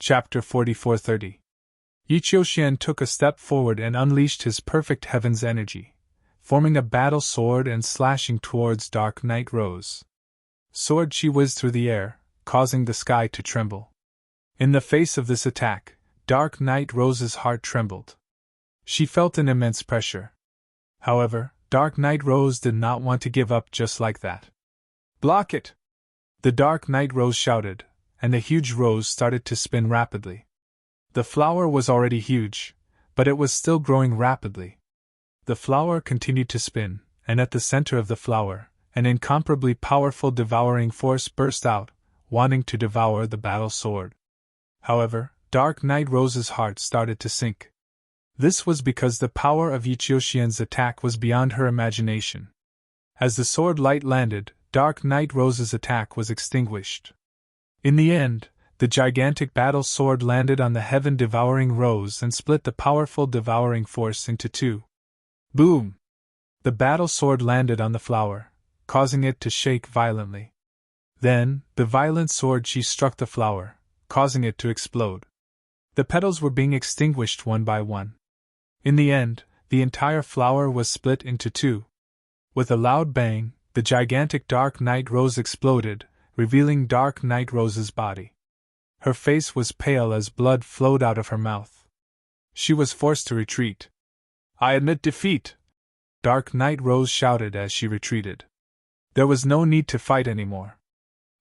Chapter 44:30. Yiqiuxian took a step forward and unleashed his perfect heaven's energy, forming a battle sword and slashing towards Dark Knight Rose. Sword she whizzed through the air, causing the sky to tremble. In the face of this attack, Dark Knight Rose's heart trembled. She felt an immense pressure. However, Dark Knight Rose did not want to give up just like that. "Block it!" the Dark Knight Rose shouted, and the huge rose started to spin rapidly. The flower was already huge, but it was still growing rapidly. The flower continued to spin, and at the center of the flower, an incomparably powerful devouring force burst out, wanting to devour the battle sword. However, Dark Knight Rose's heart started to sink. This was because the power of Yiqiuxian's attack was beyond her imagination. As the sword light landed, Dark Knight Rose's attack was extinguished. In the end, the gigantic battle sword landed on the heaven-devouring rose and split the powerful devouring force into two. Boom! The battle sword landed on the flower, causing it to shake violently. Then, the violent sword she struck the flower, causing it to explode. The petals were being extinguished one by one. In the end, the entire flower was split into two. With a loud bang, the gigantic Dark Knight Rose exploded, revealing Dark Knight Rose's body. Her face was pale as blood flowed out of her mouth. She was forced to retreat. "I admit defeat!" Dark Knight Rose shouted as she retreated. There was no need to fight anymore.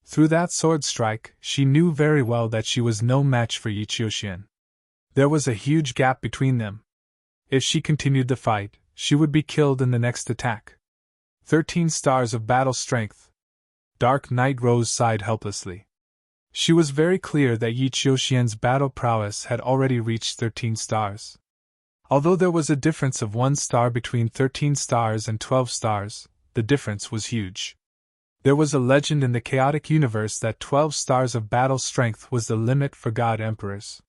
Through that sword strike, she knew very well that she was no match for Yiqiuxian. There was a huge gap between them. If she continued the fight, she would be killed in the next attack. 13 stars of battle strength. Dark Knight Rose sighed helplessly. She was very clear that Yiqiuxian's battle prowess had already reached 13 stars. Although there was a difference of 1 star between 13 stars and 12 stars, the difference was huge. There was a legend in the chaotic universe that 12 stars of battle strength was the limit for god emperors.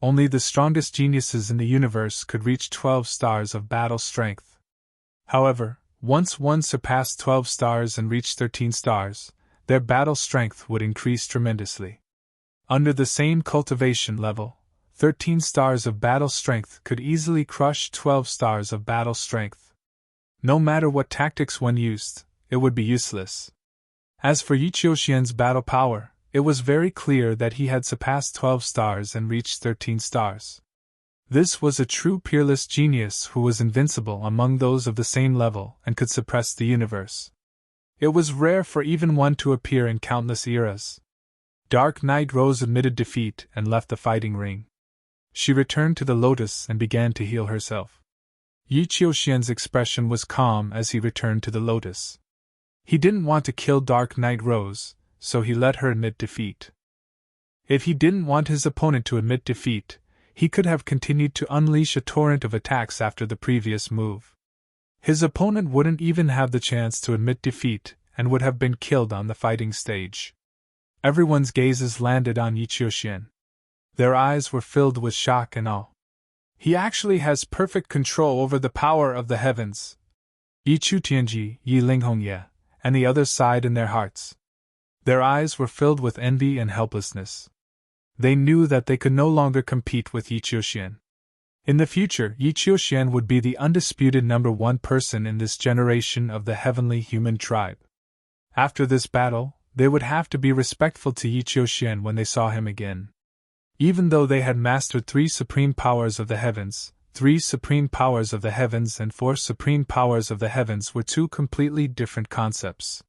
Only the strongest geniuses in the universe could reach 12 stars of battle strength. However, once one surpassed 12 stars and reached 13 stars, their battle strength would increase tremendously. Under the same cultivation level, 13 stars of battle strength could easily crush 12 stars of battle strength. No matter what tactics one used, it would be useless. As for Yiqiuxian's battle power, it was very clear that he had surpassed 12 stars and reached 13 stars. This was a true peerless genius who was invincible among those of the same level and could suppress the universe. It was rare for even one to appear in countless eras. Dark Knight Rose admitted defeat and left the fighting ring. She returned to the lotus and began to heal herself. Yiqiuxian's expression was calm as he returned to the lotus. He didn't want to kill Dark Knight Rose, so he let her admit defeat. If he didn't want his opponent to admit defeat, he could have continued to unleash a torrent of attacks after the previous move. His opponent wouldn't even have the chance to admit defeat and would have been killed on the fighting stage. Everyone's gazes landed on Yiqiuxian. Their eyes were filled with shock and awe. He actually has perfect control over the power of the heavens. Yiqiutianji, Yi Linghongye, and the others sighed in their hearts. Their eyes were filled with envy and helplessness. They knew that they could no longer compete with Yiqiuxian. In the future, Yiqiuxian would be the undisputed number one person in this generation of the heavenly human tribe. After this battle, they would have to be respectful to Yiqiuxian when they saw him again. Even though they had mastered 3 supreme powers of the heavens, 3 supreme powers of the heavens and 4 supreme powers of the heavens were 2 completely different concepts.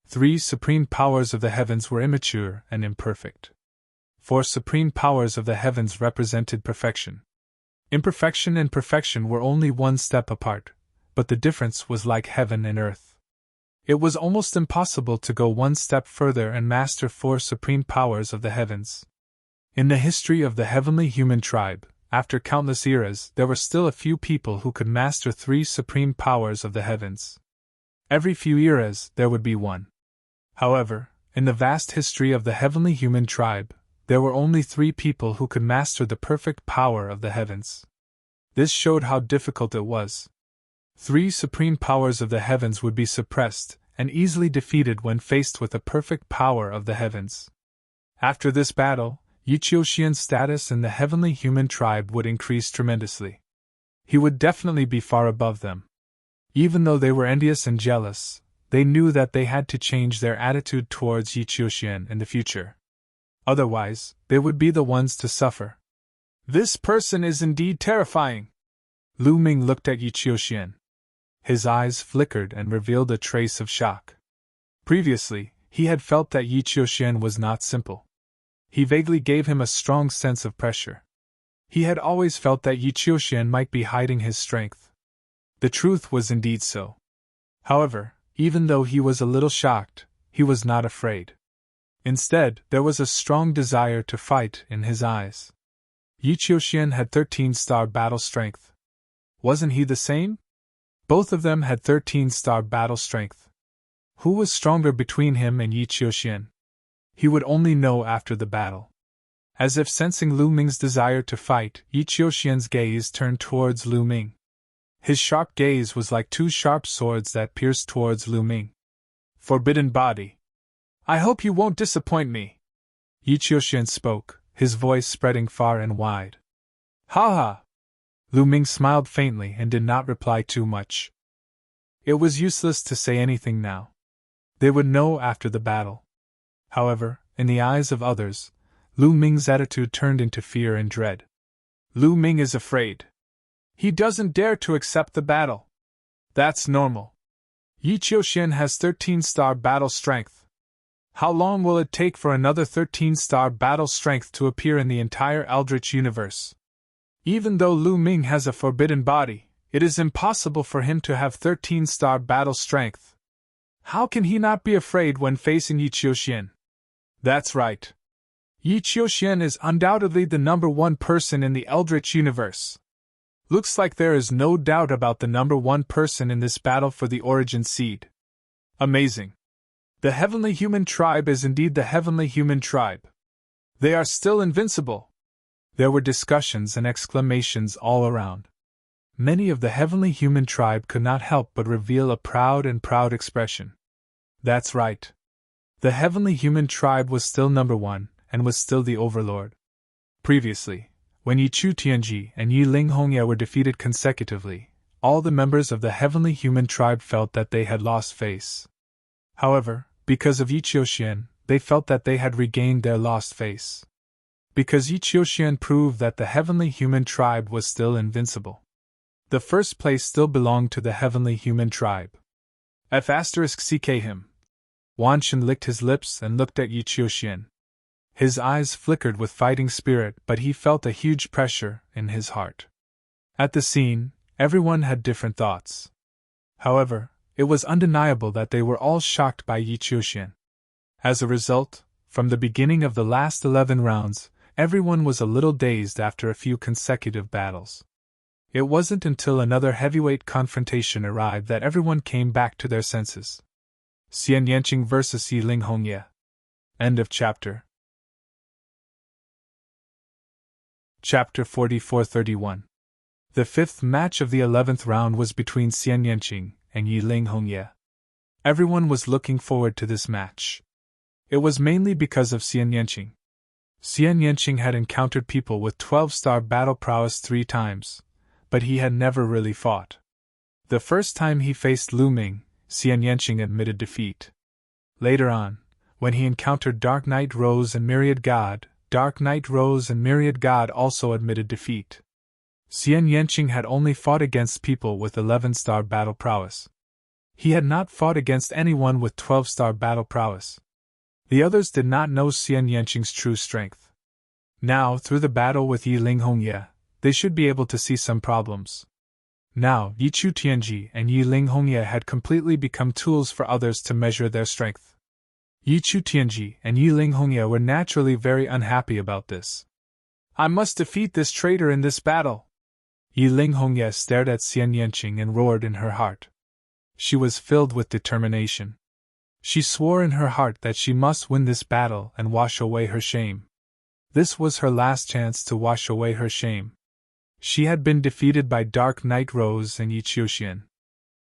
3 supreme powers of the heavens were immature and imperfect. 4 supreme powers of the heavens represented perfection. Imperfection and perfection were only 1 step apart, but the difference was like heaven and earth. It was almost impossible to go 1 step further and master 4 supreme powers of the heavens. In the history of the heavenly human tribe, after countless eras, there were still a few people who could master 3 supreme powers of the heavens. Every few eras, there would be one. However, in the vast history of the heavenly human tribe, there were only 3 people who could master the perfect power of the heavens. This showed how difficult it was. 3 supreme powers of the heavens would be suppressed and easily defeated when faced with the perfect power of the heavens. After this battle, Yi Qiuxian's status in the heavenly human tribe would increase tremendously. He would definitely be far above them. Even though they were envious and jealous, they knew that they had to change their attitude towards Yi Qiuxian in the future. Otherwise, they would be the ones to suffer. This person is indeed terrifying. Lu Ming looked at Yi Qiuxian. His eyes flickered and revealed a trace of shock. Previously, he had felt that Yi Qiuxian was not simple. He vaguely gave him a strong sense of pressure. He had always felt that Yi Qiuxian might be hiding his strength. The truth was indeed so. However, even though he was a little shocked, he was not afraid. Instead, there was a strong desire to fight in his eyes. Yi Qiuxian had 13-star battle strength. Wasn't he the same? Both of them had 13-star battle strength. Who was stronger between him and Yi Qiuxian? He would only know after the battle. As if sensing Lu Ming's desire to fight, Yi Qiuxian's gaze turned towards Lu Ming. His sharp gaze was like two sharp swords that pierced towards Lu Ming. Forbidden body. I hope you won't disappoint me. Yi Qiuxian spoke, his voice spreading far and wide. Ha ha! Lu Ming smiled faintly and did not reply too much. It was useless to say anything now. They would know after the battle. However, in the eyes of others, Lu Ming's attitude turned into fear and dread. Lu Ming is afraid. He doesn't dare to accept the battle. That's normal. Yi Qiuxian has 13-star battle strength. How long will it take for another 13-star battle strength to appear in the entire Eldritch universe? Even though Lu Ming has a forbidden body, it is impossible for him to have 13-star battle strength. How can he not be afraid when facing Yi Qiuxian? That's right. Yi Qiuxian is undoubtedly the number one person in the Eldritch universe. Looks like there is no doubt about the number one person in this battle for the Origin Seed. Amazing. The Heavenly Human Tribe is indeed the Heavenly Human Tribe. They are still invincible. There were discussions and exclamations all around. Many of the Heavenly Human Tribe could not help but reveal a proud expression. That's right. The Heavenly Human Tribe was still number one, and was still the overlord. Previously, when Yi Chu Tianji and Yi Ling Hongye were defeated consecutively, all the members of the Heavenly Human Tribe felt that they had lost face. However, because of Yi Qiuxian, they felt that they had regained their lost face. Because Yi Qiuxian proved that the Heavenly Human Tribe was still invincible. The first place still belonged to the Heavenly Human Tribe. *CK him. Wan Shen licked his lips and looked at Yi Qiuxian. His eyes flickered with fighting spirit, but he felt a huge pressure in his heart. At the scene, everyone had different thoughts. However, it was undeniable that they were all shocked by Yi Qiuxian. As a result, from the beginning of the last 11 rounds, everyone was a little dazed after a few consecutive battles. It wasn't until another heavyweight confrontation arrived that everyone came back to their senses. Xian Yanqing vs. Yi Ling Hongye. End of chapter. Chapter 44-31. The fifth match of the 11th round was between Xian Yanqing and Yi Ling Hongye. Everyone was looking forward to this match. It was mainly because of Xian Yanqing. Xian Yanqing had encountered people with 12-star battle prowess 3 times, but he had never really fought. The first time he faced Lu Ming, Xian Yanqing admitted defeat. Later on, when he encountered Dark Knight Rose and Myriad God, Dark Knight Rose and Myriad God also admitted defeat. Xian Yanqing had only fought against people with 11-star battle prowess. He had not fought against anyone with 12-star battle prowess. The others did not know Xian Yanqing's true strength. Now, through the battle with Yi Ling Hongye, they should be able to see some problems. Now, Yi Chu Tianji and Yi Ling Hongye had completely become tools for others to measure their strength. Yi Chu Tianji and Yi Ling Hongye were naturally very unhappy about this. I must defeat this traitor in this battle. Yi Ling Hongye stared at Xian Yanqing and roared in her heart. She was filled with determination. She swore in her heart that she must win this battle and wash away her shame. This was her last chance to wash away her shame. She had been defeated by Dark Knight Rose and Yi Qiuxian.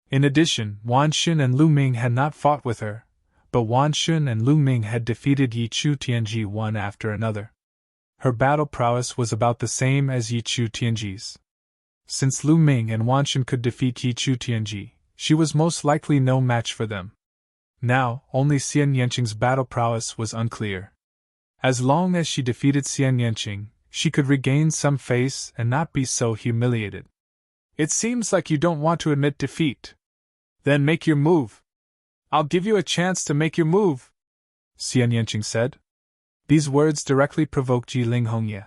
In addition, Wan Shen and Lu Ming had not fought with her, but Wan Shen and Lu Ming had defeated Yi Chu Tianji one after another. Her battle prowess was about the same as Yichu Tianji's. Since Lu Ming and Wanshan could defeat Yichu Tianji, she was most likely no match for them. Now, only Xian Yanqing's battle prowess was unclear. As long as she defeated Xian Yanqing, she could regain some face and not be so humiliated. It seems like you don't want to admit defeat. Then make your move. I'll give you a chance to make your move, Xian Yanqing said. These words directly provoked Yiling Hongye.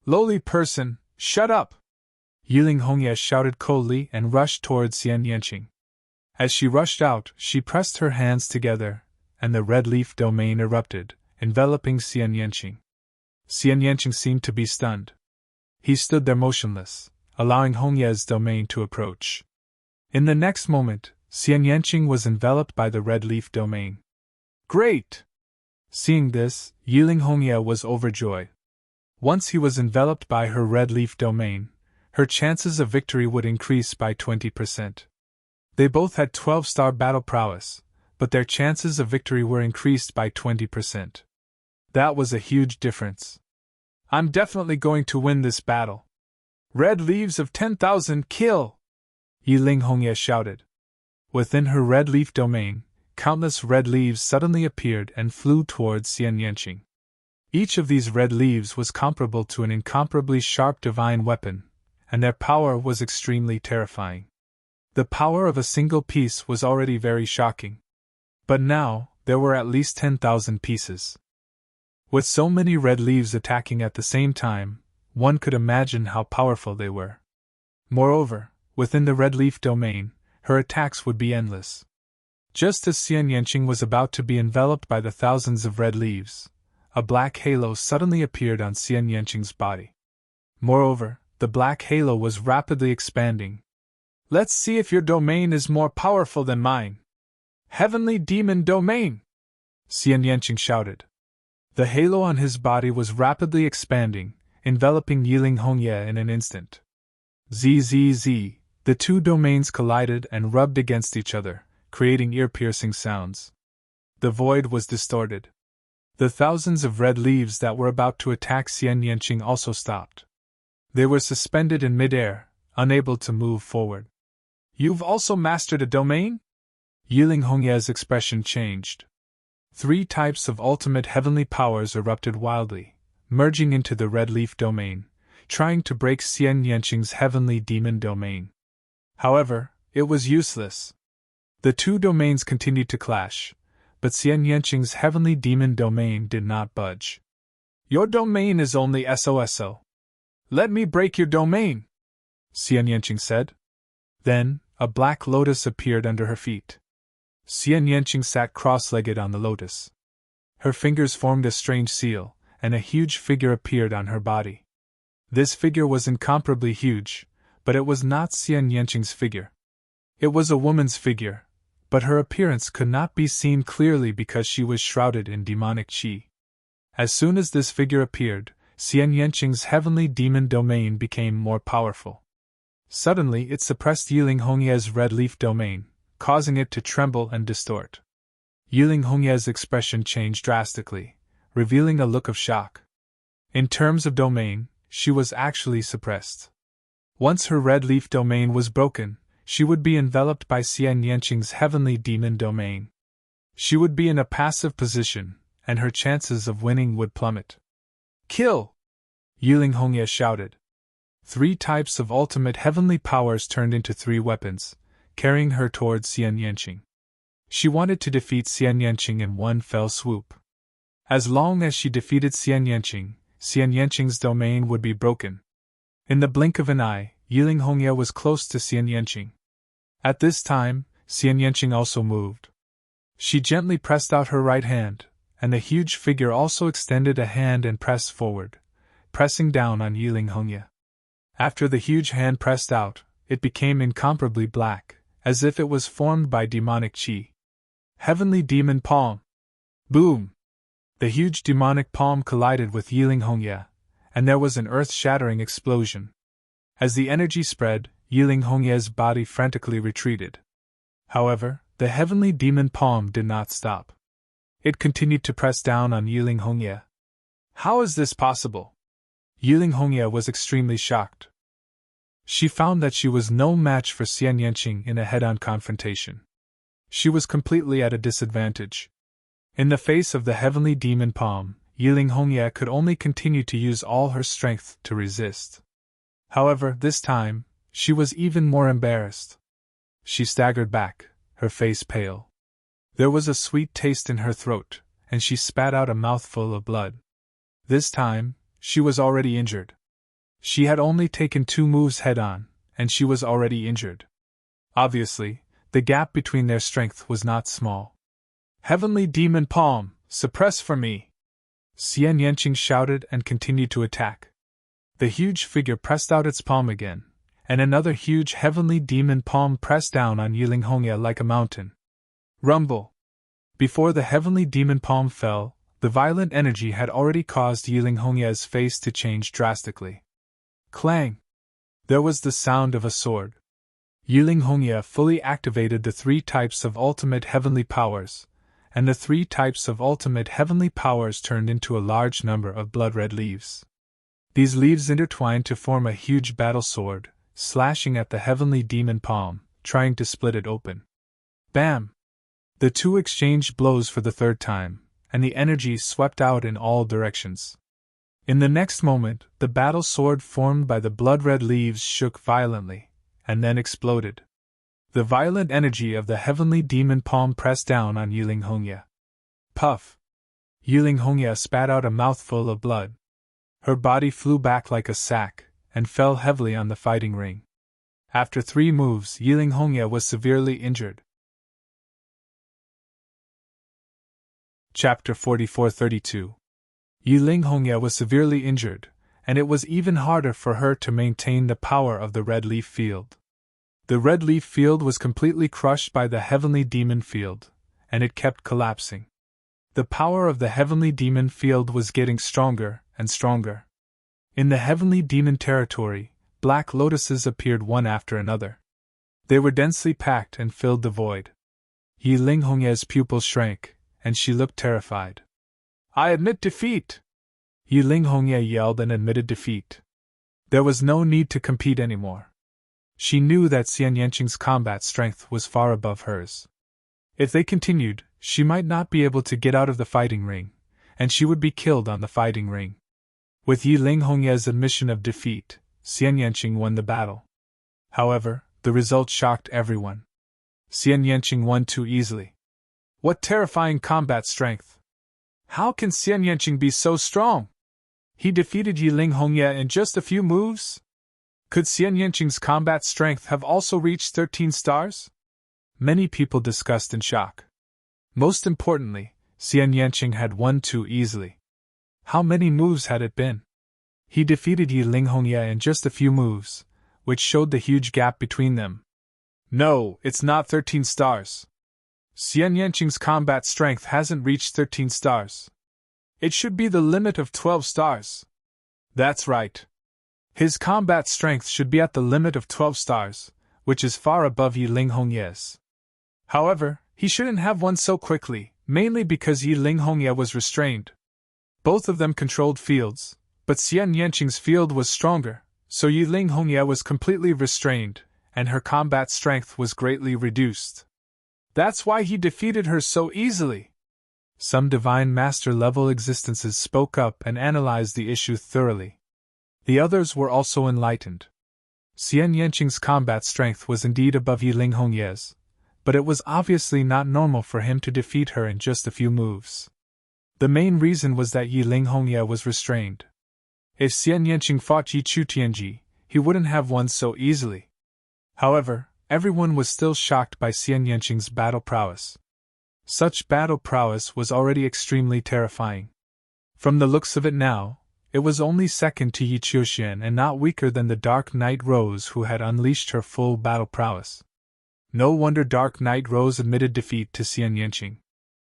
Lowly person, shut up! Yiling Hongye shouted coldly and rushed towards Xian Yanqing. As she rushed out, she pressed her hands together, and the red leaf domain erupted, enveloping Xian Yanqing. Xian Yanqing seemed to be stunned. He stood there motionless, allowing Hongye's domain to approach. In the next moment, Xian Yanqing was enveloped by the red leaf domain. Great! Seeing this, Yiling Hongye was overjoyed. Once he was enveloped by her red leaf domain, her chances of victory would increase by 20%. They both had 12-star battle prowess, but their chances of victory were increased by 20%. That was a huge difference. I'm definitely going to win this battle. Red leaves of 10,000 kill! Yiling Hongye shouted. Within her red leaf domain, countless red leaves suddenly appeared and flew towards Xian Yanqing. Each of these red leaves was comparable to an incomparably sharp divine weapon, and their power was extremely terrifying. The power of a single piece was already very shocking. But now, there were at least 10,000 pieces. With so many red leaves attacking at the same time, one could imagine how powerful they were. Moreover, within the red leaf domain, her attacks would be endless. Just as Xian Yanqing was about to be enveloped by the thousands of red leaves, a black halo suddenly appeared on Xian Yanqing's body. Moreover, the black halo was rapidly expanding. Let's see if your domain is more powerful than mine. Heavenly Demon Domain! Xian Yanqing shouted. The halo on his body was rapidly expanding, enveloping Yiling Hongye in an instant. Zzz, the two domains collided and rubbed against each other, creating ear-piercing sounds. The void was distorted. The thousands of red leaves that were about to attack Xian Yanqing also stopped. They were suspended in midair, unable to move forward. You've also mastered a domain? Yiling Hongye's expression changed. 3 types of ultimate heavenly powers erupted wildly, merging into the red leaf domain, trying to break Xian Yanqing's heavenly demon domain. However, it was useless. The two domains continued to clash, but Xian Yanqing's heavenly demon domain did not budge. Your domain is only SOSO. Let me break your domain, Xian Yanqing said. Then, a black lotus appeared under her feet. Xian Yanqing sat cross-legged on the lotus. Her fingers formed a strange seal, and a huge figure appeared on her body. This figure was incomparably huge, but it was not Xian Yanqing's figure. It was a woman's figure, but her appearance could not be seen clearly because she was shrouded in demonic qi. As soon as this figure appeared, Xian Yanqing's heavenly demon domain became more powerful. Suddenly it suppressed Yiling Hongye's red leaf domain, causing it to tremble and distort. Yiling Hongye's expression changed drastically, revealing a look of shock. In terms of domain, she was actually suppressed. Once her red leaf domain was broken, she would be enveloped by Xian Yanqing's heavenly demon domain. She would be in a passive position, and her chances of winning would plummet. Kill! Yiling Hongye shouted. 3 types of ultimate heavenly powers turned into 3 weapons, carrying her towards Xian Yanqing. She wanted to defeat Xian Yanqing in one fell swoop. As long as she defeated Xian Yanqing's domain would be broken. In the blink of an eye, Yiling Hongye was close to Xian Yanqing. At this time, Xian Yanqing also moved. She gently pressed out her right hand, and the huge figure also extended a hand and pressed forward, pressing down on Yiling Hongye. After the huge hand pressed out, it became incomparably black, as if it was formed by demonic qi. Heavenly Demon Palm! Boom! The huge demonic palm collided with Yiling Hongye, and there was an earth-shattering explosion. As the energy spread, Yiling Hongye's body frantically retreated. However, the heavenly demon palm did not stop. It continued to press down on Yiling Hongye. How is this possible? Yiling Hongye was extremely shocked. She found that she was no match for Xian Yanqing in a head-on confrontation. She was completely at a disadvantage. In the face of the heavenly demon palm, Yiling Hongye could only continue to use all her strength to resist. However, this time, she was even more embarrassed. She staggered back, her face pale. There was a sweet taste in her throat, and she spat out a mouthful of blood. This time, she was already injured. She had only taken 2 moves head-on, and she was already injured. Obviously, the gap between their strength was not small. "Heavenly Demon Palm, suppress for me!" Xian Yanqing shouted and continued to attack. The huge figure pressed out its palm again, and another huge heavenly demon palm pressed down on Yiling Hongye like a mountain. Rumble! Before the heavenly demon palm fell, the violent energy had already caused Yiling Hongye's face to change drastically. Clang! There was the sound of a sword. Yiling Hongye fully activated the 3 types of ultimate heavenly powers, and the 3 types of ultimate heavenly powers turned into a large number of blood-red leaves. These leaves intertwined to form a huge battle sword, slashing at the heavenly demon palm, trying to split it open. Bam! The 2 exchanged blows for the 3rd time, and the energy swept out in all directions. In the next moment, the battle sword formed by the blood-red leaves shook violently, and then exploded. The violent energy of the heavenly demon palm pressed down on Yiling Hongye. Puff! Yiling Hongye spat out a mouthful of blood. Her body flew back like a sack, and fell heavily on the fighting ring. After 3 moves, Yiling Hongye was severely injured. Chapter 44-32. Yiling Hongye was severely injured, and it was even harder for her to maintain the power of the red leaf field. The red leaf field was completely crushed by the heavenly demon field, and it kept collapsing. The power of the heavenly demon field was getting stronger and stronger. In the heavenly demon territory, black lotuses appeared one after another. They were densely packed and filled the void. Yiling Hongye's pupils shrank, and she looked terrified. "I admit defeat!" Yiling Hongye yelled and admitted defeat. There was no need to compete anymore. She knew that Xian Yanqing's combat strength was far above hers. If they continued, she might not be able to get out of the fighting ring, and she would be killed on the fighting ring. With Yiling Hongye's admission of defeat, Xian Yanqing won the battle. However, the result shocked everyone. Xian Yanqing won too easily. What terrifying combat strength! How can Xian Yanqing be so strong? He defeated Yiling Hongye in just a few moves? Could Xian Yanqing's combat strength have also reached 13 stars? Many people discussed in shock. Most importantly, Xian Yanqing had won too easily. How many moves had it been? He defeated Yiling Hongye in just a few moves, which showed the huge gap between them. No, it's not 13 stars. Xian Yanqing's combat strength hasn't reached 13 stars. It should be the limit of 12 stars. That's right. His combat strength should be at the limit of 12 stars, which is far above Yiling Hongye's. However, he shouldn't have won so quickly, mainly because Yiling Hongye was restrained. Both of them controlled fields, but Xian Yanqing's field was stronger, so Yiling Hongye was completely restrained, and her combat strength was greatly reduced. That's why he defeated her so easily. Some Divine Master-level existences spoke up and analyzed the issue thoroughly. The others were also enlightened. Xian Yanqing's combat strength was indeed above Yiling Hongye's, but it was obviously not normal for him to defeat her in just a few moves. The main reason was that Yiling Hongye was restrained. If Xian Yanqing fought Yi Chu Tianji, he wouldn't have won so easily. However, everyone was still shocked by Xian Yanqing's battle prowess. Such battle prowess was already extremely terrifying. From the looks of it now, it was only second to Yi Qiuxian and not weaker than the Dark Knight Rose who had unleashed her full battle prowess. No wonder Dark Knight Rose admitted defeat to Xian Yanqing.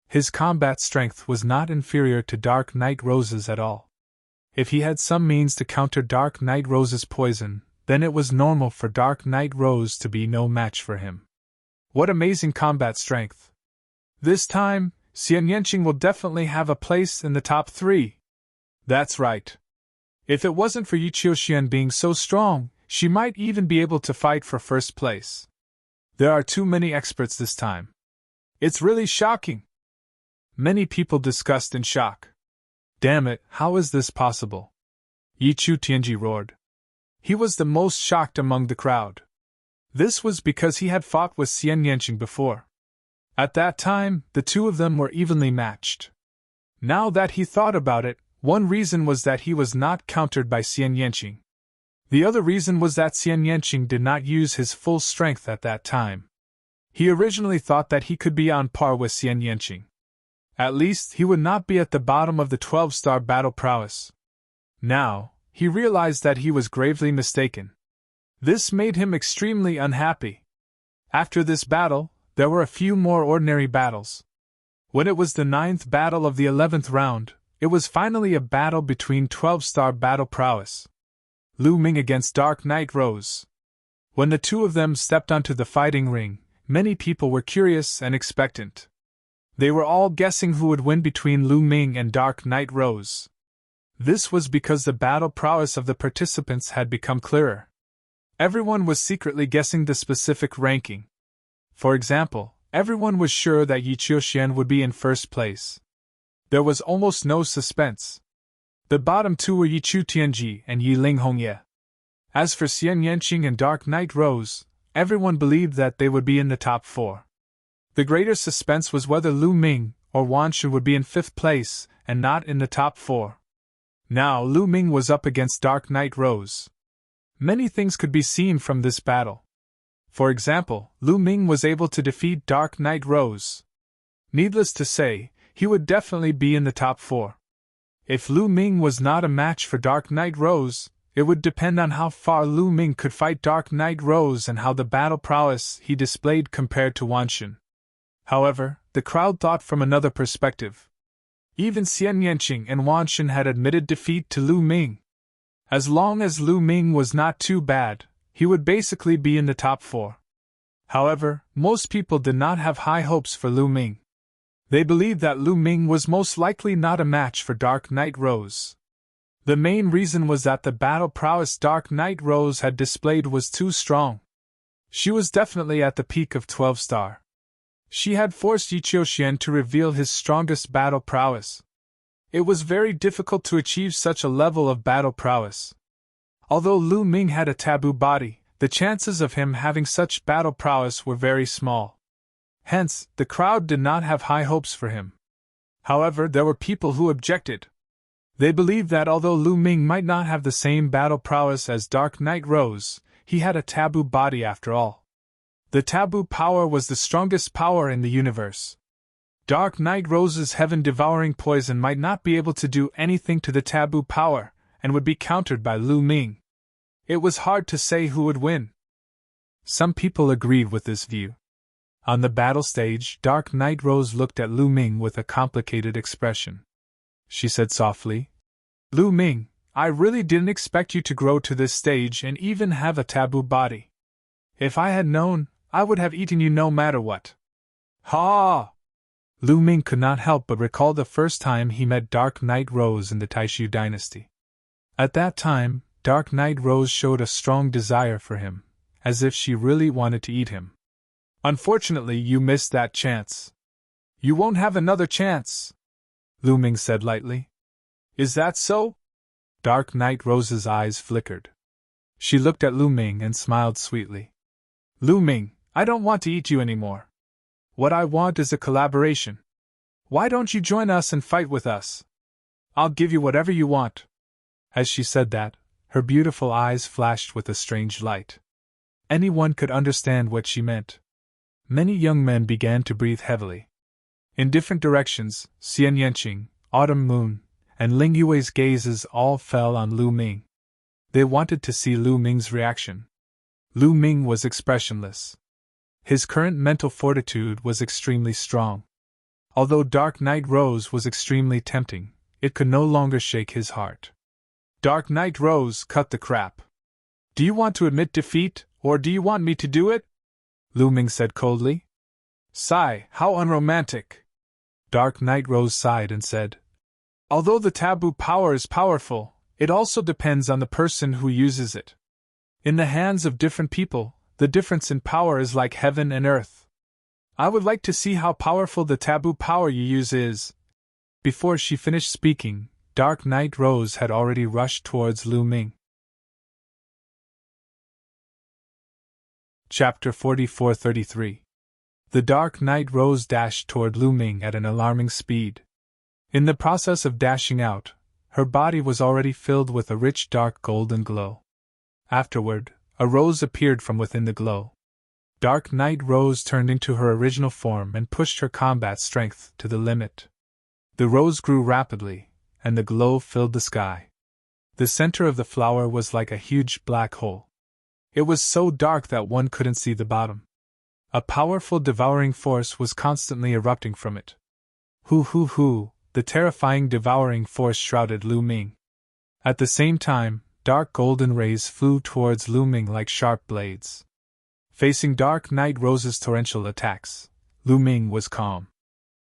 His combat strength was not inferior to Dark Knight Rose's at all. If he had some means to counter Dark Knight Rose's poison, then it was normal for Dark Knight Rose to be no match for him. What amazing combat strength! This time, Xian Yanqing will definitely have a place in the top 3. That's right. If it wasn't for Yi Qiuxian being so strong, she might even be able to fight for first place. There are too many experts this time. It's really shocking. Many people discussed in shock. Damn it, how is this possible? Yi Tianji roared. He was the most shocked among the crowd. This was because he had fought with Xian Yanqing before. At that time, the two of them were evenly matched. Now that he thought about it, one reason was that he was not countered by Xian Yanqing. The other reason was that Xian Yanqing did not use his full strength at that time. He originally thought that he could be on par with Xian Yanqing. At least, he would not be at the bottom of the 12-star battle prowess. Now, he realized that he was gravely mistaken. This made him extremely unhappy. After this battle, there were a few more ordinary battles. When it was the 9th battle of the 11th round, it was finally a battle between 12-star battle prowess. Lu Ming against Dark Knight Rose. When the two of them stepped onto the fighting ring, many people were curious and expectant. They were all guessing who would win between Lu Ming and Dark Knight Rose. This was because the battle prowess of the participants had become clearer. Everyone was secretly guessing the specific ranking. For example, everyone was sure that Yi Qiuxian would be in first place. There was almost no suspense. The bottom two were Yi Tianji and Yi Linghongye. As for Xian Yanqing and Dark Knight Rose, everyone believed that they would be in the top 4. The greater suspense was whether Lu Ming or Wan Shu would be in 5th place and not in the top 4. Now Lu Ming was up against Dark Knight Rose. Many things could be seen from this battle. For example, Lu Ming was able to defeat Dark Knight Rose. Needless to say, he would definitely be in the top 4. If Lu Ming was not a match for Dark Knight Rose, it would depend on how far Lu Ming could fight Dark Knight Rose and how the battle prowess he displayed compared to Wan Shu. However, the crowd thought from another perspective. Even Xian Yanqing and Wan Shu had admitted defeat to Lu Ming. As long as Lu Ming was not too bad, he would basically be in the top 4. However, most people did not have high hopes for Lu Ming. They believed that Lu Ming was most likely not a match for Dark Knight Rose. The main reason was that the battle prowess Dark Knight Rose had displayed was too strong. She was definitely at the peak of 12-star. She had forced Yi Qiuxian to reveal his strongest battle prowess. It was very difficult to achieve such a level of battle prowess. Although Lu Ming had a taboo body, the chances of him having such battle prowess were very small. Hence, the crowd did not have high hopes for him. However, there were people who objected. They believed that although Lu Ming might not have the same battle prowess as Dark Knight Rose, he had a taboo body after all. The taboo power was the strongest power in the universe. Dark Knight Rose's heaven-devouring poison might not be able to do anything to the taboo power, and would be countered by Lu Ming. It was hard to say who would win. Some people agreed with this view. On the battle stage, Dark Knight Rose looked at Lu Ming with a complicated expression. She said softly, "Lu Ming, I really didn't expect you to grow to this stage and even have a taboo body. If I had known, I would have eaten you no matter what." Ha! Lu Ming could not help but recall the first time he met Dark Knight Rose in the Taishu dynasty. At that time, Dark Knight Rose showed a strong desire for him, as if she really wanted to eat him. "Unfortunately, you missed that chance. You won't have another chance," Lu Ming said lightly. "Is that so?" Dark Knight Rose's eyes flickered. She looked at Lu Ming and smiled sweetly. "Lu Ming, I don't want to eat you anymore. What I want is a collaboration. Why don't you join us and fight with us? I'll give you whatever you want." As she said that, her beautiful eyes flashed with a strange light. Anyone could understand what she meant. Many young men began to breathe heavily. In different directions, Xian Yanqing, Autumn Moon, and Ling Yue's gazes all fell on Lu Ming. They wanted to see Lu Ming's reaction. Lu Ming was expressionless. His current mental fortitude was extremely strong. Although Dark Knight Rose was extremely tempting, it could no longer shake his heart. Dark Knight Rose, cut the crap. Do you want to admit defeat, or do you want me to do it? Lu Ming said coldly. Sigh, how unromantic. Dark Knight Rose sighed and said, although the taboo power is powerful, It also depends on the person who uses it. In the hands of different people, the difference in power is like heaven and earth. I would like to see how powerful the taboo power you use is. Before she finished speaking, Dark Knight Rose had already rushed towards Lu Ming. Chapter 44-33. The Dark Knight Rose dashed toward Lu Ming at an alarming speed. In the process of dashing out, her body was already filled with a rich dark golden glow. Afterward, a rose appeared from within the glow. Dark Knight Rose turned into her original form and pushed her combat strength to the limit. The rose grew rapidly, and the glow filled the sky. The center of the flower was like a huge black hole. It was so dark that one couldn't see the bottom. A powerful devouring force was constantly erupting from it. Hoo! The terrifying devouring force shrouded Lu Ming. At the same time, dark golden rays flew towards Lu Ming like sharp blades. Facing Dark Knight Rose's torrential attacks, Lu Ming was calm.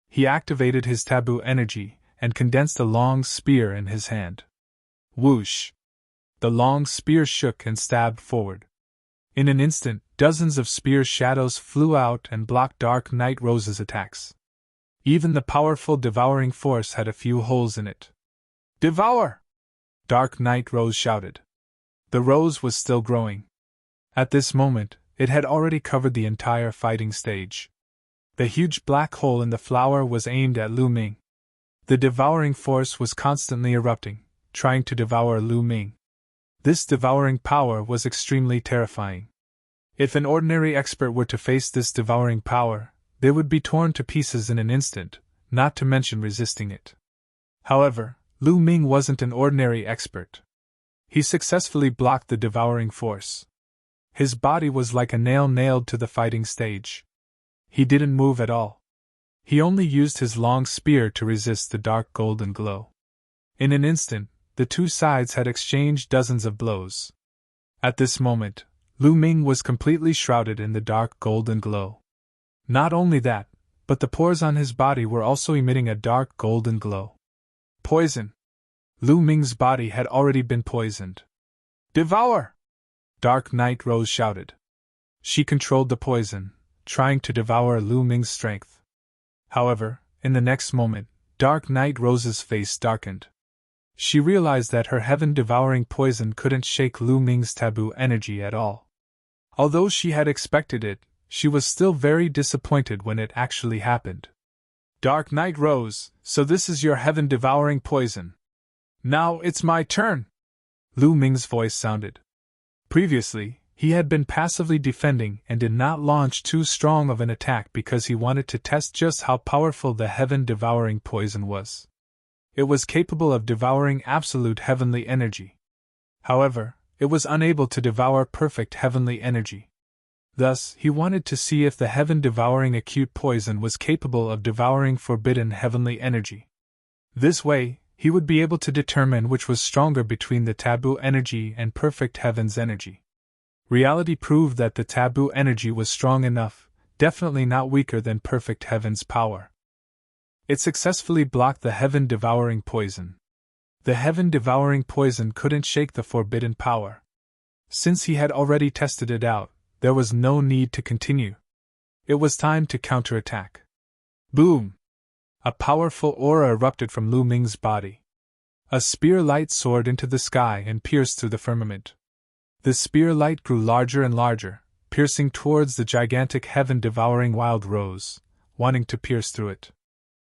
He activated his taboo energy and condensed a long spear in his hand. Whoosh! The long spear shook and stabbed forward. In an instant, dozens of spear shadows flew out and blocked Dark Knight Rose's attacks. Even the powerful devouring force had a few holes in it. Devour! Dark Knight Rose shouted. The rose was still growing. At this moment, it had already covered the entire fighting stage. The huge black hole in the flower was aimed at Lu Ming. The devouring force was constantly erupting, trying to devour Lu Ming. This devouring power was extremely terrifying. If an ordinary expert were to face this devouring power, they would be torn to pieces in an instant, not to mention resisting it. However, Lu Ming wasn't an ordinary expert. He successfully blocked the devouring force. His body was like a nail nailed to the fighting stage. He didn't move at all. He only used his long spear to resist the dark golden glow. In an instant, the two sides had exchanged dozens of blows. At this moment, Lu Ming was completely shrouded in the dark golden glow. Not only that, but the pores on his body were also emitting a dark golden glow. Poison! Lu Ming's body had already been poisoned. Devour! Dark Knight Rose shouted. She controlled the poison, trying to devour Lu Ming's strength. However, in the next moment, Dark Knight Rose's face darkened. She realized that her heaven-devouring poison couldn't shake Lu Ming's taboo energy at all. Although she had expected it, she was still very disappointed when it actually happened. Dark Knight Rose, so this is your heaven-devouring poison. Now it's my turn! Lu Ming's voice sounded. Previously, he had been passively defending and did not launch too strong of an attack because he wanted to test just how powerful the heaven-devouring poison was. It was capable of devouring absolute heavenly energy. However, it was unable to devour perfect heavenly energy. Thus, he wanted to see if the heaven-devouring acute poison was capable of devouring forbidden heavenly energy. This way, he would be able to determine which was stronger between the taboo energy and perfect heaven's energy. Reality proved that the taboo energy was strong enough, definitely not weaker than perfect heaven's power. It successfully blocked the heaven-devouring poison. The heaven-devouring poison couldn't shake the forbidden power. Since he had already tested it out, there was no need to continue. It was time to counterattack. Boom! A powerful aura erupted from Lu Ming's body. A spear light soared into the sky and pierced through the firmament. The spear light grew larger and larger, piercing towards the gigantic heaven-devouring wild rose, wanting to pierce through it.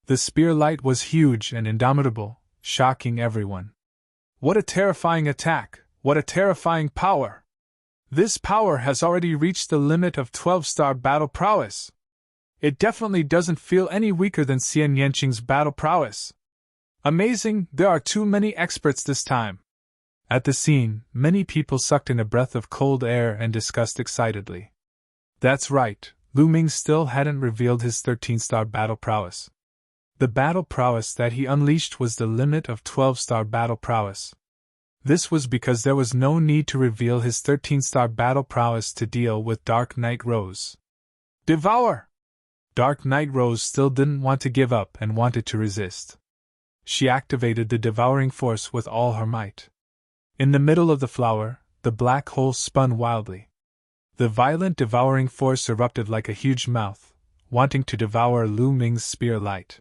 The spear light was huge and indomitable, shocking everyone. What a terrifying attack! What a terrifying power! This power has already reached the limit of 12-star battle prowess. It definitely doesn't feel any weaker than Xian Yanqing's battle prowess. Amazing, there are too many experts this time. At the scene, many people sucked in a breath of cold air and discussed excitedly. That's right, Lu Ming still hadn't revealed his 13-star battle prowess. The battle prowess that he unleashed was the limit of 12-star battle prowess. This was because there was no need to reveal his 13-star battle prowess to deal with Dark Knight Rose. Devour! Dark Knight Rose still didn't want to give up and wanted to resist. She activated the devouring force with all her might. In the middle of the flower, the black hole spun wildly. The violent devouring force erupted like a huge mouth, wanting to devour Lu Ming's spear light.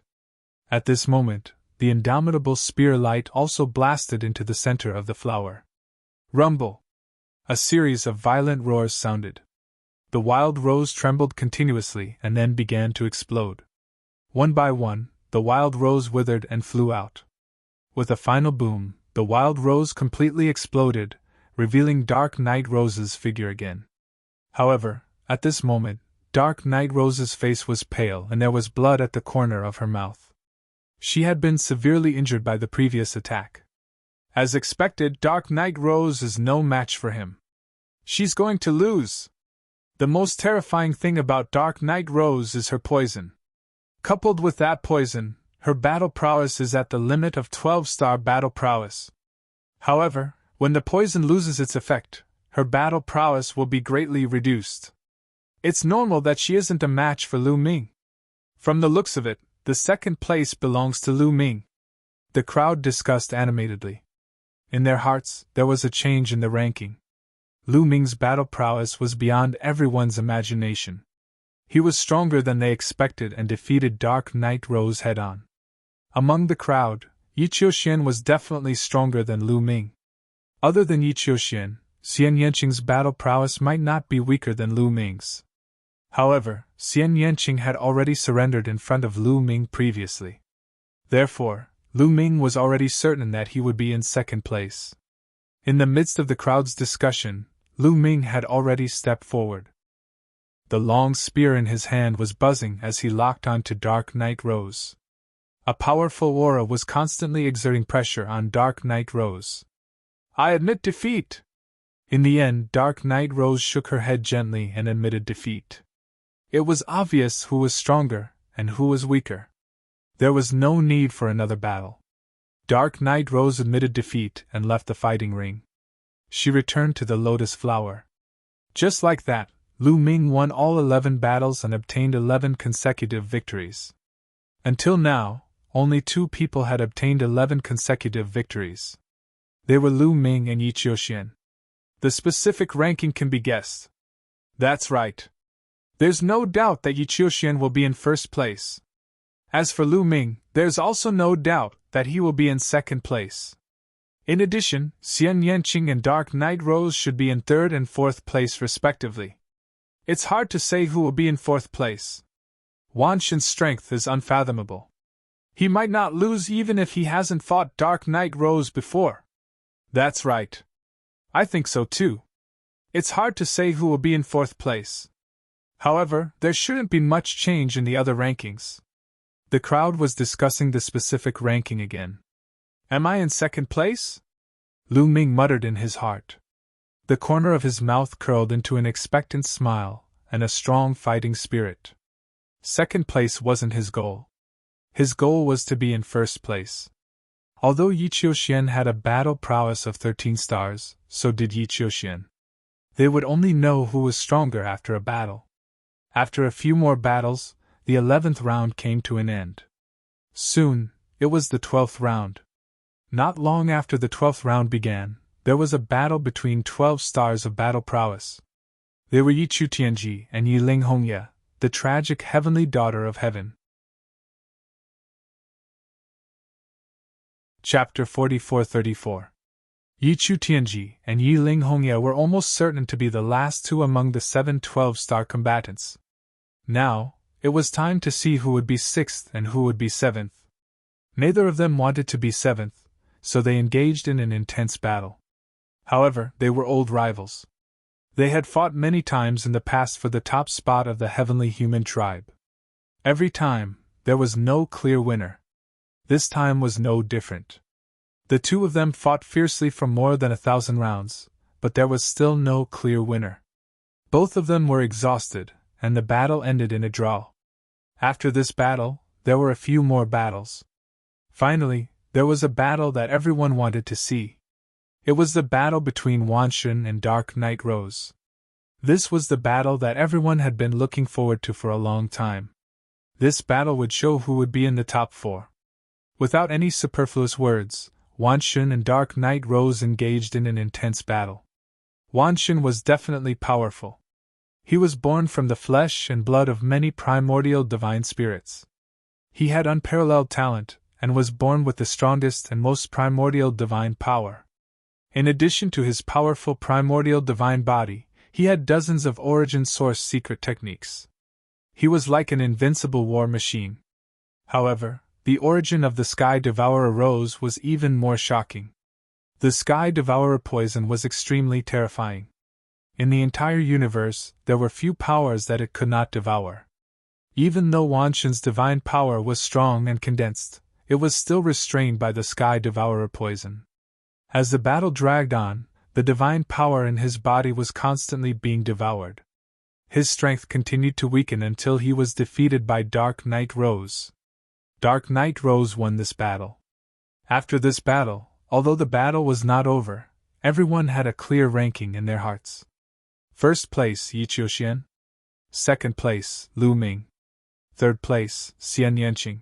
At this moment, the indomitable spear light also blasted into the center of the flower. Rumble! A series of violent roars sounded. The wild rose trembled continuously and then began to explode. One by one, the wild rose withered and flew out. With a final boom, the wild rose completely exploded, revealing Dark Night Rose's figure again. However, at this moment, Dark Night Rose's face was pale and there was blood at the corner of her mouth. She had been severely injured by the previous attack. As expected, Dark Night Rose is no match for him. She's going to lose. The most terrifying thing about Dark Night Rose is her poison. Coupled with that poison, her battle prowess is at the limit of 12-star battle prowess. However, when the poison loses its effect, her battle prowess will be greatly reduced. It's normal that she isn't a match for Lu Ming. From the looks of it, the second place belongs to Lu Ming. The crowd discussed animatedly. In their hearts, there was a change in the ranking. Lu Ming's battle prowess was beyond everyone's imagination. He was stronger than they expected and defeated Dark Night Rose head-on. Among the crowd, Yi Qiuxian was definitely stronger than Lu Ming. Other than Yi Qiuxian, Xian Yanqing's battle prowess might not be weaker than Lu Ming's. However, Xian Yanqing had already surrendered in front of Lu Ming previously. Therefore, Lu Ming was already certain that he would be in second place. In the midst of the crowd's discussion, Lu Ming had already stepped forward. The long spear in his hand was buzzing as he locked onto Dark Night Rose. A powerful aura was constantly exerting pressure on Dark Night Rose. I admit defeat! In the end, Dark Night Rose shook her head gently and admitted defeat. It was obvious who was stronger and who was weaker. There was no need for another battle. Dark Night Rose admitted defeat and left the fighting ring. She returned to the lotus flower. Just like that, Lu Ming won all 11 battles and obtained 11 consecutive victories. Until now, only 2 people had obtained 11 consecutive victories. They were Lu Ming and Yi Qiuxian. The specific ranking can be guessed. That's right. There's no doubt that Yi Qiuxian will be in first place. As for Lu Ming, there's also no doubt that he will be in second place. In addition, Xian Yanqing and Dark Night Rose should be in third and fourth place respectively. It's hard to say who will be in fourth place. Wan Shen's strength is unfathomable. He might not lose even if he hasn't fought Dark Night Rose before. That's right. I think so too. It's hard to say who will be in fourth place. However, there shouldn't be much change in the other rankings. The crowd was discussing the specific ranking again. Am I in second place? Lu Ming muttered in his heart. The corner of his mouth curled into an expectant smile and a strong fighting spirit. Second place wasn't his goal. His goal was to be in first place. Although Yi Qiuxian had a battle prowess of 13 stars, so did Yi Qiuxian. They would only know who was stronger after a battle. After a few more battles, the 11th round came to an end. Soon, it was the 12th round. Not long after the 12th round began, there was a battle between 12 stars of battle prowess. They were Yi Tianji and Yi Hongya, the tragic heavenly daughter of heaven. Chapter 44-34. Yi Tianji and Yi Hongya were almost certain to be the last 2 among the 7 12-star combatants. Now, it was time to see who would be 6th and who would be 7th. Neither of them wanted to be 7th, so they engaged in an intense battle. However, they were old rivals. They had fought many times in the past for the top spot of the heavenly human tribe. Every time, there was no clear winner. This time was no different. The 2 of them fought fiercely for more than 1,000 rounds, but there was still no clear winner. Both of them were exhausted, and the battle ended in a draw. After this battle, there were a few more battles. Finally, there was a battle that everyone wanted to see. It was the battle between Wan Shen and Dark Night Rose. This was the battle that everyone had been looking forward to for a long time. This battle would show who would be in the top 4. Without any superfluous words, Wan Xun and Dark Knight Rose engaged in an intense battle. Wan Xun was definitely powerful. He was born from the flesh and blood of many primordial divine spirits. He had unparalleled talent, and was born with the strongest and most primordial divine power. In addition to his powerful primordial divine body, he had dozens of origin source secret techniques. He was like an invincible war machine. However, the origin of the Sky Devourer Rose was even more shocking. The Sky Devourer poison was extremely terrifying. In the entire universe, there were few powers that it could not devour. Even though Wan Xun's divine power was strong and condensed, it was still restrained by the Sky Devourer poison. As the battle dragged on, the divine power in his body was constantly being devoured. His strength continued to weaken until he was defeated by Dark Knight Rose. Dark Knight Rose won this battle. After this battle, although the battle was not over, everyone had a clear ranking in their hearts. First place, Yi Qiuxian. Second place, Lu Ming. Third place, Xian Yanqing.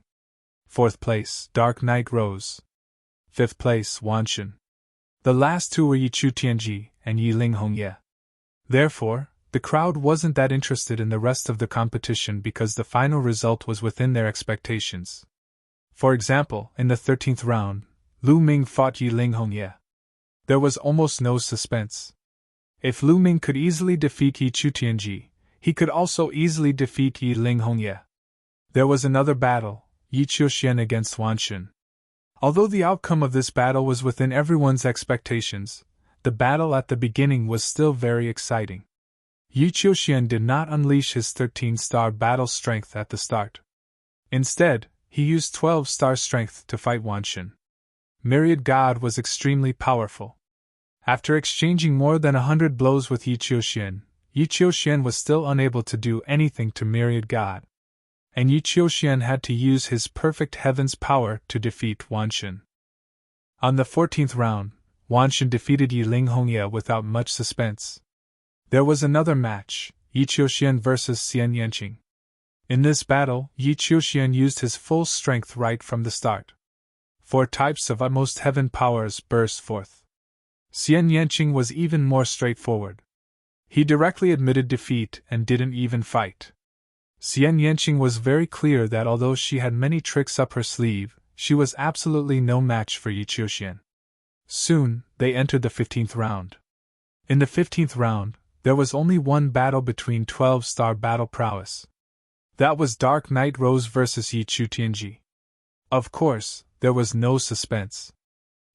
Fourth place, Dark Knight Rose. Fifth place, Wan Xun. The last two were Yi Chu Tianji and Yi Ling Hongye. Therefore, the crowd wasn't that interested in the rest of the competition because the final result was within their expectations. For example, in the 13th round, Lu Ming fought Yi Ling Hongye. There was almost no suspense. If Lu Ming could easily defeat Yi Chu Tianji, he could also easily defeat Yi Ling Hongye. There was another battle, Yi Qiuxian against Wan Xun. Although the outcome of this battle was within everyone's expectations, the battle at the beginning was still very exciting. Yi Qiuxian did not unleash his 13-star battle strength at the start. Instead, he used 12-star strength to fight Wan Xun. Myriad God was extremely powerful. After exchanging more than 100 blows with Yi Qiuxian was still unable to do anything to Myriad God. And Yi Qiuxian had to use his perfect heaven's power to defeat Wan Xun. On the 14th round, Wan Xun defeated Yi Ling Hongye without much suspense. There was another match, Yi Qiuxian vs. Xian Yanqing. In this battle, Yi Qiuxian used his full strength right from the start. 4 types of utmost heaven powers burst forth. Xian Yanqing was even more straightforward. He directly admitted defeat and didn't even fight. Xian Yanqing was very clear that although she had many tricks up her sleeve, she was absolutely no match for Yi Qiuxian. Soon, they entered the 15th round. In the 15th round, there was only one battle between 12-star battle prowess. That was Dark Knight Rose vs. Yi Chu Tianji. Of course, there was no suspense.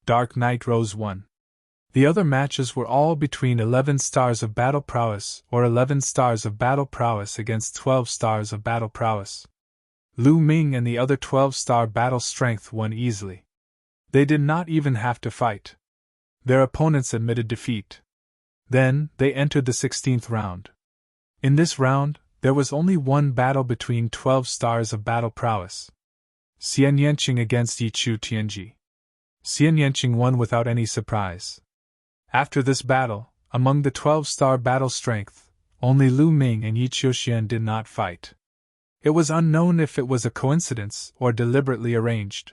Dark Knight Rose won. The other matches were all between 11 stars of battle prowess or 11 stars of battle prowess against 12 stars of battle prowess. Lu Ming and the other 12-star battle strength won easily. They did not even have to fight. Their opponents admitted defeat. Then, they entered the 16th round. In this round, there was only one battle between 12 stars of battle prowess. Xian Yanqing against Yi Chu Tianji. Xian Yanqing won without any surprise. After this battle, among the 12-star battle strength, only Lu Ming and Yi Qiuxian did not fight. It was unknown if it was a coincidence or deliberately arranged.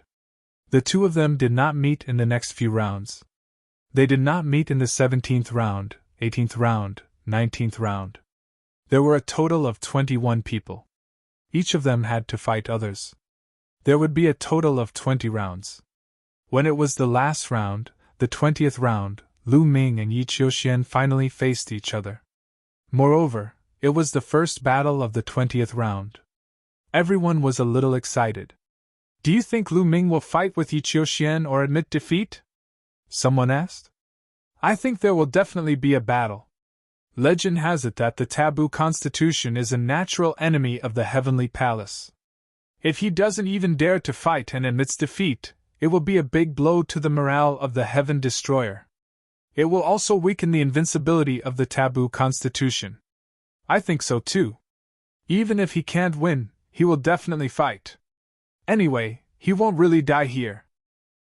The two of them did not meet in the next few rounds. They did not meet in the 17th round, 18th round, 19th round. There were a total of 21 people. Each of them had to fight others. There would be a total of 20 rounds. When it was the last round, the 20th round, Lu Ming and Yi Qiuxian finally faced each other. Moreover, it was the first battle of the 20th round. Everyone was a little excited. "Do you think Lu Ming will fight with Yi Qiuxian or admit defeat?" someone asked. "I think there will definitely be a battle. Legend has it that the taboo constitution is a natural enemy of the heavenly palace. If he doesn't even dare to fight and admits defeat, it will be a big blow to the morale of the Heaven Destroyer. It will also weaken the invincibility of the taboo constitution." "I think so too. Even if he can't win, he will definitely fight. Anyway, he won't really die here.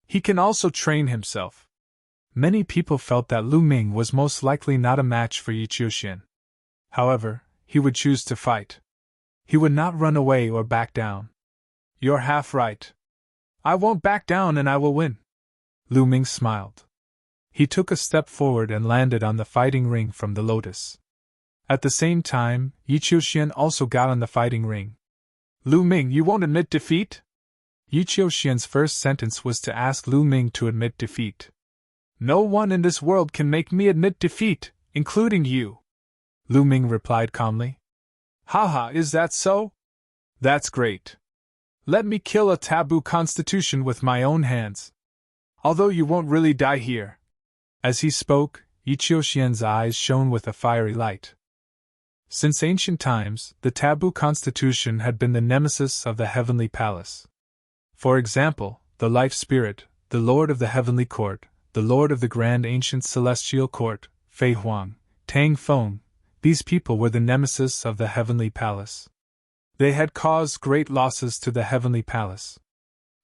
He can also train himself." Many people felt that Lu Ming was most likely not a match for Yi Qiuxian. However, he would choose to fight. He would not run away or back down. "You're half right. I won't back down and I will win." Lu Ming smiled. He took a step forward and landed on the fighting ring from the lotus. At the same time, Yi Qiuxian also got on the fighting ring. Lu Ming, you won't admit defeat? Yi Qiuxian's first sentence was to ask Lu Ming to admit defeat. No one in this world can make me admit defeat, including you, Lu Ming replied calmly. Haha, is that so? That's great. Let me kill a taboo constitution with my own hands. Although you won't really die here. As he spoke, Yi Qiuxian's eyes shone with a fiery light. Since ancient times, the taboo constitution had been the nemesis of the heavenly palace. For example, the life spirit, the lord of the heavenly court, the lord of the grand ancient celestial court, Fei Huang, Tang Feng, these people were the nemesis of the heavenly palace. They had caused great losses to the heavenly palace.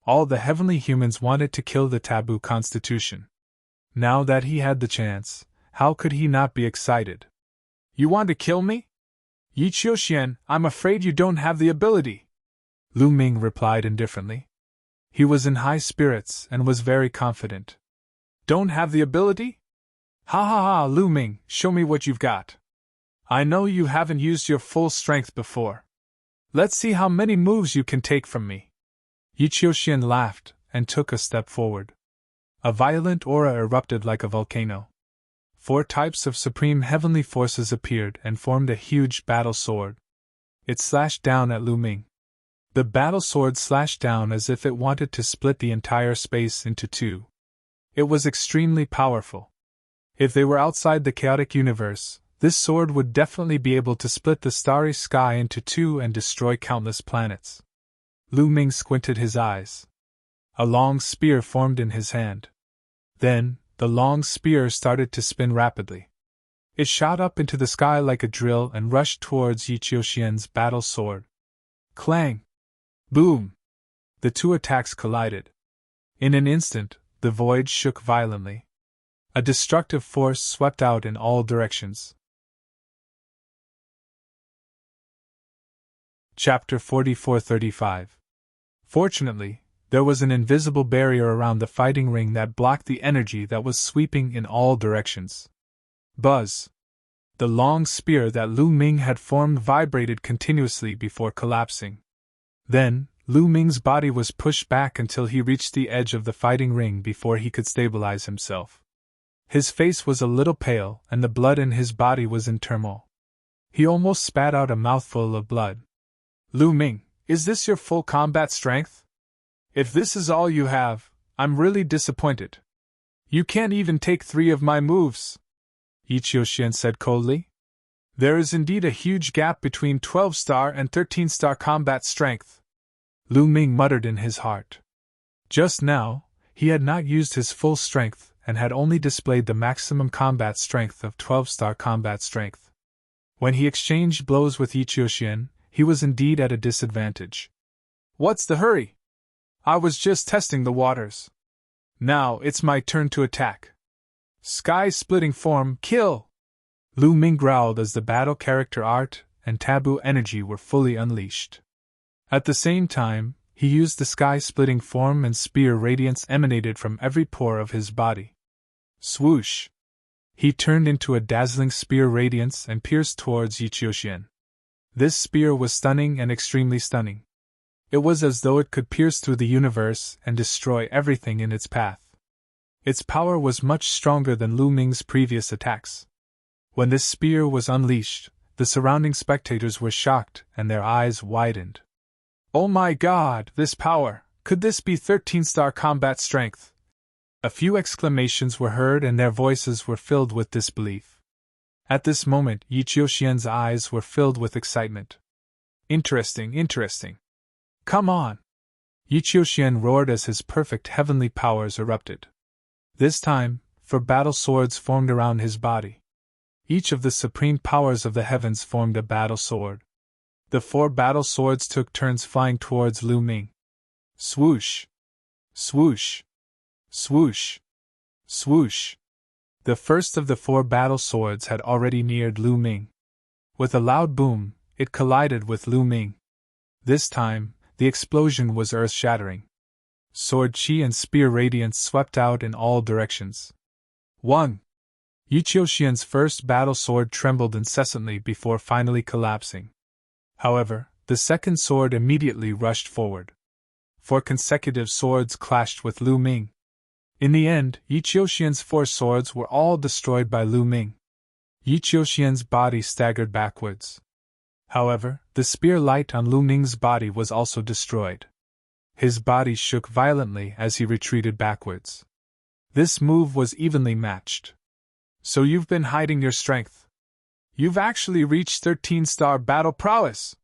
All the heavenly humans wanted to kill the taboo constitution. Now that he had the chance, how could he not be excited? You want to kill me? Yi Qiuxian, I'm afraid you don't have the ability, Lu Ming replied indifferently. He was in high spirits and was very confident. Don't have the ability? Ha ha ha, Lu Ming, show me what you've got. I know you haven't used your full strength before. Let's see how many moves you can take from me. Yi Qiuxian laughed and took a step forward. A violent aura erupted like a volcano. 4 types of supreme heavenly forces appeared and formed a huge battle sword. It slashed down at Lu Ming. The battle sword slashed down as if it wanted to split the entire space into 2. It was extremely powerful. If they were outside the chaotic universe, this sword would definitely be able to split the starry sky into 2 and destroy countless planets. Lu Ming squinted his eyes. A long spear formed in his hand. Then, the long spear started to spin rapidly. It shot up into the sky like a drill and rushed towards Yi Qiuxian's battle sword. Clang! Boom! The 2 attacks collided. In an instant, the void shook violently. A destructive force swept out in all directions. Chapter 44-35. Fortunately, there was an invisible barrier around the fighting ring that blocked the energy that was sweeping in all directions. Buzz! The long spear that Lu Ming had formed vibrated continuously before collapsing. Then, Lu Ming's body was pushed back until he reached the edge of the fighting ring before he could stabilize himself. His face was a little pale and the blood in his body was in turmoil. He almost spat out a mouthful of blood. Lu Ming, is this your full combat strength? If this is all you have, I'm really disappointed. You can't even take 3 of my moves, Yi Qiuxian said coldly. There is indeed a huge gap between 12-star and 13-star combat strength, Lu Ming muttered in his heart. Just now, he had not used his full strength and had only displayed the maximum combat strength of 12-star combat strength. When he exchanged blows with Yi Qiuxian, he was indeed at a disadvantage. What's the hurry? I was just testing the waters. Now it's my turn to attack. Sky-splitting form, kill! Lu Ming growled as the battle character art and taboo energy were fully unleashed. At the same time, he used the sky-splitting form and spear radiance emanated from every pore of his body. Swoosh! He turned into a dazzling spear radiance and pierced towards Yi Qiuxian. This spear was stunning and extremely stunning. It was as though it could pierce through the universe and destroy everything in its path. Its power was much stronger than Lu Ming's previous attacks. When this spear was unleashed, the surrounding spectators were shocked and their eyes widened. Oh my god, this power! Could this be 13-star combat strength? A few exclamations were heard and their voices were filled with disbelief. At this moment, Yi Qiuxian's eyes were filled with excitement. Interesting, interesting. Come on! Yi Qiuxian roared as his perfect heavenly powers erupted. This time, 4 battle swords formed around his body. Each of the supreme powers of the heavens formed a battle sword. The 4 battle swords took turns flying towards Lu Ming. Swoosh! Swoosh! Swoosh! Swoosh! The first of the 4 battle swords had already neared Lu Ming. With a loud boom, it collided with Lu Ming. This time, the explosion was earth-shattering. Sword chi and spear radiance swept out in all directions. 1. Yi Qiuxian's first battle sword trembled incessantly before finally collapsing. However, the second sword immediately rushed forward. 4 consecutive swords clashed with Lu Ming. In the end, Yi Qiuxian's 4 swords were all destroyed by Lu Ming. Yi Qiuxian's body staggered backwards. However, the spear light on Lu Ming's body was also destroyed. His body shook violently as he retreated backwards. This move was evenly matched. So you've been hiding your strength. You've actually reached 13-star battle prowess.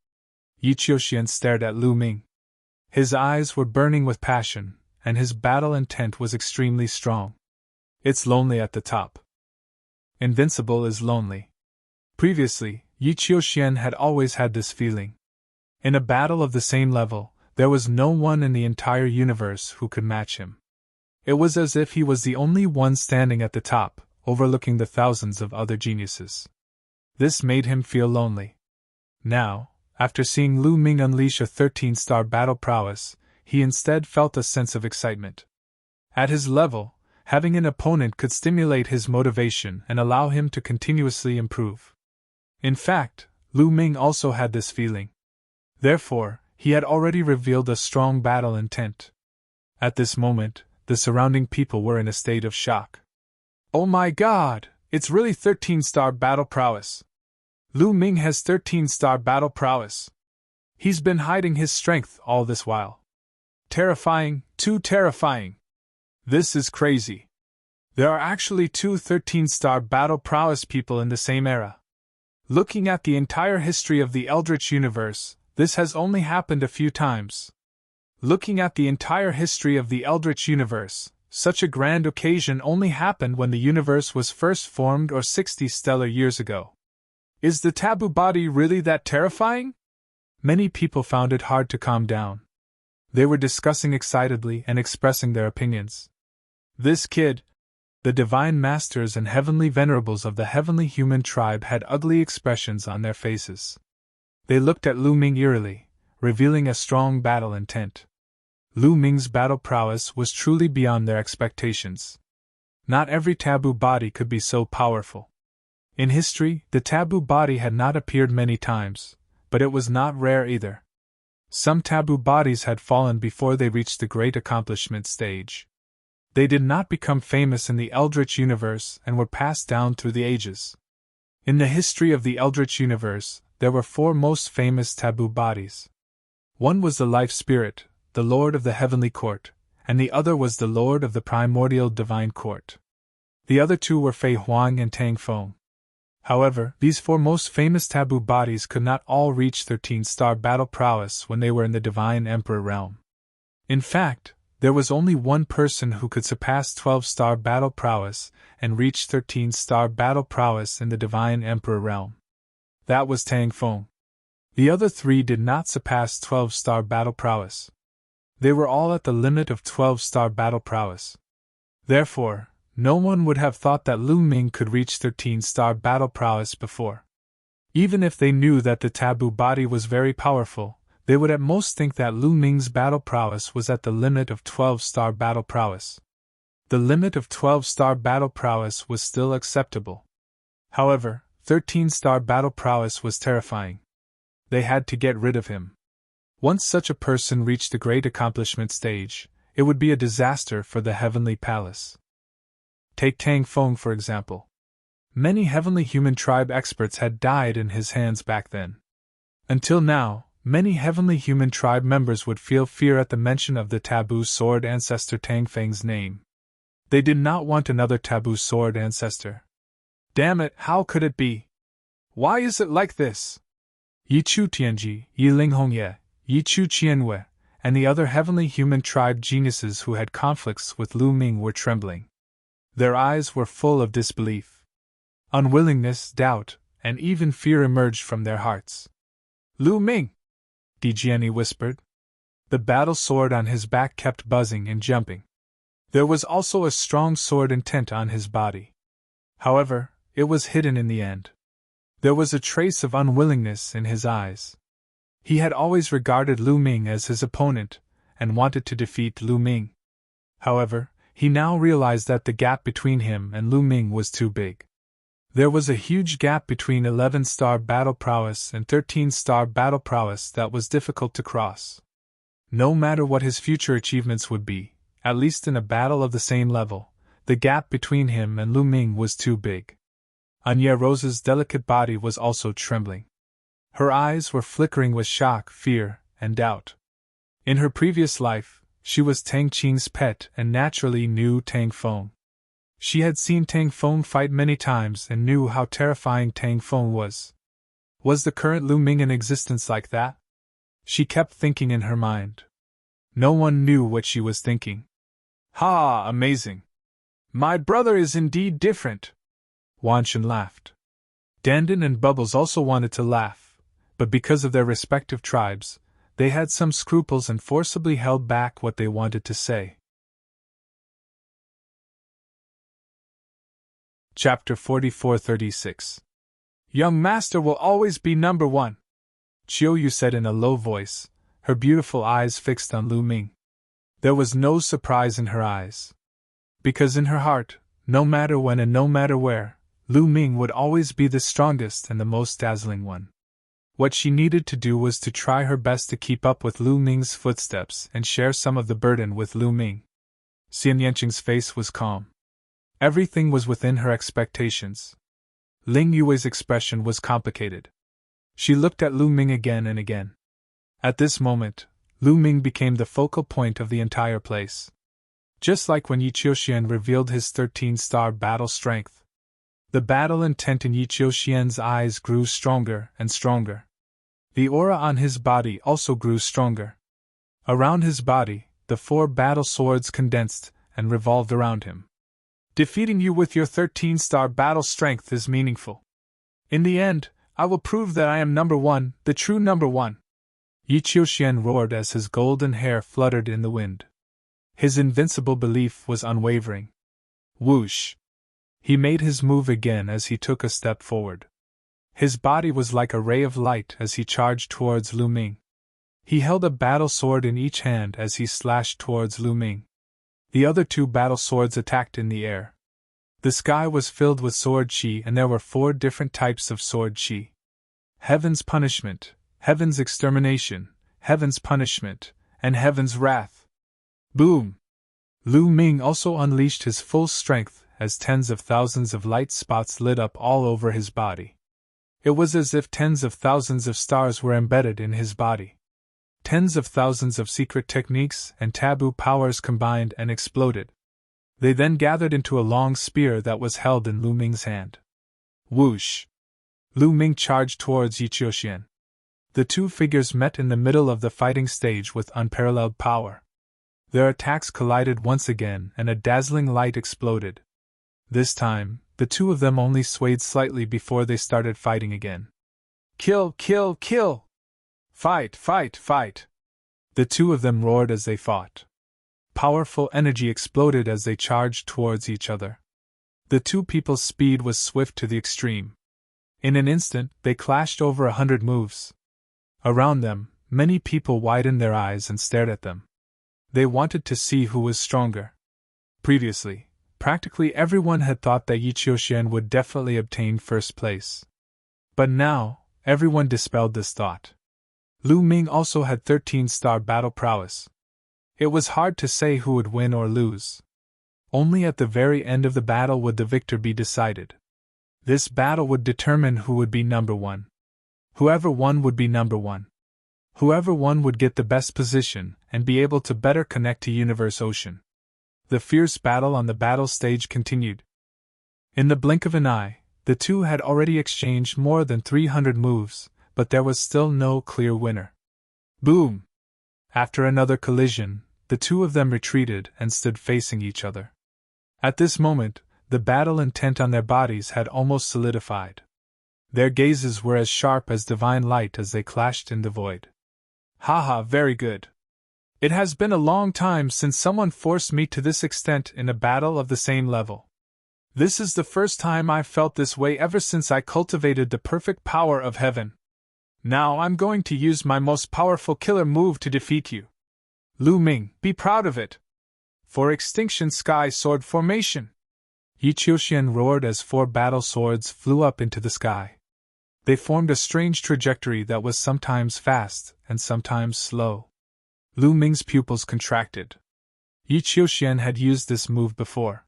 Yi Qiuxian stared at Lu Ming. His eyes were burning with passion, and his battle intent was extremely strong. It's lonely at the top. Invincible is lonely. Previously, Yi Qiuxian had always had this feeling. In a battle of the same level, there was no one in the entire universe who could match him. It was as if he was the only one standing at the top, overlooking the thousands of other geniuses. This made him feel lonely. Now, after seeing Lu Ming unleash a 13-star battle prowess, he instead felt a sense of excitement. At his level, having an opponent could stimulate his motivation and allow him to continuously improve. In fact, Lu Ming also had this feeling. Therefore, he had already revealed a strong battle intent. At this moment, the surrounding people were in a state of shock. Oh my god, it's really 13-star battle prowess. Lu Ming has 13-star battle prowess. He's been hiding his strength all this while. Terrifying, too terrifying. This is crazy. There are actually 2 13-star battle prowess people in the same era. Looking at the entire history of the Eldritch universe, this has only happened a few times. Looking at the entire history of the Eldritch universe, such a grand occasion only happened when the universe was first formed or 60 stellar years ago. Is the taboo body really that terrifying? Many people found it hard to calm down. They were discussing excitedly and expressing their opinions. This kid, the divine masters and heavenly venerables of the heavenly human tribe had ugly expressions on their faces. They looked at Lu Ming eerily, revealing a strong battle intent. Lu Ming's battle prowess was truly beyond their expectations. Not every taboo body could be so powerful. In history, the taboo body had not appeared many times, but it was not rare either. Some taboo bodies had fallen before they reached the great accomplishment stage. They did not become famous in the Eldritch universe and were passed down through the ages. In the history of the Eldritch universe, there were 4 most famous taboo bodies. One was the Life Spirit, the Lord of the Heavenly Court, and the other was the Lord of the Primordial Divine Court. The other 2 were Fei Huang and Tang Feng. However, these 4 most famous taboo bodies could not all reach 13-star battle prowess when they were in the Divine Emperor realm. In fact, there was only one person who could surpass 12-star battle prowess and reach 13-star battle prowess in the Divine Emperor realm. That was Tang Feng. The other 3 did not surpass 12-star battle prowess. They were all at the limit of 12-star battle prowess. Therefore, no one would have thought that Lu Ming could reach 13-star battle prowess before. Even if they knew that the taboo body was very powerful, they would at most think that Lu Ming's battle prowess was at the limit of 12-star battle prowess. The limit of 12-star battle prowess was still acceptable. However, 13-star battle prowess was terrifying. They had to get rid of him. Once such a person reached the great accomplishment stage, it would be a disaster for the Heavenly Palace. Take Tang Feng for example. Many Heavenly Human Tribe experts had died in his hands back then. Until now, many Heavenly Human Tribe members would feel fear at the mention of the taboo sword ancestor Tang Feng's name. They did not want another taboo sword ancestor. Damn it, how could it be? Why is it like this? Yi Chu Tianji, Yi Ling Hongye, Yi Chu Qianwei, and the other Heavenly Human Tribe geniuses who had conflicts with Lu Ming were trembling. Their eyes were full of disbelief. Unwillingness, doubt, and even fear emerged from their hearts. Lu Ming! Dijiani whispered. The battle sword on his back kept buzzing and jumping. There was also a strong sword intent on his body. However, it was hidden in the end. There was a trace of unwillingness in his eyes. He had always regarded Lu Ming as his opponent, and wanted to defeat Lu Ming. However, he now realized that the gap between him and Lu Ming was too big. There was a huge gap between 11-star battle prowess and 13-star battle prowess that was difficult to cross. No matter what his future achievements would be, at least in a battle of the same level, the gap between him and Lu Ming was too big. Anya Rose's delicate body was also trembling. Her eyes were flickering with shock, fear, and doubt. In her previous life, she was Tang Qing's pet and naturally knew Tang Feng. She had seen Tang Feng fight many times and knew how terrifying Tang Feng was. Was the current Lu Ming in existence like that? She kept thinking in her mind. No one knew what she was thinking. Ha! Amazing! My brother is indeed different! Wanshan laughed. Dandan and Bubbles also wanted to laugh, but because of their respective tribes, they had some scruples and forcibly held back what they wanted to say. Chapter 44-36. Young master will always be number one, Chiu Yu said in a low voice, her beautiful eyes fixed on Lu Ming. There was no surprise in her eyes. Because in her heart, no matter when and no matter where, Lu Ming would always be the strongest and the most dazzling one. What she needed to do was to try her best to keep up with Lu Ming's footsteps and share some of the burden with Lu Ming. Xian Yanqing's face was calm. Everything was within her expectations. Ling Yue's expression was complicated. She looked at Lu Ming again and again. At this moment, Lu Ming became the focal point of the entire place. Just like when Yi Qiuxian revealed his 13-star battle strength. The battle intent in Yi Qiuxian's eyes grew stronger and stronger. The aura on his body also grew stronger. Around his body, the 4 battle swords condensed and revolved around him. Defeating you with your 13-star battle strength is meaningful. In the end, I will prove that I am number one, the true number one. Yi Qiuxian roared as his golden hair fluttered in the wind. His invincible belief was unwavering. Whoosh! He made his move again as he took a step forward. His body was like a ray of light as he charged towards Lu Ming. He held a battle sword in each hand as he slashed towards Lu Ming. The other 2 battle swords attacked in the air. The sky was filled with sword chi and there were 4 different types of sword chi. Heaven's punishment, Heaven's extermination, Heaven's punishment, and Heaven's wrath. Boom! Lu Ming also unleashed his full strength as tens of thousands of light spots lit up all over his body. It was as if tens of thousands of stars were embedded in his body. Tens of thousands of secret techniques and taboo powers combined and exploded. They then gathered into a long spear that was held in Lu Ming's hand. Whoosh! Lu Ming charged towards Yi Qiuxian. The 2 figures met in the middle of the fighting stage with unparalleled power. Their attacks collided once again and a dazzling light exploded. This time, the 2 of them only swayed slightly before they started fighting again. Kill, kill, kill! Fight, fight, fight! The 2 of them roared as they fought. Powerful energy exploded as they charged towards each other. The 2 people's speed was swift to the extreme. In an instant, they clashed over 100 moves. Around them, many people widened their eyes and stared at them. They wanted to see who was stronger. Previously, practically everyone had thought that Yi Qiuxian would definitely obtain first place. But now, everyone dispelled this thought. Lu Ming also had 13-star battle prowess. It was hard to say who would win or lose. Only at the very end of the battle would the victor be decided. This battle would determine who would be number one. Whoever won would be number one. Whoever won would get the best position and be able to better connect to Universe Ocean. The fierce battle on the battle stage continued. In the blink of an eye, the 2 had already exchanged more than 300 moves, but there was still no clear winner. Boom! After another collision, the 2 of them retreated and stood facing each other. At this moment, the battle intent on their bodies had almost solidified. Their gazes were as sharp as divine light as they clashed in the void. Haha, very good. It has been a long time since someone forced me to this extent in a battle of the same level. This is the first time I've felt this way ever since I cultivated the perfect power of heaven. Now I'm going to use my most powerful killer move to defeat you. Lu Ming, be proud of it! For extinction sky sword formation! Yi Qiuxian roared as 4 battle swords flew up into the sky. They formed a strange trajectory that was sometimes fast and sometimes slow. Lu Ming's pupils contracted. Yi Qiuxian had used this move before.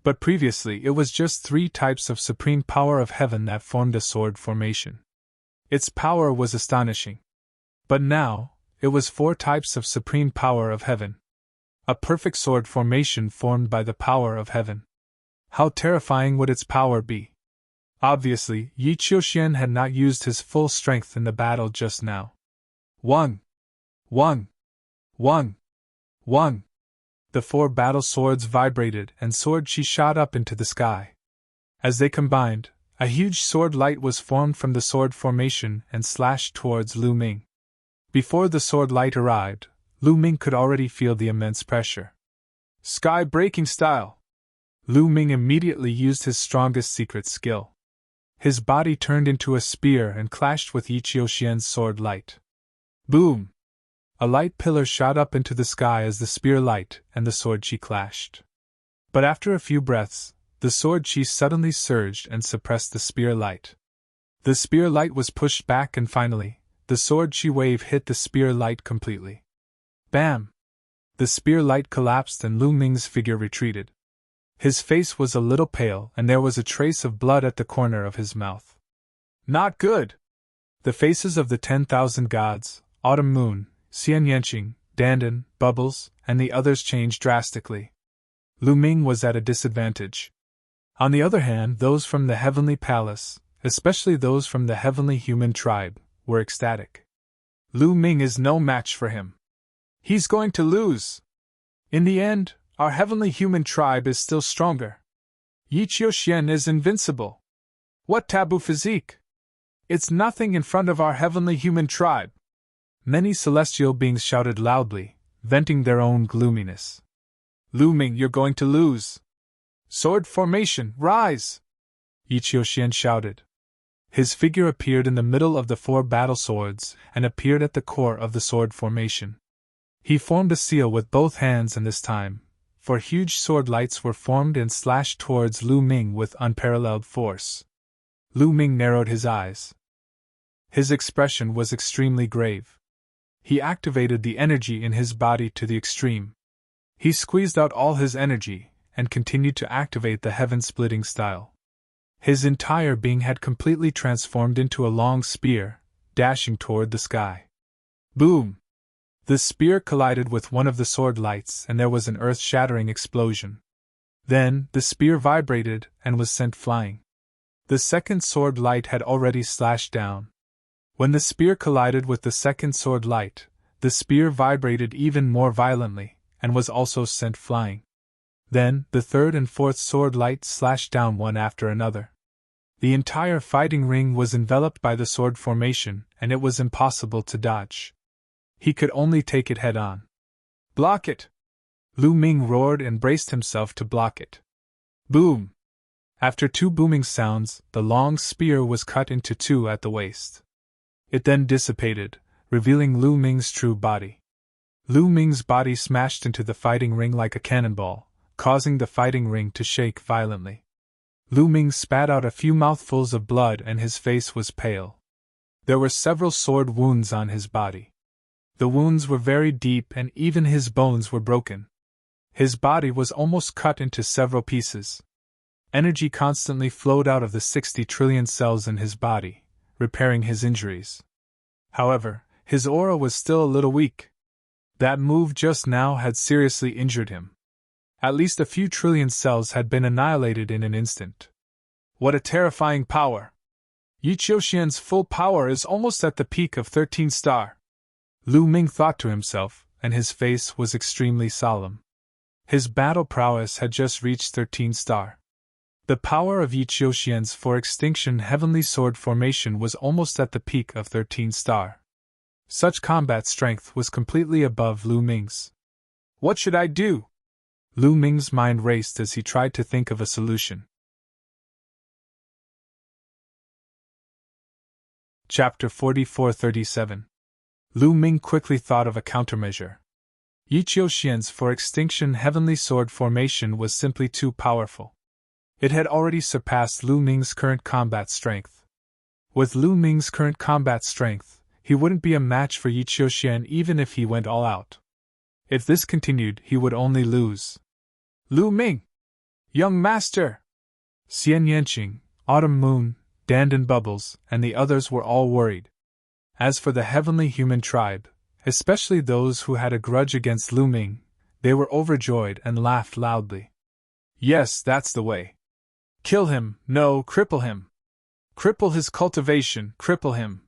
But previously it was just 3 types of supreme power of heaven that formed a sword formation. Its power was astonishing. But now, it was 4 types of supreme power of heaven. A perfect sword formation formed by the power of heaven. How terrifying would its power be? Obviously, Yi Qiuxian had not used his full strength in the battle just now. 1. 1. 1. 1. The 4 battle swords vibrated and sword chi shot up into the sky. As they combined, a huge sword light was formed from the sword formation and slashed towards Lu Ming. Before the sword light arrived, Lu Ming could already feel the immense pressure. Sky-breaking style! Lu Ming immediately used his strongest secret skill. His body turned into a spear and clashed with Yi Qiuxian's sword light. Boom! A light pillar shot up into the sky as the spear light and the sword chi clashed. But after a few breaths, the sword chi suddenly surged and suppressed the spear light. The spear light was pushed back and finally, the sword chi wave hit the spear light completely. Bam! The spear light collapsed and Lu Ming's figure retreated. His face was a little pale and there was a trace of blood at the corner of his mouth. Not good! The faces of the 10,000 gods, Autumn Moon, Xian Yanqing, Dandan, Bubbles, and the others changed drastically. Lu Ming was at a disadvantage. On the other hand, those from the Heavenly Palace, especially those from the Heavenly Human Tribe, were ecstatic. Lu Ming is no match for him. He's going to lose. In the end, our Heavenly Human Tribe is still stronger. Yi Qiuxian is invincible. What taboo physique! It's nothing in front of our Heavenly Human Tribe. Many celestial beings shouted loudly, venting their own gloominess. Lu Ming, you're going to lose. Sword formation, rise! Yi Qiuxian shouted. His figure appeared in the middle of the 4 battle swords and appeared at the core of the sword formation. He formed a seal with both hands and this time, 4 huge sword lights were formed and slashed towards Lu Ming with unparalleled force. Lu Ming narrowed his eyes. His expression was extremely grave. He activated the energy in his body to the extreme. He squeezed out all his energy and continued to activate the heaven-splitting style. His entire being had completely transformed into a long spear, dashing toward the sky. Boom! The spear collided with one of the sword lights and there was an earth-shattering explosion. Then, the spear vibrated and was sent flying. The second sword light had already slashed down. When the spear collided with the second sword light, the spear vibrated even more violently, and was also sent flying. Then, the third and fourth sword lights slashed down one after another. The entire fighting ring was enveloped by the sword formation, and it was impossible to dodge. He could only take it head-on. Block it! Lu Ming roared and braced himself to block it. Boom! After 2 booming sounds, the long spear was cut into 2 at the waist. It then dissipated, revealing Lu Ming's true body. Lu Ming's body smashed into the fighting ring like a cannonball, causing the fighting ring to shake violently. Lu Ming spat out a few mouthfuls of blood and his face was pale. There were several sword wounds on his body. The wounds were very deep and even his bones were broken. His body was almost cut into several pieces. Energy constantly flowed out of the 60 trillion cells in his body, repairing his injuries. However, his aura was still a little weak. That move just now had seriously injured him. At least a few trillion cells had been annihilated in an instant. What a terrifying power! Yi Qiuxian's full power is almost at the peak of 13 star. Lu Ming thought to himself, and his face was extremely solemn. His battle prowess had just reached 13 star. The power of Yi Qiuxian's for extinction heavenly sword formation was almost at the peak of 13 star. Such combat strength was completely above Lu Ming's. What should I do? Lu Ming's mind raced as he tried to think of a solution. Chapter 44-37. Lu Ming quickly thought of a countermeasure. Yi Qiuxian's for extinction heavenly sword formation was simply too powerful. It had already surpassed Lu Ming's current combat strength. With Lu Ming's current combat strength, he wouldn't be a match for Yi Qiuxian even if he went all out. If this continued, he would only lose. Lu Ming! Young master! Xian Yanqing, Autumn Moon, Dandan Bubbles, and the others were all worried. As for the heavenly human tribe, especially those who had a grudge against Lu Ming, they were overjoyed and laughed loudly. Yes, that's the way. Kill him, no, cripple him. Cripple his cultivation, cripple him.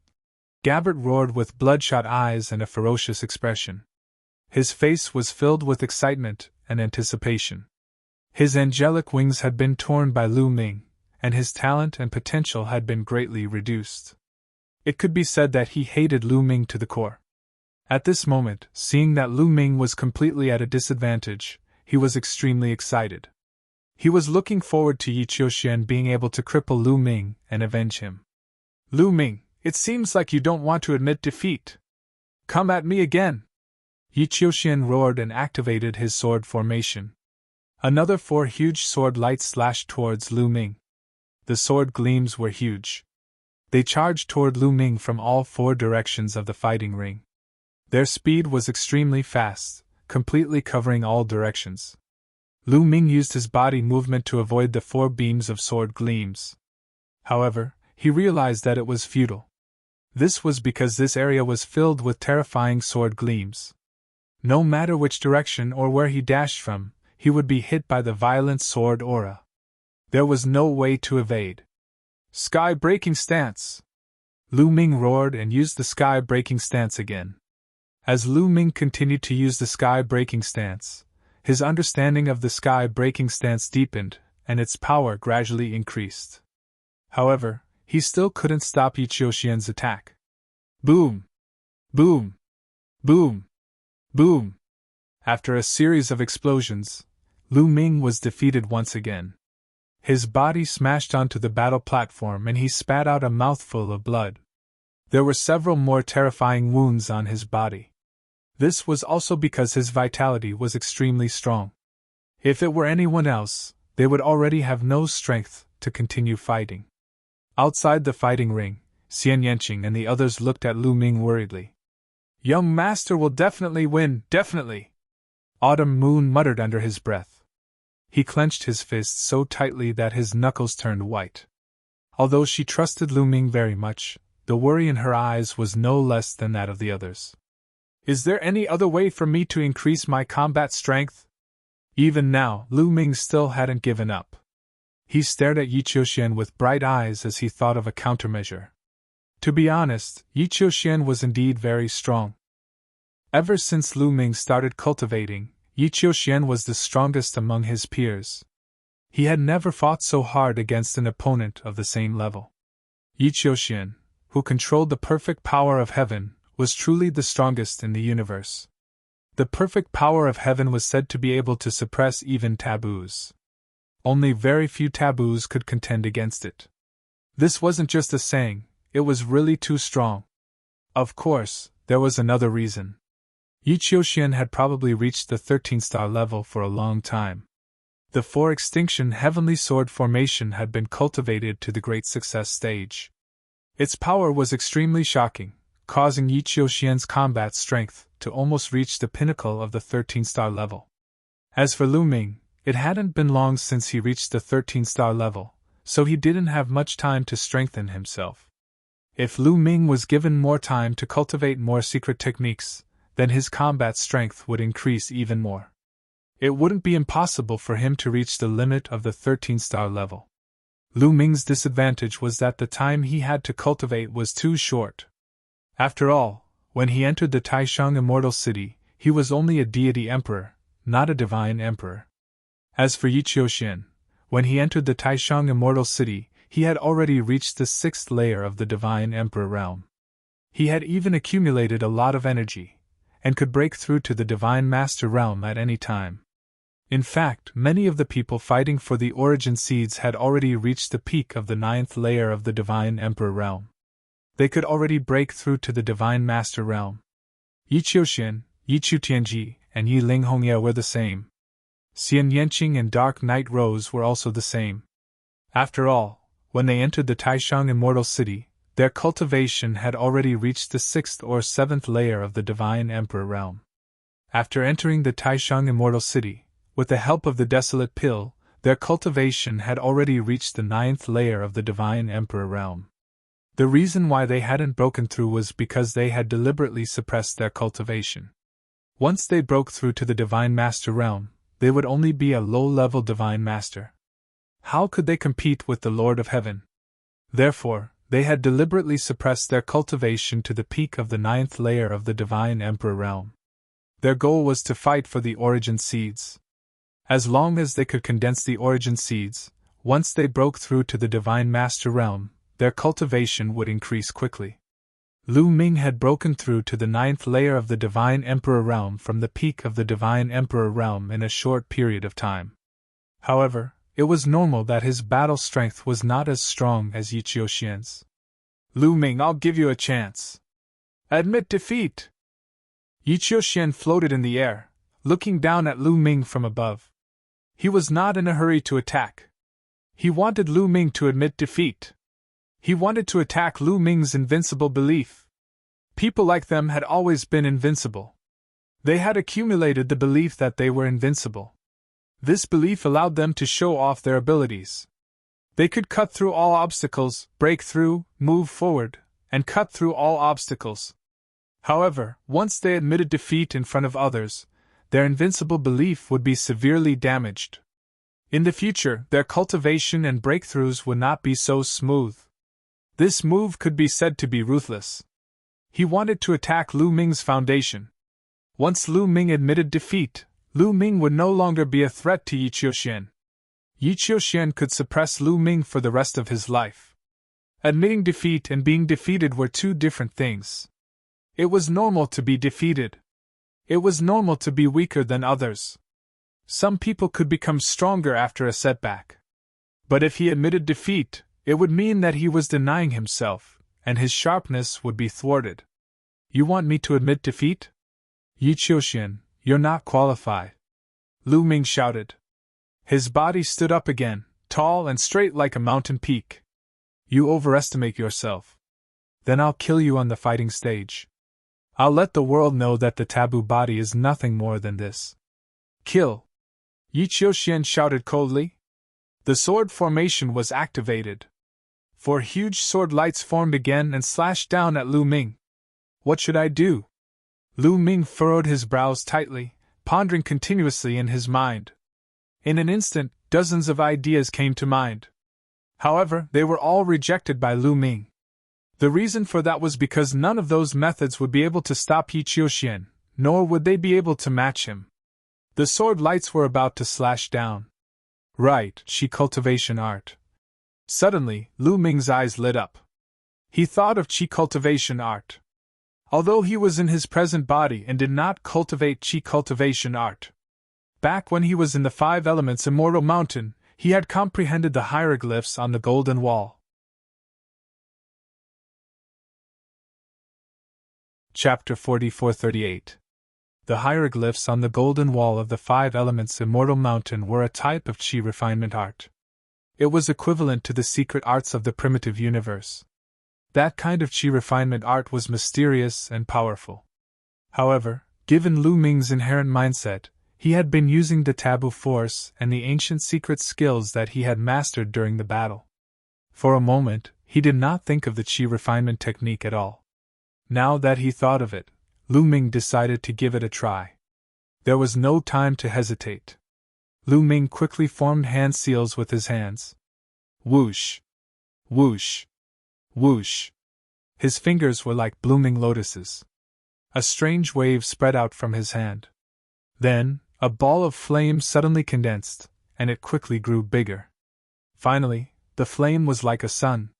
Gabbert roared with bloodshot eyes and a ferocious expression. His face was filled with excitement and anticipation. His angelic wings had been torn by Lu Ming, and his talent and potential had been greatly reduced. It could be said that he hated Lu Ming to the core. At this moment, seeing that Lu Ming was completely at a disadvantage, he was extremely excited. He was looking forward to Yi Qiuxian being able to cripple Lu Ming and avenge him. Lu Ming, it seems like you don't want to admit defeat. Come at me again! Yi Qiuxian roared and activated his sword formation. Another 4 huge sword lights slashed towards Lu Ming. The sword gleams were huge. They charged toward Lu Ming from all 4 directions of the fighting ring. Their speed was extremely fast, completely covering all directions. Lu Ming used his body movement to avoid the 4 beams of sword gleams. However, he realized that it was futile. This was because this area was filled with terrifying sword gleams. No matter which direction or where he dashed from, he would be hit by the violent sword aura. There was no way to evade. Sky-breaking stance! Lu Ming roared and used the sky-breaking stance again. As Lu Ming continued to use the sky-breaking stance, his understanding of the sky-breaking stance deepened, and its power gradually increased. However, he still couldn't stop Yi Qiuxian's attack. Boom! Boom! Boom! Boom! After a series of explosions, Lu Ming was defeated once again. His body smashed onto the battle platform and he spat out a mouthful of blood. There were several more terrifying wounds on his body. This was also because his vitality was extremely strong. If it were anyone else, they would already have no strength to continue fighting. Outside the fighting ring, Xian Yanqing and the others looked at Lu Ming worriedly. Young master will definitely win, definitely! Autumn Moon muttered under his breath. He clenched his fists so tightly that his knuckles turned white. Although she trusted Lu Ming very much, the worry in her eyes was no less than that of the others. Is there any other way for me to increase my combat strength? Even now, Lu Ming still hadn't given up. He stared at Yi Qiuxian with bright eyes as he thought of a countermeasure. To be honest, Yi Qiuxian was indeed very strong. Ever since Lu Ming started cultivating, Yi Qiuxian was the strongest among his peers. He had never fought so hard against an opponent of the same level. Yi Qiuxian, who controlled the perfect power of heaven, was truly the strongest in the universe. The perfect power of heaven was said to be able to suppress even taboos. Only very few taboos could contend against it. This wasn't just a saying, it was really too strong. Of course, there was another reason. Yi Qiuxian had probably reached the 13-star level for a long time. The 4 extinction heavenly sword formation had been cultivated to the great success stage. Its power was extremely shocking, causing Yi Qiuxian's combat strength to almost reach the pinnacle of the 13-star level. As for Lu Ming, it hadn't been long since he reached the 13-star level, so he didn't have much time to strengthen himself. If Lu Ming was given more time to cultivate more secret techniques, then his combat strength would increase even more. It wouldn't be impossible for him to reach the limit of the 13-star level. Lu Ming's disadvantage was that the time he had to cultivate was too short. After all, when he entered the Taishang Immortal City, he was only a deity emperor, not a divine emperor. As for Yi Qiuxian, when he entered the Taishang Immortal City, he had already reached the 6th layer of the divine emperor realm. He had even accumulated a lot of energy, and could break through to the divine master realm at any time. In fact, many of the people fighting for the origin seeds had already reached the peak of the 9th layer of the divine emperor realm. They could already break through to the divine master realm. Yi Qiuxian, Yi Qutianji, and Yi Ling Hongye were the same. Xian Yanqing and Dark Night Rose were also the same. After all, when they entered the Taishang Immortal City, their cultivation had already reached the 6th or 7th layer of the Divine Emperor realm. After entering the Taishang Immortal City, with the help of the Desolate Pill, their cultivation had already reached the 9th layer of the Divine Emperor realm. The reason why they hadn't broken through was because they had deliberately suppressed their cultivation. Once they broke through to the Divine Master realm, they would only be a low-level Divine Master. How could they compete with the Lord of Heaven? Therefore, they had deliberately suppressed their cultivation to the peak of the 9th layer of the Divine Emperor realm. Their goal was to fight for the origin seeds. As long as they could condense the origin seeds, once they broke through to the Divine Master realm, their cultivation would increase quickly. Lu Ming had broken through to the 9th layer of the Divine Emperor realm from the peak of the Divine Emperor realm in a short period of time. However, it was normal that his battle strength was not as strong as Yi Qiuxian's. Lu Ming, I'll give you a chance. Admit defeat. Yi Qiuxian floated in the air, looking down at Lu Ming from above. He was not in a hurry to attack. He wanted Lu Ming to admit defeat. He wanted to attack Lu Ming's invincible belief. People like them had always been invincible. They had accumulated the belief that they were invincible. This belief allowed them to show off their abilities. They could cut through all obstacles, break through, move forward, and cut through all obstacles. However, once they admitted defeat in front of others, their invincible belief would be severely damaged. In the future, their cultivation and breakthroughs would not be so smooth. This move could be said to be ruthless. He wanted to attack Lu Ming's foundation. Once Lu Ming admitted defeat, Lu Ming would no longer be a threat to Yi Qiuxian. Yi Qiuxian could suppress Lu Ming for the rest of his life. Admitting defeat and being defeated were two different things. It was normal to be defeated. It was normal to be weaker than others. Some people could become stronger after a setback. But if he admitted defeat, it would mean that he was denying himself, and his sharpness would be thwarted. You want me to admit defeat? Yi Qiuxian, you're not qualified. Lu Ming shouted. His body stood up again, tall and straight like a mountain peak. You overestimate yourself. Then I'll kill you on the fighting stage. I'll let the world know that the taboo body is nothing more than this. Kill! Yi Qiuxian shouted coldly. The sword formation was activated. 4 huge sword lights formed again and slashed down at Lu Ming. What should I do? Lu Ming furrowed his brows tightly, pondering continuously in his mind. In an instant, dozens of ideas came to mind. However, they were all rejected by Lu Ming. The reason for that was because none of those methods would be able to stop Yi Qiuxian, nor would they be able to match him. The sword lights were about to slash down. Right, Qi cultivation art. Suddenly, Lu Ming's eyes lit up. He thought of Qi cultivation art. Although he was in his present body and did not cultivate Qi cultivation art. Back when he was in the 5 Elements Immortal Mountain, he had comprehended the hieroglyphs on the golden wall. Chapter 4438. The hieroglyphs on the golden wall of the 5 Elements Immortal Mountain were a type of Qi refinement art. It was equivalent to the secret arts of the primitive universe. That kind of Qi refinement art was mysterious and powerful. However, given Lu Ming's inherent mindset, he had been using the taboo force and the ancient secret skills that he had mastered during the battle. For a moment, he did not think of the Qi refinement technique at all. Now that he thought of it, Lu Ming decided to give it a try. There was no time to hesitate. Lu Ming quickly formed hand seals with his hands. Whoosh! Whoosh! Whoosh! His fingers were like blooming lotuses. A strange wave spread out from his hand. Then, a ball of flame suddenly condensed, and it quickly grew bigger. Finally, the flame was like a sun.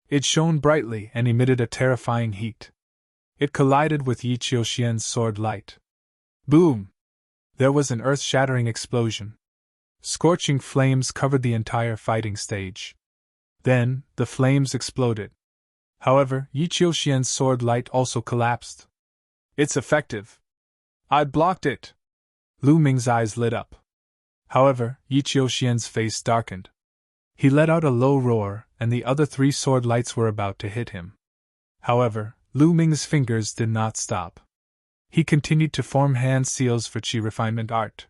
It shone brightly and emitted a terrifying heat. It collided with Yi Qiuxian's sword light. Boom! There was an earth-shattering explosion. Scorching flames covered the entire fighting stage. Then, the flames exploded. However, Yi Qiuxian's sword light also collapsed. It's effective. I blocked it, Lu Ming's eyes lit up. However, Yi Qiuxian's face darkened. He let out a low roar, and the other 3 sword lights were about to hit him. However, Lu Ming's fingers did not stop. He continued to form hand seals for Qi refinement art.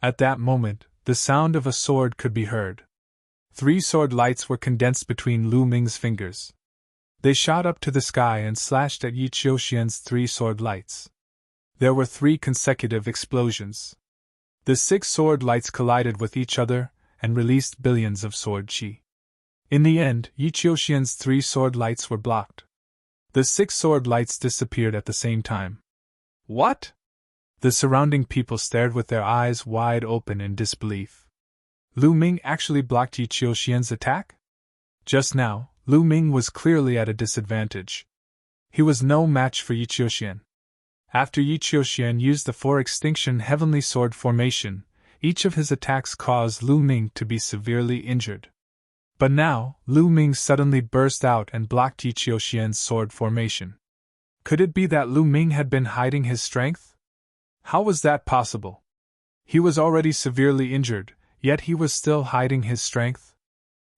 At that moment, the sound of a sword could be heard. 3 sword lights were condensed between Lu Ming's fingers. They shot up to the sky and slashed at Yi Qiuxian's 3 sword lights. There were 3 consecutive explosions. The 6 sword lights collided with each other and released billions of sword qi. In the end, Yi Qiuxian's 3 sword lights were blocked. The 6 sword lights disappeared at the same time. What? The surrounding people stared with their eyes wide open in disbelief. Lu Ming actually blocked Yi Qiuxian's attack? Just now, Lu Ming was clearly at a disadvantage. He was no match for Yi Qiuxian. After Yi Qiuxian used the 4 extinction heavenly sword formation, each of his attacks caused Lu Ming to be severely injured. But now, Lu Ming suddenly burst out and blocked Yi Qiuxian's sword formation. Could it be that Lu Ming had been hiding his strength? How was that possible? He was already severely injured, yet he was still hiding his strength.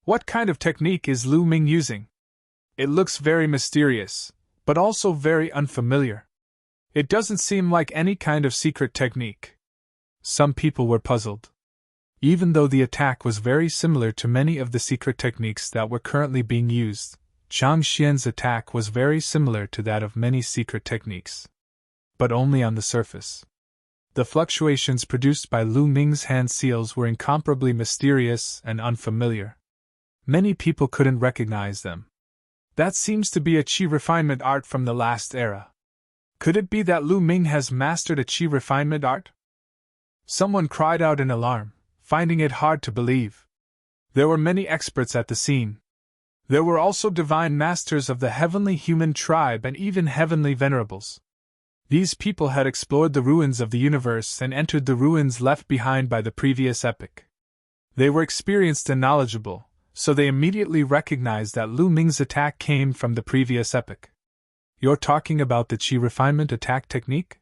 What kind of technique is Lu Ming using? It looks very mysterious, but also very unfamiliar. It doesn't seem like any kind of secret technique. Some people were puzzled. Even though the attack was very similar to many of the secret techniques that were currently being used, Chang Xian's attack was very similar to that of many secret techniques. But only on the surface. The fluctuations produced by Lu Ming's hand seals were incomparably mysterious and unfamiliar. Many people couldn't recognize them. That seems to be a qi refinement art from the last era. Could it be that Lu Ming has mastered a qi refinement art? Someone cried out in alarm, finding it hard to believe. There were many experts at the scene. There were also divine masters of the heavenly human tribe and even heavenly venerables. These people had explored the ruins of the universe and entered the ruins left behind by the previous epoch. They were experienced and knowledgeable, so they immediately recognized that Lu Ming's attack came from the previous epoch. You're talking about the qi refinement attack technique?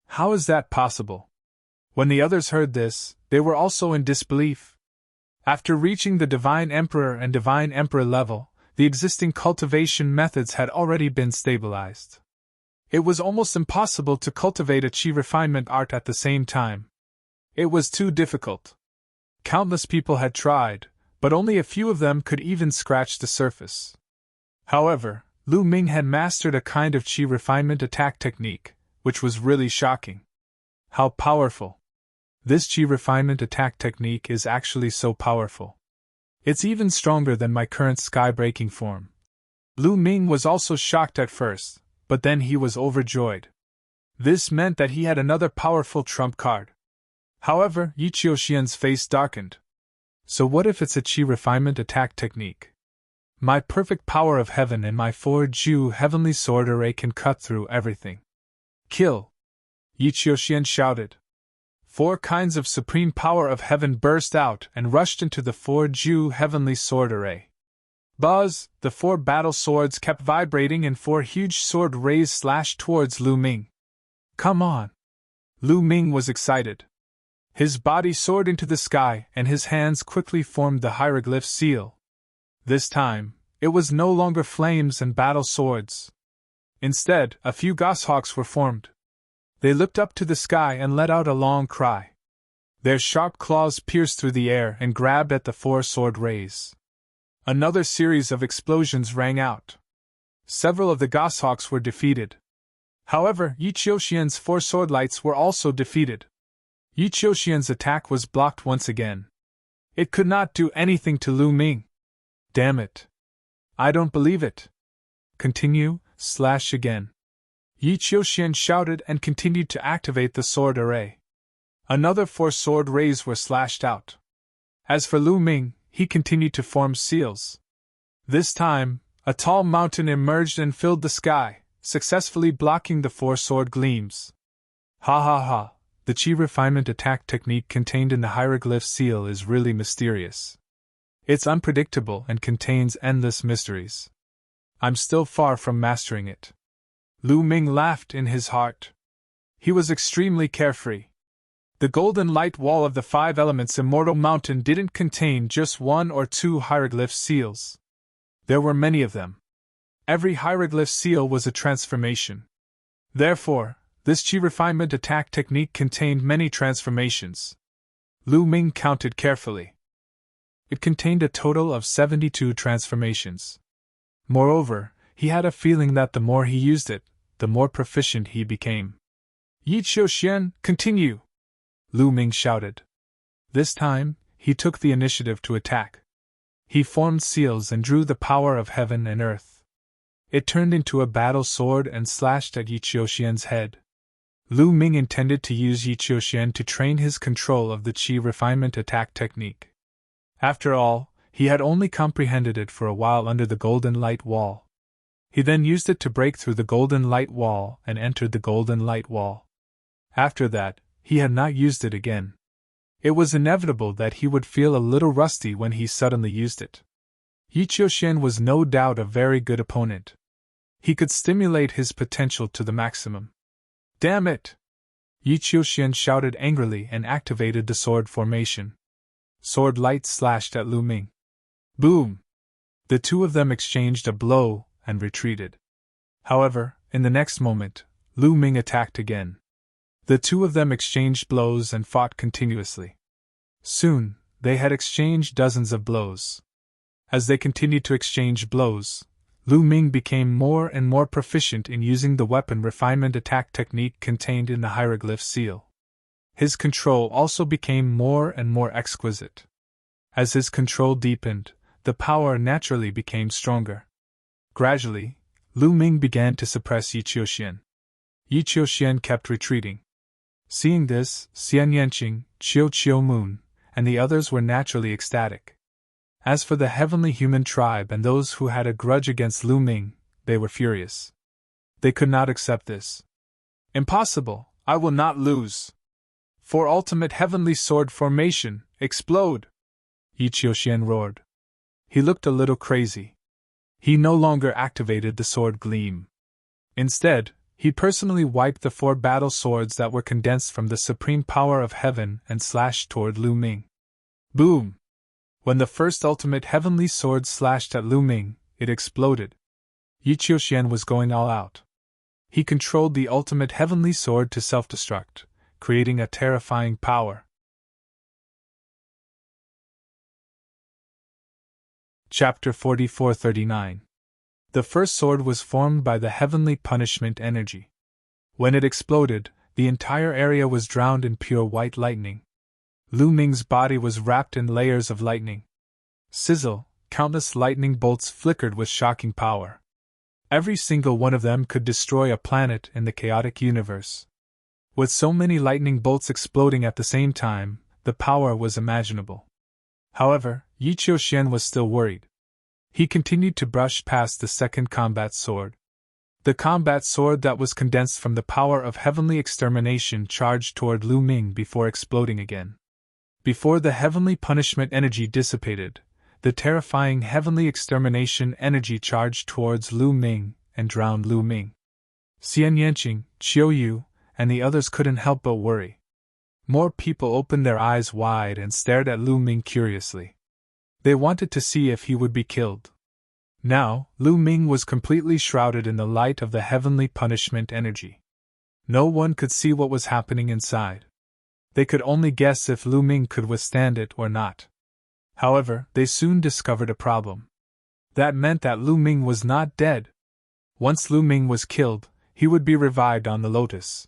How is that possible? When the others heard this, they were also in disbelief. After reaching the Divine Emperor and Divine Emperor level, the existing cultivation methods had already been stabilized. It was almost impossible to cultivate a qi refinement art at the same time. It was too difficult. Countless people had tried, but only a few of them could even scratch the surface. However, Lu Ming had mastered a kind of qi refinement attack technique, which was really shocking. How powerful! This qi refinement attack technique is actually so powerful. It's even stronger than my current sky-breaking form. Lu Ming was also shocked at first, but then he was overjoyed. This meant that he had another powerful trump card. However, Yi Qiuxian's face darkened. So what if it's a qi refinement attack technique? My perfect power of heaven and my 4-Ju heavenly sword array can cut through everything. Kill! Yi Qiuxian shouted. 4 kinds of supreme power of heaven burst out and rushed into the 4-Ju heavenly sword array. Buzz! The 4 battle swords kept vibrating and 4 huge sword rays slashed towards Lu Ming. Come on! Lu Ming was excited. His body soared into the sky and his hands quickly formed the hieroglyph seal. This time, it was no longer flames and battle swords. Instead, a few goshawks were formed. They looked up to the sky and let out a long cry. Their sharp claws pierced through the air and grabbed at the 4 sword rays. Another series of explosions rang out. Several of the goshawks were defeated. However, Yi Qiuxian's 4 sword lights were also defeated. Yi Qiuxian's attack was blocked once again. It could not do anything to Lu Ming. Damn it. I don't believe it. Continue, slash again. Yi Qiuxian shouted and continued to activate the sword array. Another 4 sword rays were slashed out. As for Lu Ming, he continued to form seals. This time, a tall mountain emerged and filled the sky, successfully blocking the 4 sword gleams. Ha ha ha, the qi refinement attack technique contained in the hieroglyph seal is really mysterious. It's unpredictable and contains endless mysteries. I'm still far from mastering it. Lu Ming laughed in his heart. He was extremely carefree. The golden light wall of the five elements Immortal Mountain didn't contain just one or two hieroglyph seals. There were many of them. Every hieroglyph seal was a transformation. Therefore, this Qi refinement attack technique contained many transformations. Lu Ming counted carefully. It contained a total of 72 transformations. Moreover, he had a feeling that the more he used it, the more proficient he became. Yi Qiuxian, continue! Lu Ming shouted. This time, he took the initiative to attack. He formed seals and drew the power of heaven and earth. It turned into a battle sword and slashed at Yi Qiuxian's head. Lu Ming intended to use Yi Qiuxian to train his control of the Qi refinement attack technique. After all, he had only comprehended it for a while under the golden light wall. He then used it to break through the golden light wall and entered the golden light wall. After that, he had not used it again. It was inevitable that he would feel a little rusty when he suddenly used it. Yi Qiuxian was no doubt a very good opponent. He could stimulate his potential to the maximum. Damn it! Yi Qiuxian shouted angrily and activated the sword formation. Sword light slashed at Lu Ming. Boom! The two of them exchanged a blow and retreated. However, in the next moment, Lu Ming attacked again. The two of them exchanged blows and fought continuously. Soon, they had exchanged dozens of blows. As they continued to exchange blows, Lu Ming became more and more proficient in using the weapon refinement attack technique contained in the hieroglyph seal. His control also became more and more exquisite. As his control deepened, the power naturally became stronger. Gradually, Lu Ming began to suppress Yi Qiuxian. Yi Qiuxian kept retreating. Seeing this, Xian Yanqing, Qiu Moon, and the others were naturally ecstatic. As for the heavenly human tribe and those who had a grudge against Lu Ming, they were furious. They could not accept this. Impossible, I will not lose. For ultimate heavenly sword formation, explode! Yi Qiuxian roared. He looked a little crazy. He no longer activated the sword gleam. Instead, he personally wiped the 4 battle swords that were condensed from the supreme power of heaven and slashed toward Lu Ming. Boom! When the first ultimate heavenly sword slashed at Lu Ming, it exploded. Yi Qiuxian was going all out. He controlled the ultimate heavenly sword to self-destruct, creating a terrifying power. Chapter 4439. The first sword was formed by the heavenly punishment energy. When it exploded, the entire area was drowned in pure white lightning. Lu Ming's body was wrapped in layers of lightning. Sizzle, countless lightning bolts flickered with shocking power. Every single one of them could destroy a planet in the chaotic universe. With so many lightning bolts exploding at the same time, the power was imaginable. However, Yi Qiuxian was still worried. He continued to brush past the second combat sword. The combat sword that was condensed from the power of heavenly extermination charged toward Lu Ming before exploding again. Before the heavenly punishment energy dissipated, the terrifying heavenly extermination energy charged towards Lu Ming and drowned Lu Ming. Xian Yanqing, Qiu Yu, and the others couldn't help but worry. More people opened their eyes wide and stared at Lu Ming curiously. They wanted to see if he would be killed. Now, Lu Ming was completely shrouded in the light of the heavenly punishment energy. No one could see what was happening inside. They could only guess if Lu Ming could withstand it or not. However, they soon discovered a problem. That meant that Lu Ming was not dead. Once Lu Ming was killed, he would be revived on the lotus.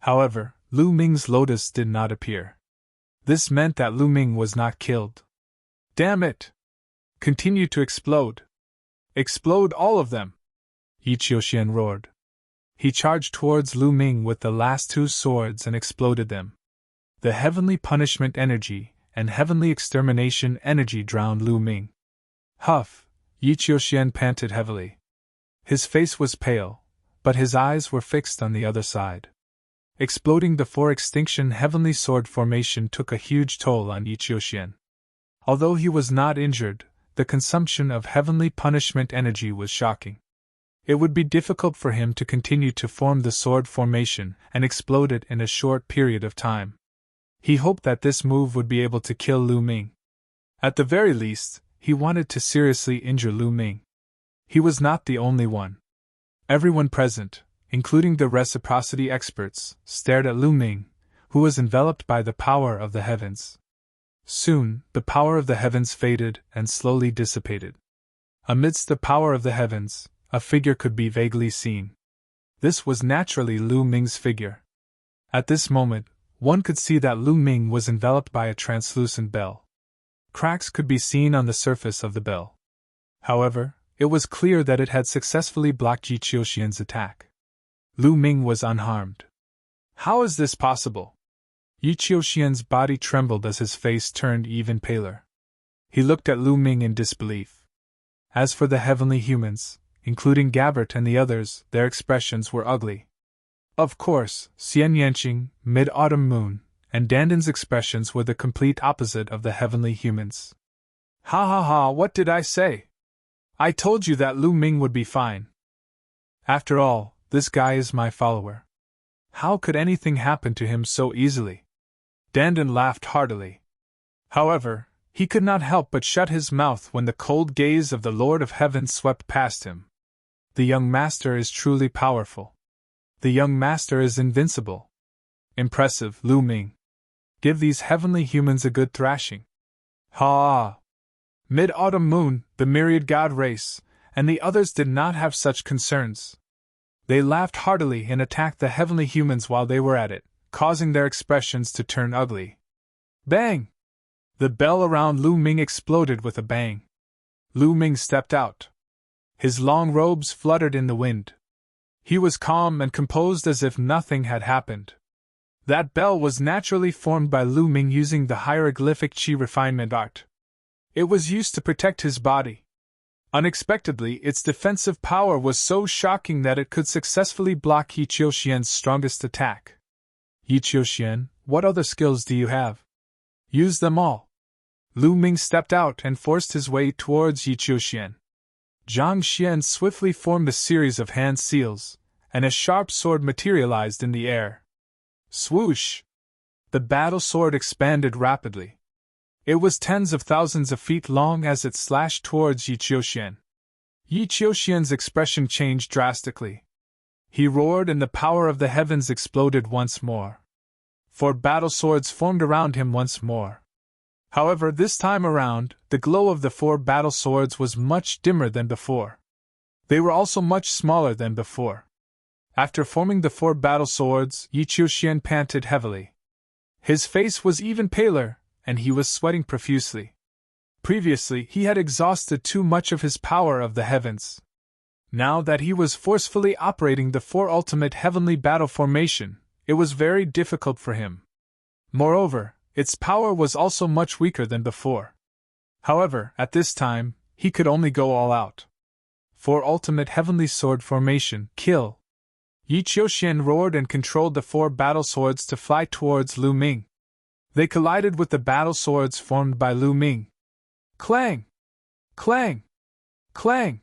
However, Lu Ming's lotus did not appear. This meant that Lu Ming was not killed. Damn it! Continue to explode. Explode all of them! Yi Qiuxian roared. He charged towards Lu Ming with the last 2 swords and exploded them. The heavenly punishment energy and heavenly extermination energy drowned Lu Ming. Huff! Yi Qiuxian panted heavily. His face was pale, but his eyes were fixed on the other side. Exploding the 4 extinction heavenly sword formation took a huge toll on Yi Qiuxian. Although he was not injured, the consumption of heavenly punishment energy was shocking. It would be difficult for him to continue to form the sword formation and explode it in a short period of time. He hoped that this move would be able to kill Lu Ming. At the very least, he wanted to seriously injure Lu Ming. He was not the only one. Everyone present, including the reciprocity experts, stared at Lu Ming, who was enveloped by the power of the heavens. Soon, the power of the heavens faded and slowly dissipated. Amidst the power of the heavens, a figure could be vaguely seen. This was naturally Lu Ming's figure. At this moment, one could see that Lu Ming was enveloped by a translucent bell. Cracks could be seen on the surface of the bell. However, it was clear that it had successfully blocked Yi Qiuxian's attack. Lu Ming was unharmed. How is this possible? Yi Qiuxian's body trembled as his face turned even paler. He looked at Lu Ming in disbelief. As for the heavenly humans, including Gabbert and the others, their expressions were ugly. Of course, Xian Yanqing, Mid-Autumn Moon, and Dandan's expressions were the complete opposite of the heavenly humans. Ha ha ha, what did I say? I told you that Lu Ming would be fine. After all, this guy is my follower. How could anything happen to him so easily? Dandan laughed heartily. However, he could not help but shut his mouth when the cold gaze of the Lord of Heaven swept past him. The young master is truly powerful. The young master is invincible. Impressive, Lu Ming. Give these heavenly humans a good thrashing. Ha! Mid-Autumn Moon, the myriad god race, and the others did not have such concerns. They laughed heartily and attacked the heavenly humans while they were at it, causing their expressions to turn ugly. Bang! The bell around Lu Ming exploded with a bang. Lu Ming stepped out. His long robes fluttered in the wind. He was calm and composed as if nothing had happened. That bell was naturally formed by Lu Ming using the hieroglyphic Qi refinement art. It was used to protect his body. Unexpectedly, its defensive power was so shocking that it could successfully block Yi Qiuxian's strongest attack. Yi Qiuxian, what other skills do you have? Use them all. Lu Ming stepped out and forced his way towards Yi Qiuxian. Zhang Xian swiftly formed a series of hand seals, and a sharp sword materialized in the air. Swoosh! The battle sword expanded rapidly. It was tens of thousands of feet long as it slashed towards Yi Qiuxian. Yi Qiuxian's expression changed drastically. He roared and the power of the heavens exploded once more. 4 battle swords formed around him once more. However, this time around, the glow of the 4 battle swords was much dimmer than before. They were also much smaller than before. After forming the 4 battle swords, Yi Qiuxian panted heavily. His face was even paler, and he was sweating profusely. Previously, he had exhausted too much of his power of the heavens. Now that he was forcefully operating the 4 ultimate heavenly battle formation, it was very difficult for him. Moreover, its power was also much weaker than before. However, at this time, he could only go all out. 4 ultimate heavenly sword formation, kill. Yi Qiuxian roared and controlled the 4 battle swords to fly towards Lu Ming. They collided with the battle swords formed by Lu Ming. Clang! Clang! Clang!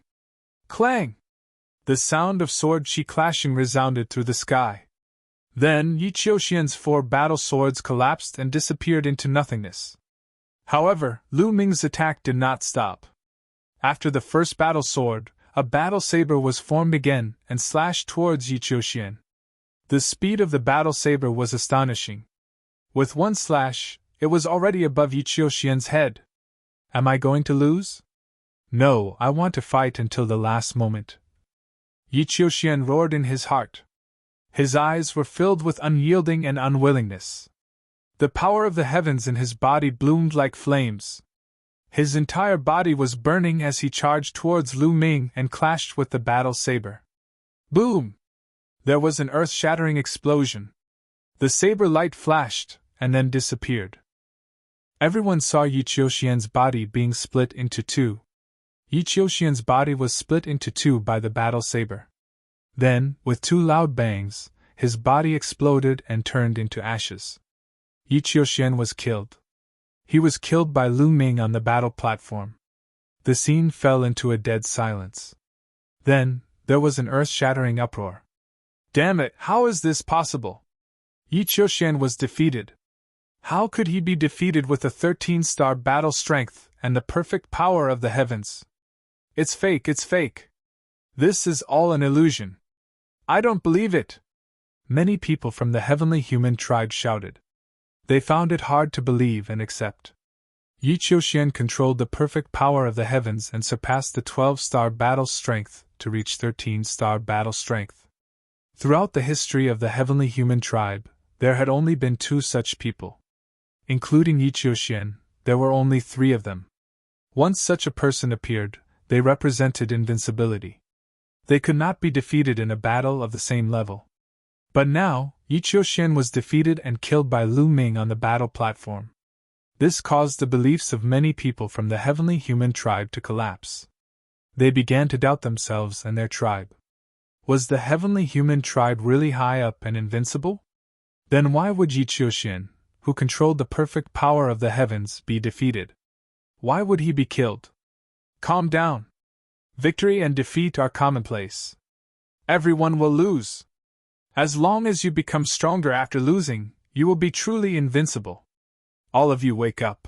Clang! The sound of sword chi clashing resounded through the sky. Then Yi Qiuxian's 4 battle swords collapsed and disappeared into nothingness. However, Lu Ming's attack did not stop. After the first battle sword, a battle saber was formed again and slashed towards Yi Qiuxian. The speed of the battle saber was astonishing. With one slash, it was already above Yi Qiuxian's head. Am I going to lose? No, I want to fight until the last moment. Yi Qiuxian roared in his heart. His eyes were filled with unyielding and unwillingness. The power of the heavens in his body bloomed like flames. His entire body was burning as he charged towards Lu Ming and clashed with the battle saber. Boom! There was an earth-shattering explosion. The saber light flashed, and then disappeared. Everyone saw Yi Qiuxian's body being split into 2. Yi Qiuxian's body was split into 2 by the battle saber. Then, with 2 loud bangs, his body exploded and turned into ashes. Yi Qiuxian was killed. He was killed by Lu Ming on the battle platform. The scene fell into a dead silence. Then, there was an earth-shattering uproar. Damn it, how is this possible? Yi Qiuxian was defeated. How could he be defeated with a 13-star battle strength and the perfect power of the heavens? It's fake, it's fake. This is all an illusion. I don't believe it. Many people from the heavenly human tribe shouted. They found it hard to believe and accept. Yi Qiuxian controlled the perfect power of the heavens and surpassed the 12-star battle strength to reach 13-star battle strength. Throughout the history of the heavenly human tribe, there had only been 2 such people. Including Yi Qiuxian, there were only 3 of them. Once such a person appeared, they represented invincibility. They could not be defeated in a battle of the same level. But now, Yi Qiuxian was defeated and killed by Lu Ming on the battle platform. This caused the beliefs of many people from the heavenly human tribe to collapse. They began to doubt themselves and their tribe. Was the heavenly human tribe really high up and invincible? Then why would Yi Qiuxian, who controlled the perfect power of the heavens, be defeated? Why would he be killed? Calm down. Victory and defeat are commonplace. Everyone will lose. As long as you become stronger after losing, you will be truly invincible. All of you wake up.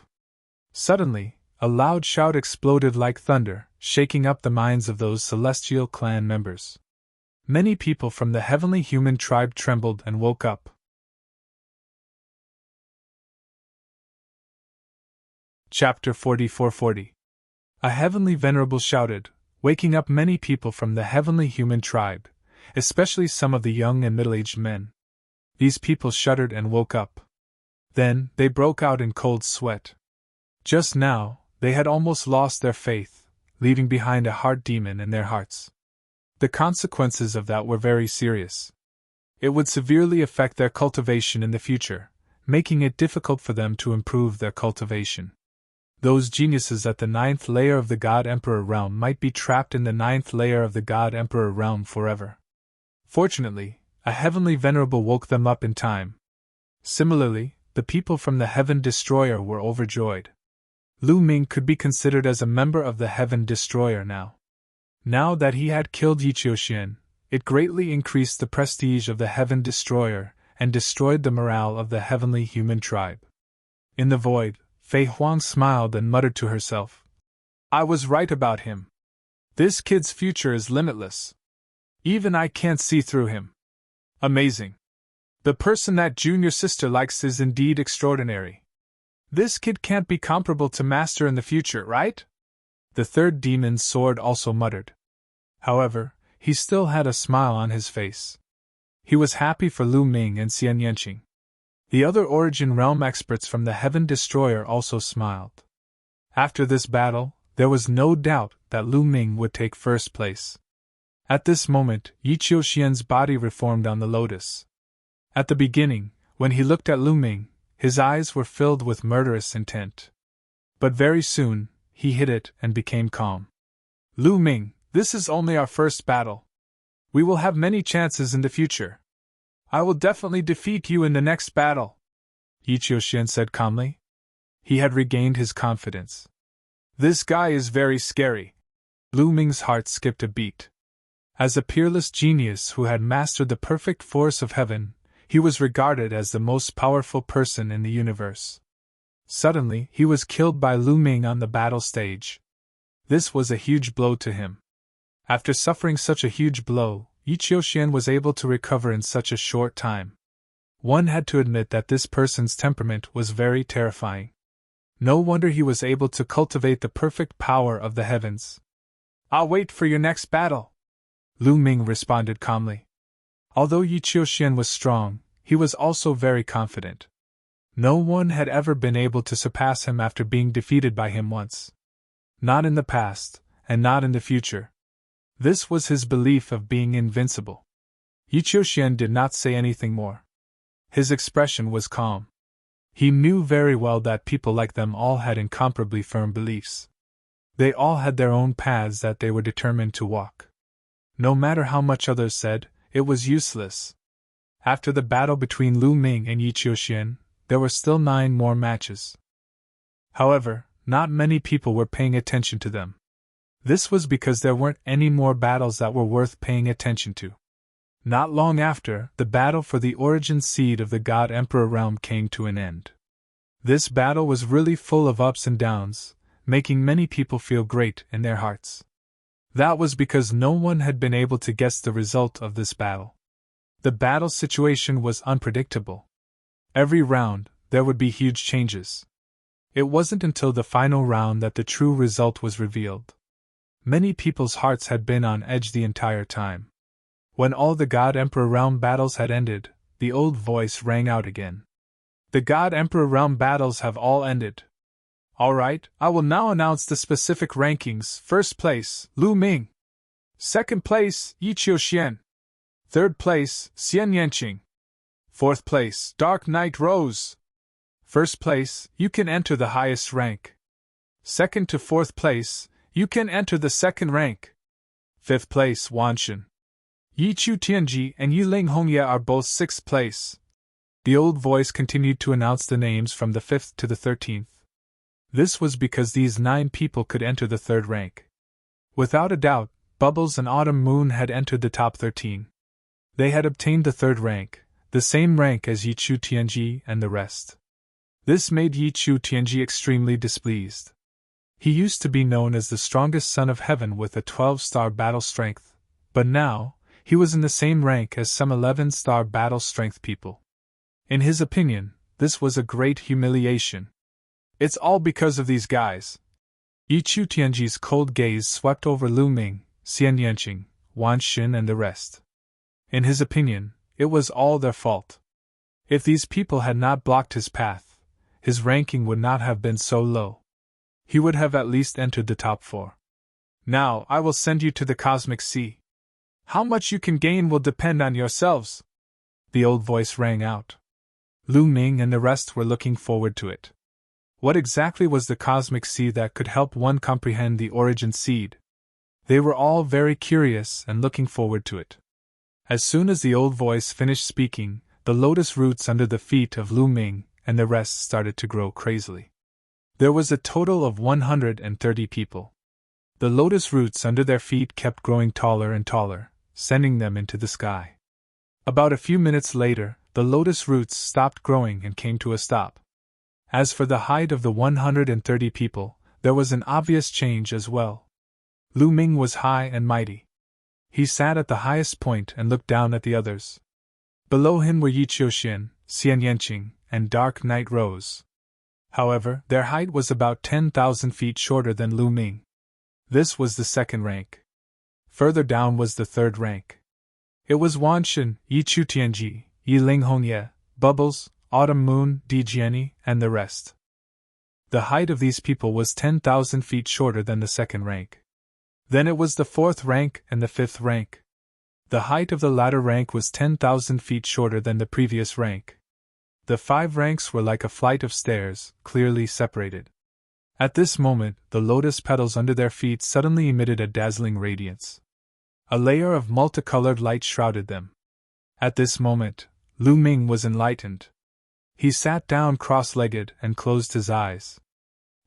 Suddenly, a loud shout exploded like thunder, shaking up the minds of those celestial clan members. Many people from the heavenly human tribe trembled and woke up. Chapter 4440. A heavenly venerable shouted, waking up many people from the heavenly human tribe, especially some of the young and middle-aged men. These people shuddered and woke up. Then, they broke out in cold sweat. Just now, they had almost lost their faith, leaving behind a heart demon in their hearts. The consequences of that were very serious. It would severely affect their cultivation in the future, making it difficult for them to improve their cultivation. Those geniuses at the 9th layer of the God Emperor realm might be trapped in the 9th layer of the God Emperor realm forever. Fortunately, a heavenly venerable woke them up in time. Similarly, the people from the Heaven Destroyer were overjoyed. Lu Ming could be considered as a member of the Heaven Destroyer now. Now that he had killed Yi Qiuxian, it greatly increased the prestige of the Heaven Destroyer and destroyed the morale of the heavenly human tribe. In the void, Fei Huang smiled and muttered to herself, I was right about him. This kid's future is limitless. Even I can't see through him. Amazing. The person that junior sister likes is indeed extraordinary. This kid can't be comparable to Master in the future, right? The third demon's sword also muttered. However, he still had a smile on his face. He was happy for Lu Ming and Xian Yanqing. The other Origin Realm experts from the Heaven Destroyer also smiled. After this battle, there was no doubt that Lu Ming would take first place. At this moment, Yi Qiuxian's body reformed on the lotus. At the beginning, when he looked at Lu Ming, his eyes were filled with murderous intent. But very soon, he hid it and became calm. Lu Ming, this is only our first battle. We will have many chances in the future. I will definitely defeat you in the next battle, Yi Qiuxian said calmly. He had regained his confidence. This guy is very scary. Lu Ming's heart skipped a beat. As a peerless genius who had mastered the perfect force of heaven, he was regarded as the most powerful person in the universe. Suddenly, he was killed by Lu Ming on the battle stage. This was a huge blow to him. After suffering such a huge blow, Yi Qiuxian was able to recover in such a short time. One had to admit that this person's temperament was very terrifying. No wonder he was able to cultivate the perfect power of the heavens. I'll wait for your next battle, Lu Ming responded calmly. Although Yi Qiuxian was strong, he was also very confident. No one had ever been able to surpass him after being defeated by him once. Not in the past, and not in the future. This was his belief of being invincible. Yi Qiuxian did not say anything more. His expression was calm. He knew very well that people like them all had incomparably firm beliefs. They all had their own paths that they were determined to walk. No matter how much others said, it was useless. After the battle between Lu Ming and Yi Qiuxian, there were still 9 more matches. However, not many people were paying attention to them. This was because there weren't any more battles that were worth paying attention to. Not long after, the battle for the origin seed of the God Emperor realm came to an end. This battle was really full of ups and downs, making many people feel great in their hearts. That was because no one had been able to guess the result of this battle. The battle situation was unpredictable. Every round, there would be huge changes. It wasn't until the final round that the true result was revealed. Many people's hearts had been on edge the entire time. When all the God Emperor realm battles had ended, the old voice rang out again. The God Emperor realm battles have all ended. Alright, I will now announce the specific rankings. First place, Lu Ming. Second place, Yi Qiuxian. Third place, Xian Yanqing. Fourth place, Dark Knight Rose. First place, you can enter the highest rank. Second to fourth place, you can enter the second rank. Fifth place, Wanshan. Yi Chu Tianji and Yi Ling Hongye are both sixth place. The old voice continued to announce the names from the 5th to the 13th. This was because these 9 people could enter the third rank. Without a doubt, Bubbles and Autumn Moon had entered the top 13. They had obtained the third rank, the same rank as Yi Chu Tianji and the rest. This made Yi Chu Tianji extremely displeased. He used to be known as the strongest son of heaven with a 12-star battle strength, but now, he was in the same rank as some 11-star battle strength people. In his opinion, this was a great humiliation. It's all because of these guys. Yi Chu Tianji's cold gaze swept over Lu Ming, Xian Yanqing, Wan Xin and the rest. In his opinion, it was all their fault. If these people had not blocked his path, his ranking would not have been so low. He would have at least entered the top 4. Now, I will send you to the Cosmic Sea. How much you can gain will depend on yourselves. The old voice rang out. Lu Ming and the rest were looking forward to it. What exactly was the Cosmic Sea that could help one comprehend the origin seed? They were all very curious and looking forward to it. As soon as the old voice finished speaking, the lotus roots under the feet of Lu Ming and the rest started to grow crazily. There was a total of 130 people. The lotus roots under their feet kept growing taller and taller, sending them into the sky. About a few minutes later, the lotus roots stopped growing and came to a stop. As for the height of the 130 people, there was an obvious change as well. Lu Ming was high and mighty. He sat at the highest point and looked down at the others. Below him were Yi Qiuxian, Xian Yanqing, and Dark Knight Rose. However, their height was about 10,000 feet shorter than Lu Ming. This was the second rank. Further down was the third rank. It was Wanshan, Yi Chu Tianji, Yi Ling Hongye, Bubbles, Autumn Moon, Di Jiani, and the rest. The height of these people was 10,000 feet shorter than the second rank. Then it was the fourth rank and the fifth rank. The height of the latter rank was 10,000 feet shorter than the previous rank. The 5 ranks were like a flight of stairs, clearly separated. At this moment, the lotus petals under their feet suddenly emitted a dazzling radiance. A layer of multicolored light shrouded them. At this moment, Lu Ming was enlightened. He sat down cross-legged and closed his eyes.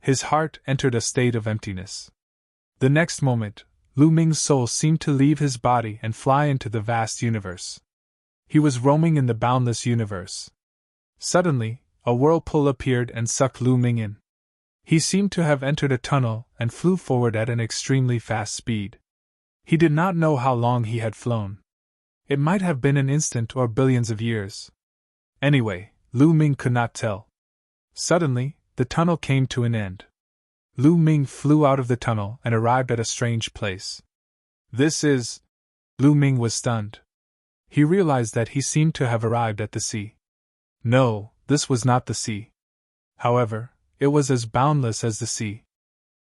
His heart entered a state of emptiness. The next moment, Lu Ming's soul seemed to leave his body and fly into the vast universe. He was roaming in the boundless universe. Suddenly, a whirlpool appeared and sucked Lu Ming in. He seemed to have entered a tunnel and flew forward at an extremely fast speed. He did not know how long he had flown. It might have been an instant or billions of years. Anyway, Lu Ming could not tell. Suddenly, the tunnel came to an end. Lu Ming flew out of the tunnel and arrived at a strange place. This is... Lu Ming was stunned. He realized that he seemed to have arrived at the sea. No, this was not the sea. However, it was as boundless as the sea.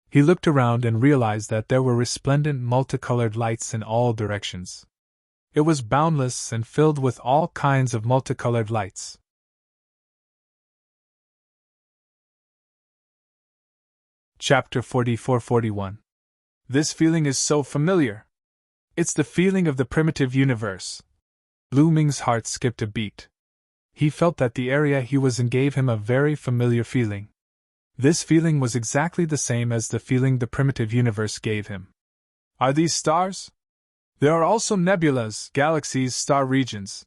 He looked around and realized that there were resplendent multicolored lights in all directions. It was boundless and filled with all kinds of multicolored lights. Chapter 44-41. This feeling is so familiar. It's the feeling of the primitive universe. Lu Ming's heart skipped a beat. He felt that the area he was in gave him a very familiar feeling. This feeling was exactly the same as the feeling the primitive universe gave him. Are these stars? There are also nebulas, galaxies, star regions.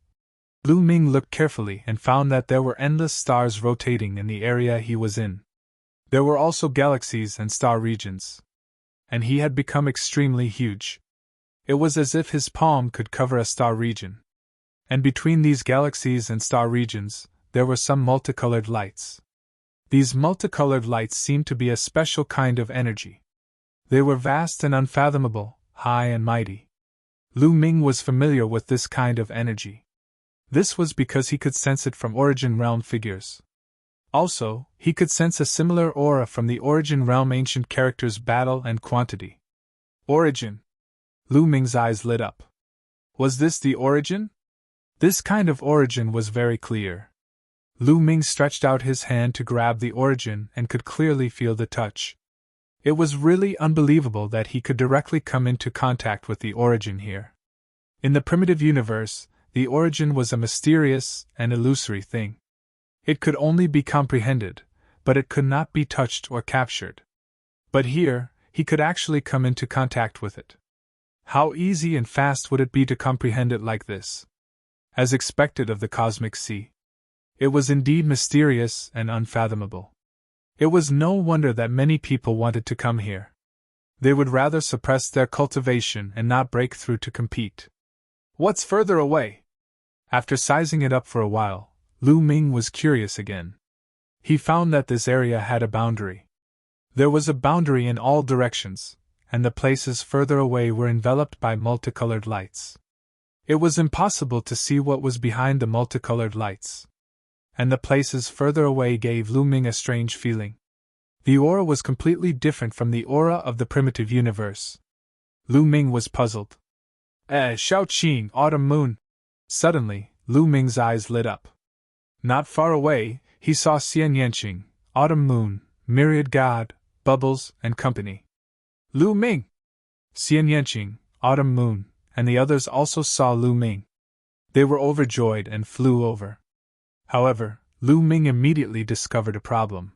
Lu Ming looked carefully and found that there were endless stars rotating in the area he was in. There were also galaxies and star regions. And he had become extremely huge. It was as if his palm could cover a star region. And between these galaxies and star regions, there were some multicolored lights. These multicolored lights seemed to be a special kind of energy. They were vast and unfathomable, high and mighty. Lu Ming was familiar with this kind of energy. This was because he could sense it from Origin Realm figures. Also, he could sense a similar aura from the Origin Realm ancient characters Battle and Quantity. Origin. Lu Ming's eyes lit up. Was this the origin? This kind of origin was very clear. Lu Ming stretched out his hand to grab the origin and could clearly feel the touch. It was really unbelievable that he could directly come into contact with the origin here. In the primitive universe, the origin was a mysterious and illusory thing. It could only be comprehended, but it could not be touched or captured. But here, he could actually come into contact with it. How easy and fast would it be to comprehend it like this? As expected of the cosmic sea. It was indeed mysterious and unfathomable. It was no wonder that many people wanted to come here. They would rather suppress their cultivation and not break through to compete. What's further away? After sizing it up for a while, Lu Ming was curious again. He found that this area had a boundary. There was a boundary in all directions, and the places further away were enveloped by multicolored lights. It was impossible to see what was behind the multicolored lights. And the places further away gave Lu Ming a strange feeling. The aura was completely different from the aura of the primitive universe. Lu Ming was puzzled. Shao Qing, Autumn Moon. Suddenly, Lu Ming's eyes lit up. Not far away, he saw Xian Yanqing, Autumn Moon, Myriad God, Bubbles, and company. Lu Ming! Xian Yanqing, Autumn Moon, and the others also saw Lu Ming. They were overjoyed and flew over. However, Lu Ming immediately discovered a problem.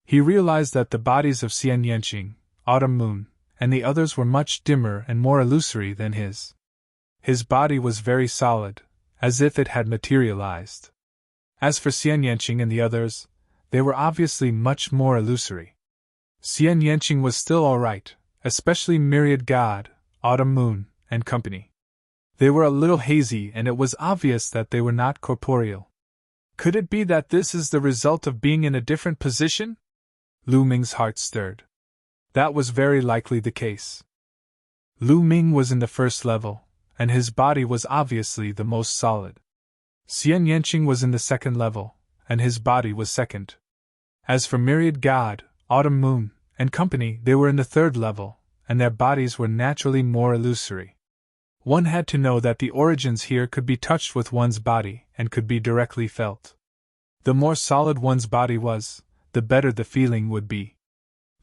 He realized that the bodies of Xian Yanqing, Autumn Moon, and the others were much dimmer and more illusory than his. His body was very solid, as if it had materialized. As for Xian Yanqing and the others, they were obviously much more illusory. Xian Yanqing was still alright, especially Myriad God, Autumn Moon, and company. They were a little hazy and it was obvious that they were not corporeal. Could it be that this is the result of being in a different position? Lu Ming's heart stirred. That was very likely the case. Lu Ming was in the first level, and his body was obviously the most solid. Xian Yanqing was in the second level, and his body was second. As for Myriad God, Autumn Moon, and company, they were in the third level, and their bodies were naturally more illusory. One had to know that the origins here could be touched with one's body and could be directly felt. The more solid one's body was, the better the feeling would be.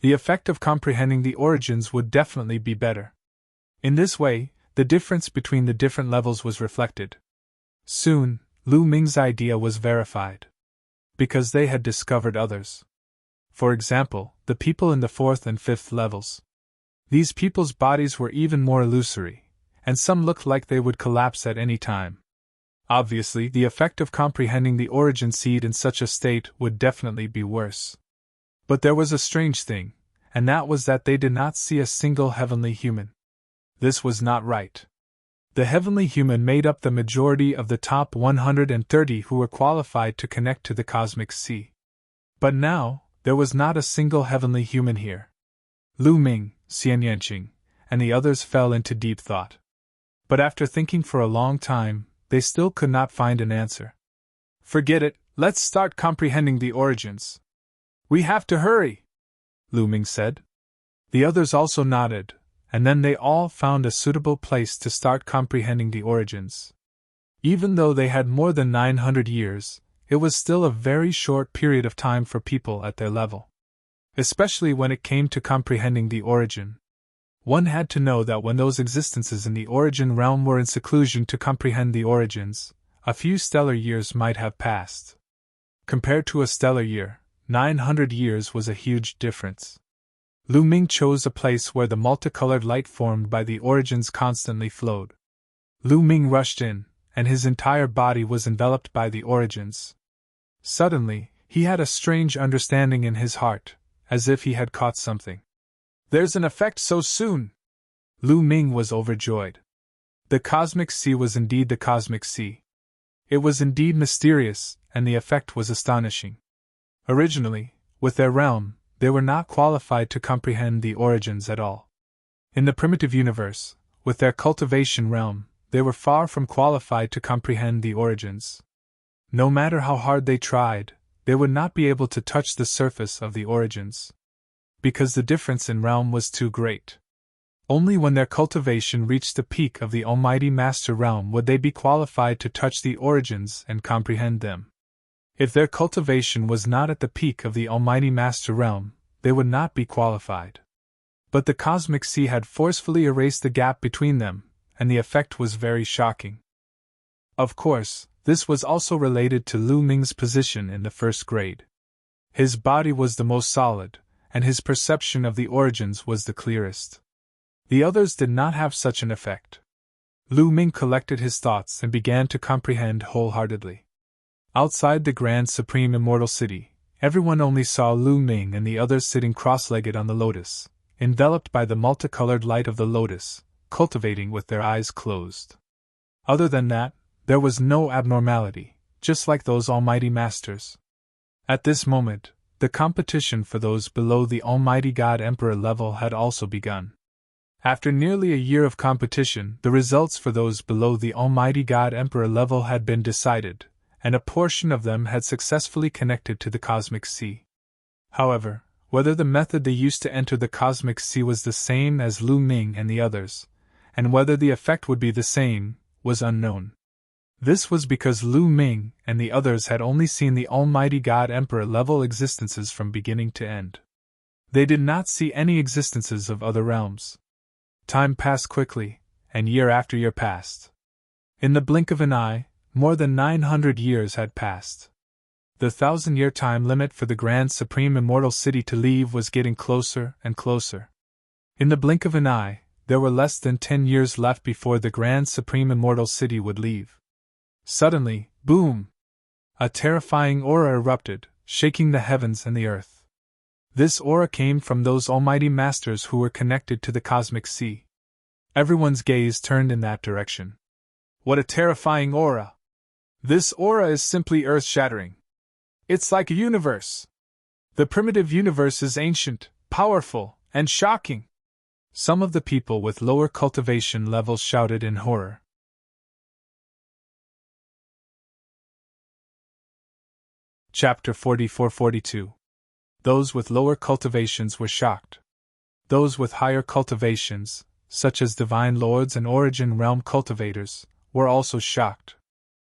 The effect of comprehending the origins would definitely be better. In this way, the difference between the different levels was reflected. Soon, Lu Ming's idea was verified. Because they had discovered others. For example, the people in the fourth and fifth levels. These people's bodies were even more illusory, and some looked like they would collapse at any time. Obviously, the effect of comprehending the origin seed in such a state would definitely be worse. But there was a strange thing, and that was that they did not see a single heavenly human. This was not right. The heavenly human made up the majority of the top 130 who were qualified to connect to the cosmic sea. But now, there was not a single heavenly human here. Lu Ming, Xian Yanqing, and the others fell into deep thought. But after thinking for a long time, they still could not find an answer. Forget it, let's start comprehending the origins. We have to hurry, Lu Ming said. The others also nodded, and then they all found a suitable place to start comprehending the origins. Even though they had more than 900 years, it was still a very short period of time for people at their level. Especially when it came to comprehending the origin. One had to know that when those existences in the origin realm were in seclusion to comprehend the origins, a few stellar years might have passed. Compared to a stellar year, 900 years was a huge difference. Lu Ming chose a place where the multicolored light formed by the origins constantly flowed. Lu Ming rushed in, and his entire body was enveloped by the origins. Suddenly, he had a strange understanding in his heart, as if he had caught something. "There's an effect so soon!" Lu Ming was overjoyed. The cosmic sea was indeed the cosmic sea. It was indeed mysterious, and the effect was astonishing. Originally, with their realm, they were not qualified to comprehend the origins at all. In the primitive universe, with their cultivation realm, they were far from qualified to comprehend the origins. No matter how hard they tried, they would not be able to touch the surface of the origins, because the difference in realm was too great. Only when their cultivation reached the peak of the Almighty Master realm would they be qualified to touch the origins and comprehend them. If their cultivation was not at the peak of the Almighty Master realm, they would not be qualified. But the cosmic sea had forcefully erased the gap between them, and the effect was very shocking. Of course, this was also related to Lu Ming's position in the first grade. His body was the most solid, and his perception of the origins was the clearest. The others did not have such an effect. Lu Ming collected his thoughts and began to comprehend wholeheartedly. Outside the grand supreme immortal city, everyone only saw Lu Ming and the others sitting cross-legged on the lotus, enveloped by the multicolored light of the lotus, cultivating with their eyes closed. Other than that, there was no abnormality, just like those Almighty Masters. At this moment, the competition for those below the Almighty God Emperor level had also begun. After nearly a year of competition, the results for those below the Almighty God Emperor level had been decided, and a portion of them had successfully connected to the cosmic sea. However, whether the method they used to enter the cosmic sea was the same as Lu Ming and the others, and whether the effect would be the same, was unknown. This was because Lu Ming and the others had only seen the Almighty God Emperor level existences from beginning to end. They did not see any existences of other realms. Time passed quickly, and year after year passed. In the blink of an eye, more than 900 years had passed. The 1,000-year time limit for the Grand Supreme Immortal City to leave was getting closer and closer. In the blink of an eye, there were less than 10 years left before the Grand Supreme Immortal City would leave. Suddenly, boom! A terrifying aura erupted, shaking the heavens and the earth. This aura came from those Almighty Masters who were connected to the cosmic sea. Everyone's gaze turned in that direction. What a terrifying aura! This aura is simply earth-shattering. It's like a universe. The primitive universe is ancient, powerful, and shocking. Some of the people with lower cultivation levels shouted in horror. Chapter 44-42. Those with lower cultivations were shocked. Those with higher cultivations, such as Divine Lords and Origin Realm cultivators, were also shocked.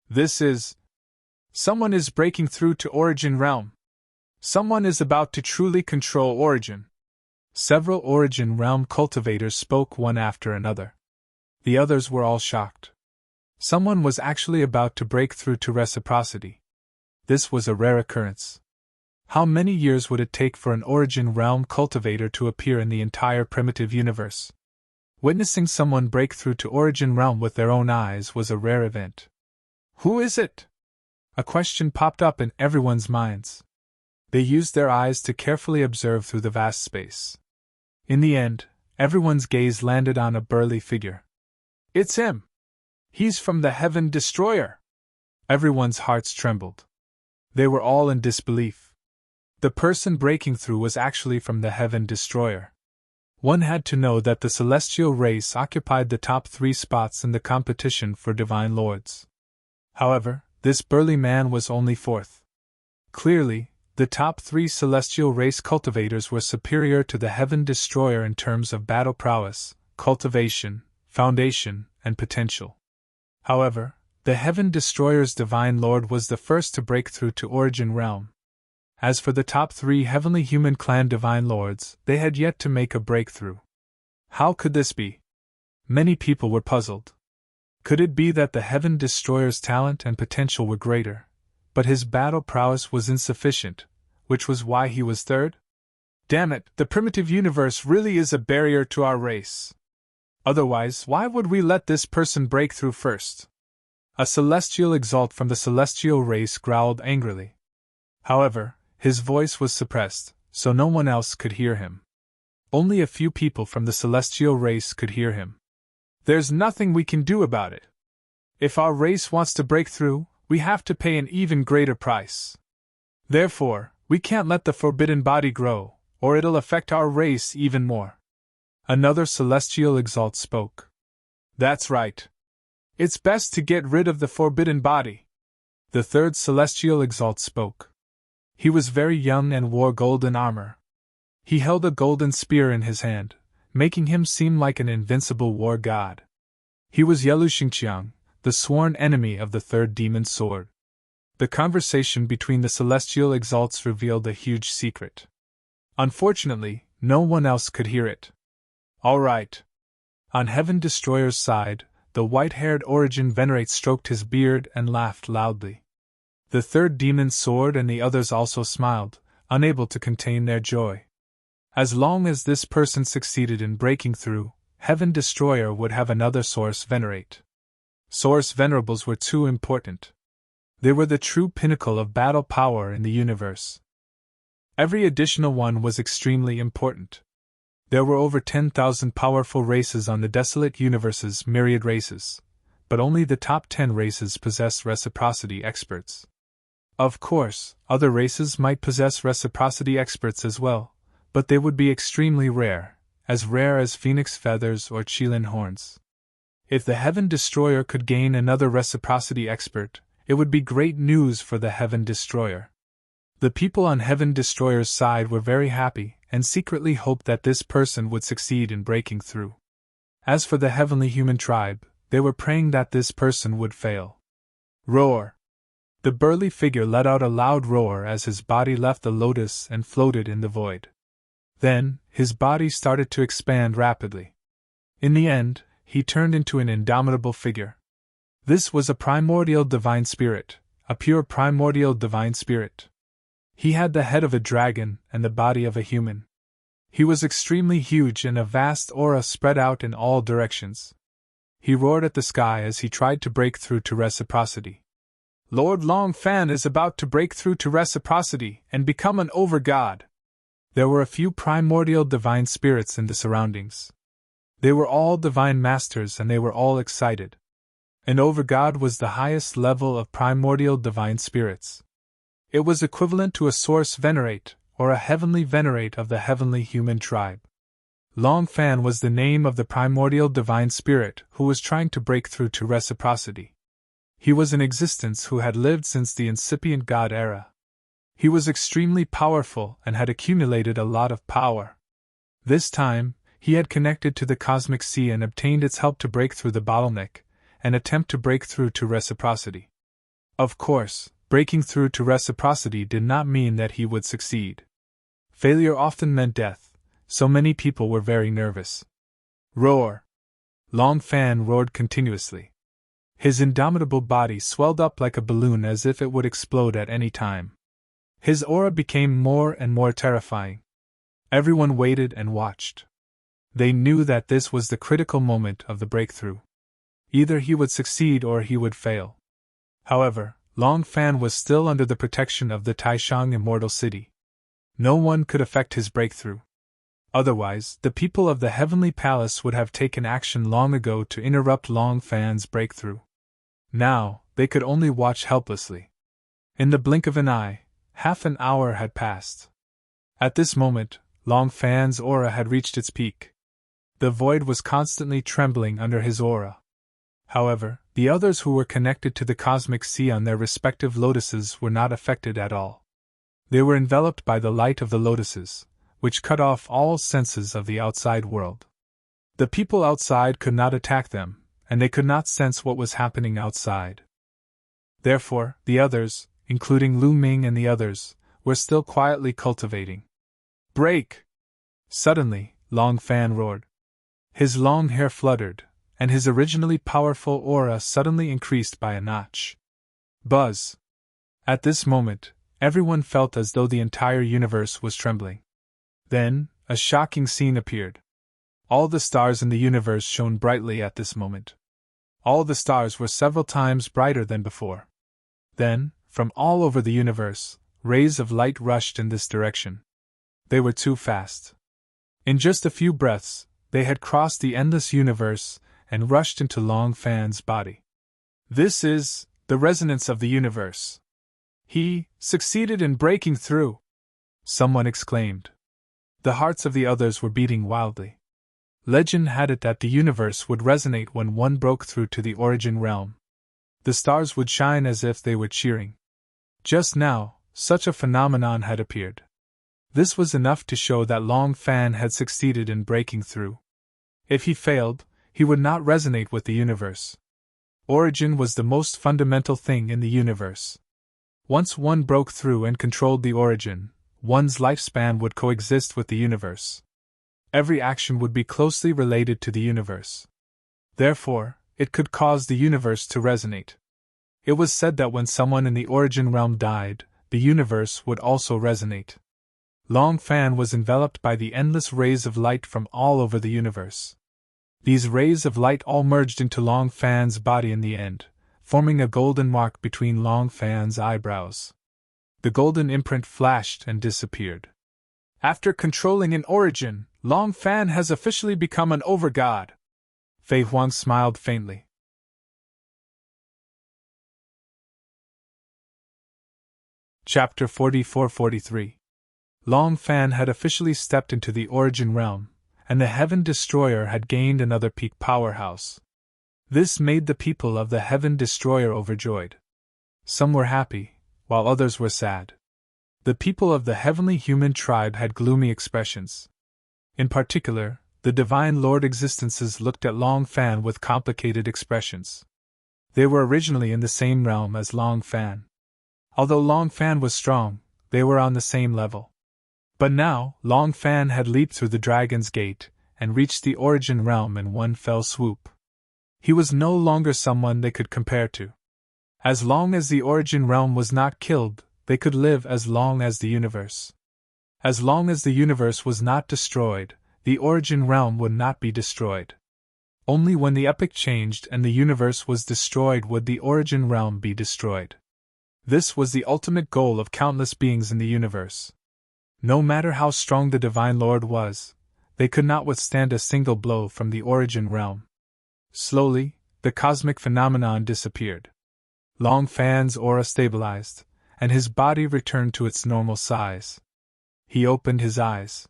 This is... Someone is breaking through to Origin Realm. Someone is about to truly control Origin. Several Origin Realm cultivators spoke one after another. The others were all shocked. Someone was actually about to break through to reciprocity. This was a rare occurrence. How many years would it take for an Origin Realm cultivator to appear in the entire primitive universe? Witnessing someone break through to Origin Realm with their own eyes was a rare event. Who is it? A question popped up in everyone's minds. They used their eyes to carefully observe through the vast space. In the end, everyone's gaze landed on a burly figure. It's him! He's from the Heaven Destroyer! Everyone's hearts trembled. They were all in disbelief. The person breaking through was actually from the Heaven Destroyer. One had to know that the celestial race occupied the top 3 spots in the competition for Divine Lords. However, this burly man was only 4th. Clearly, the top 3 celestial race cultivators were superior to the Heaven Destroyer in terms of battle prowess, cultivation, foundation, and potential. However, the Heaven Destroyer's Divine Lord was the first to break through to Origin Realm. As for the top 3 Heavenly Human Clan Divine Lords, they had yet to make a breakthrough. How could this be? Many people were puzzled. Could it be that the Heaven Destroyer's talent and potential were greater, but his battle prowess was insufficient, which was why he was 3rd? Damn it, the primitive universe really is a barrier to our race. Otherwise, why would we let this person break through first? A celestial exalt from the celestial race growled angrily. However, his voice was suppressed, so no one else could hear him. Only a few people from the celestial race could hear him. There's nothing we can do about it. If our race wants to break through, we have to pay an even greater price. Therefore, we can't let the forbidden body grow, or it'll affect our race even more. Another celestial exalt spoke. That's right. It's best to get rid of the forbidden body. The third celestial exalt spoke. He was very young and wore golden armor. He held a golden spear in his hand, making him seem like an invincible war god. He was Yelu Xingqiang, the sworn enemy of the third demon's sword. The conversation between the celestial exalts revealed a huge secret. Unfortunately, no one else could hear it. All right. On Heaven Destroyer's side, the white-haired Origin Venerate stroked his beard and laughed loudly. The third demon's sword and the others also smiled, unable to contain their joy. As long as this person succeeded in breaking through, Heaven Destroyer would have another Source Venerate. Source Venerables were too important. They were the true pinnacle of battle power in the universe. Every additional one was extremely important. There were over 10,000 powerful races on the desolate universe's myriad races, but only the top 10 races possessed reciprocity experts. Of course, other races might possess reciprocity experts as well, but they would be extremely rare as phoenix feathers or Qilin horns. If the Heaven Destroyer could gain another reciprocity expert, it would be great news for the Heaven Destroyer. The people on Heaven Destroyer's side were very happy and secretly hoped that this person would succeed in breaking through. As for the Heavenly Human Tribe, they were praying that this person would fail. Roar! The burly figure let out a loud roar as his body left the lotus and floated in the void. Then, his body started to expand rapidly. In the end, he turned into an indomitable figure. This was a primordial divine spirit, a pure primordial divine spirit. He had the head of a dragon and the body of a human. He was extremely huge and a vast aura spread out in all directions. He roared at the sky as he tried to break through to reciprocity. Lord Long Fan is about to break through to reciprocity and become an over-god. There were a few primordial divine spirits in the surroundings. They were all divine masters and they were all excited. An over-god was the highest level of primordial divine spirits. It was equivalent to a source venerate or a heavenly venerate of the heavenly human tribe. Long Fan was the name of the primordial divine spirit who was trying to break through to reciprocity. He was in existence who had lived since the incipient god era. He was extremely powerful and had accumulated a lot of power. This time, he had connected to the cosmic sea and obtained its help to break through the bottleneck and attempt to break through to reciprocity. Of course, breaking through to reciprocity did not mean that he would succeed. Failure often meant death, so many people were very nervous. Roar! Long Fan roared continuously. His indomitable body swelled up like a balloon as if it would explode at any time. His aura became more and more terrifying. Everyone waited and watched. They knew that this was the critical moment of the breakthrough. Either he would succeed or he would fail. However, Long Fan was still under the protection of the Taishang Immortal City. No one could affect his breakthrough. Otherwise, the people of the Heavenly Palace would have taken action long ago to interrupt Long Fan's breakthrough. Now, they could only watch helplessly. In the blink of an eye, half an hour had passed. At this moment, Long Fan's aura had reached its peak. The void was constantly trembling under his aura. However, the others who were connected to the cosmic sea on their respective lotuses were not affected at all. They were enveloped by the light of the lotuses, which cut off all senses of the outside world. The people outside could not attack them, and they could not sense what was happening outside. Therefore, the others, including Lu Ming and the others, were still quietly cultivating. Break! Suddenly, Long Fan roared. His long hair fluttered, and his originally powerful aura suddenly increased by a notch. Buzz! At this moment, everyone felt as though the entire universe was trembling. Then, a shocking scene appeared. All the stars in the universe shone brightly at this moment. All the stars were several times brighter than before. Then, from all over the universe, rays of light rushed in this direction. They were too fast. In just a few breaths, they had crossed the endless universe and rushed into Long Fan's body. This is the resonance of the universe. He succeeded in breaking through, someone exclaimed. The hearts of the others were beating wildly. Legend had it that the universe would resonate when one broke through to the origin realm. The stars would shine as if they were cheering. Just now, such a phenomenon had appeared. This was enough to show that Long Fan had succeeded in breaking through. If he failed, he would not resonate with the universe. Origin was the most fundamental thing in the universe. Once one broke through and controlled the origin, one's lifespan would coexist with the universe. Every action would be closely related to the universe. Therefore, it could cause the universe to resonate. It was said that when someone in the origin realm died, the universe would also resonate. Long Fan was enveloped by the endless rays of light from all over the universe. These rays of light all merged into Long Fan's body in the end, forming a golden mark between Long Fan's eyebrows. The golden imprint flashed and disappeared. After controlling an origin, Long Fan has officially become an overgod. Fei Huang smiled faintly. Chapter 44-43. Long Fan had officially stepped into the origin realm, and the Heaven Destroyer had gained another peak powerhouse. This made the people of the Heaven Destroyer overjoyed. Some were happy, while others were sad. The people of the heavenly human tribe had gloomy expressions. In particular, the Divine Lord Existences looked at Long Fan with complicated expressions. They were originally in the same realm as Long Fan. Although Long Fan was strong, they were on the same level. But now, Long Fan had leaped through the Dragon's Gate and reached the origin realm in one fell swoop. He was no longer someone they could compare to. As long as the origin realm was not killed, they could live as long as the universe. As long as the universe was not destroyed, the origin realm would not be destroyed. Only when the epoch changed and the universe was destroyed would the origin realm be destroyed. This was the ultimate goal of countless beings in the universe. No matter how strong the Divine Lord was, they could not withstand a single blow from the origin realm. Slowly, the cosmic phenomenon disappeared. Long Fan's aura stabilized, and his body returned to its normal size. He opened his eyes.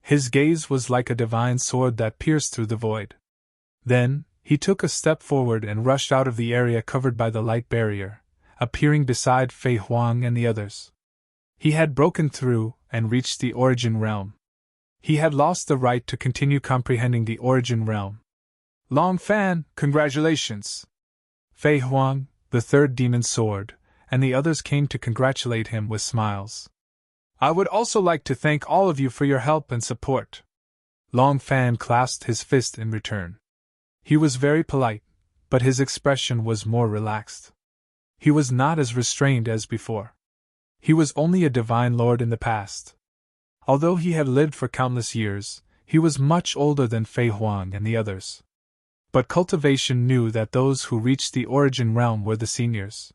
His gaze was like a divine sword that pierced through the void. Then, he took a step forward and rushed out of the area covered by the light barrier, appearing beside Fei Huang and the others. He had broken through and reached the origin realm. He had lost the right to continue comprehending the origin realm. Long Fan, congratulations! Fei Huang, the third demon sword, and the others came to congratulate him with smiles. I would also like to thank all of you for your help and support. Long Fan clasped his fist in return. He was very polite, but his expression was more relaxed. He was not as restrained as before. He was only a divine lord in the past. Although he had lived for countless years, he was much older than Fei Huang and the others. But cultivation knew that those who reached the origin realm were the seniors.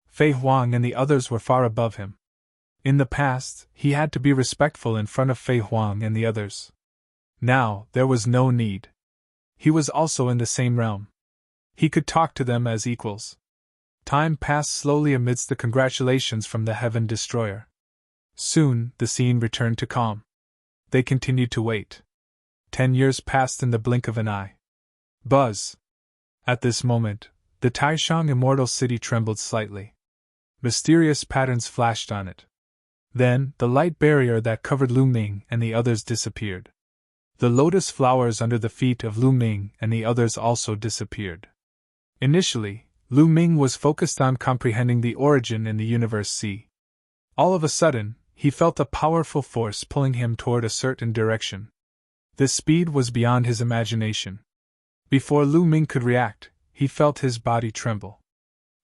Fei Huang and the others were far above him. In the past, he had to be respectful in front of Fei Huang and the others. Now, there was no need. He was also in the same realm. He could talk to them as equals. Time passed slowly amidst the congratulations from the Heaven Destroyer. Soon, the scene returned to calm. They continued to wait. 10 years passed in the blink of an eye. Buzz! At this moment, the Taishang Immortal City trembled slightly. Mysterious patterns flashed on it. Then, the light barrier that covered Lu Ming and the others disappeared. The lotus flowers under the feet of Lu Ming and the others also disappeared. Initially, Lu Ming was focused on comprehending the origin in the universe C. All of a sudden, he felt a powerful force pulling him toward a certain direction. This speed was beyond his imagination. Before Lu Ming could react, he felt his body tremble.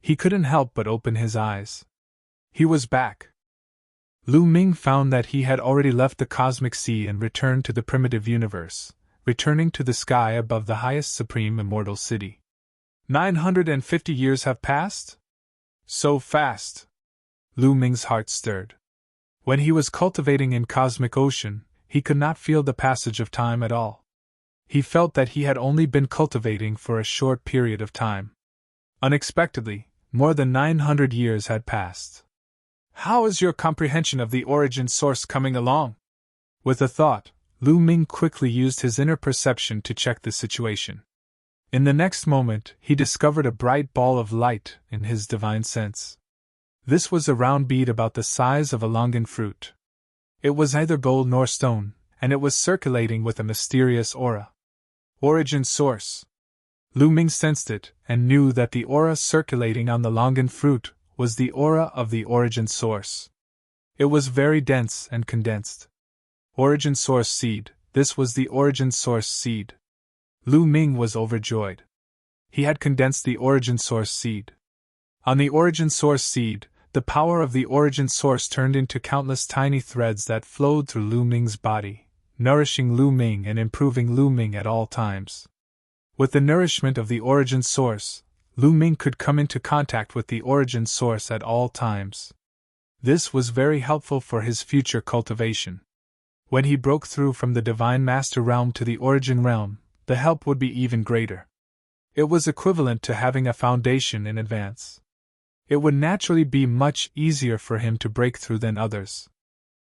He couldn't help but open his eyes. He was back. Lu Ming found that he had already left the cosmic sea and returned to the primitive universe, returning to the sky above the highest supreme immortal city. 950 years have passed? So fast. Lu Ming's heart stirred. When he was cultivating in cosmic ocean, he could not feel the passage of time at all. He felt that he had only been cultivating for a short period of time. Unexpectedly, more than 900 years had passed. How is your comprehension of the origin source coming along? With a thought, Lu Ming quickly used his inner perception to check the situation. In the next moment, he discovered a bright ball of light in his divine sense. This was a round bead about the size of a longan fruit. It was neither gold nor stone, and it was circulating with a mysterious aura. Origin source. Lu Ming sensed it, and knew that the aura circulating on the longan fruit was the aura of the origin source. It was very dense and condensed. Origin source seed, this was the origin source seed. Lu Ming was overjoyed. He had condensed the origin source seed. On the origin source seed, the power of the origin source turned into countless tiny threads that flowed through Lu Ming's body, nourishing Lu Ming and improving Lu Ming at all times. With the nourishment of the origin source, Lu Ming could come into contact with the origin source at all times. This was very helpful for his future cultivation. When he broke through from the Divine Master realm to the origin realm, the help would be even greater. It was equivalent to having a foundation in advance. It would naturally be much easier for him to break through than others.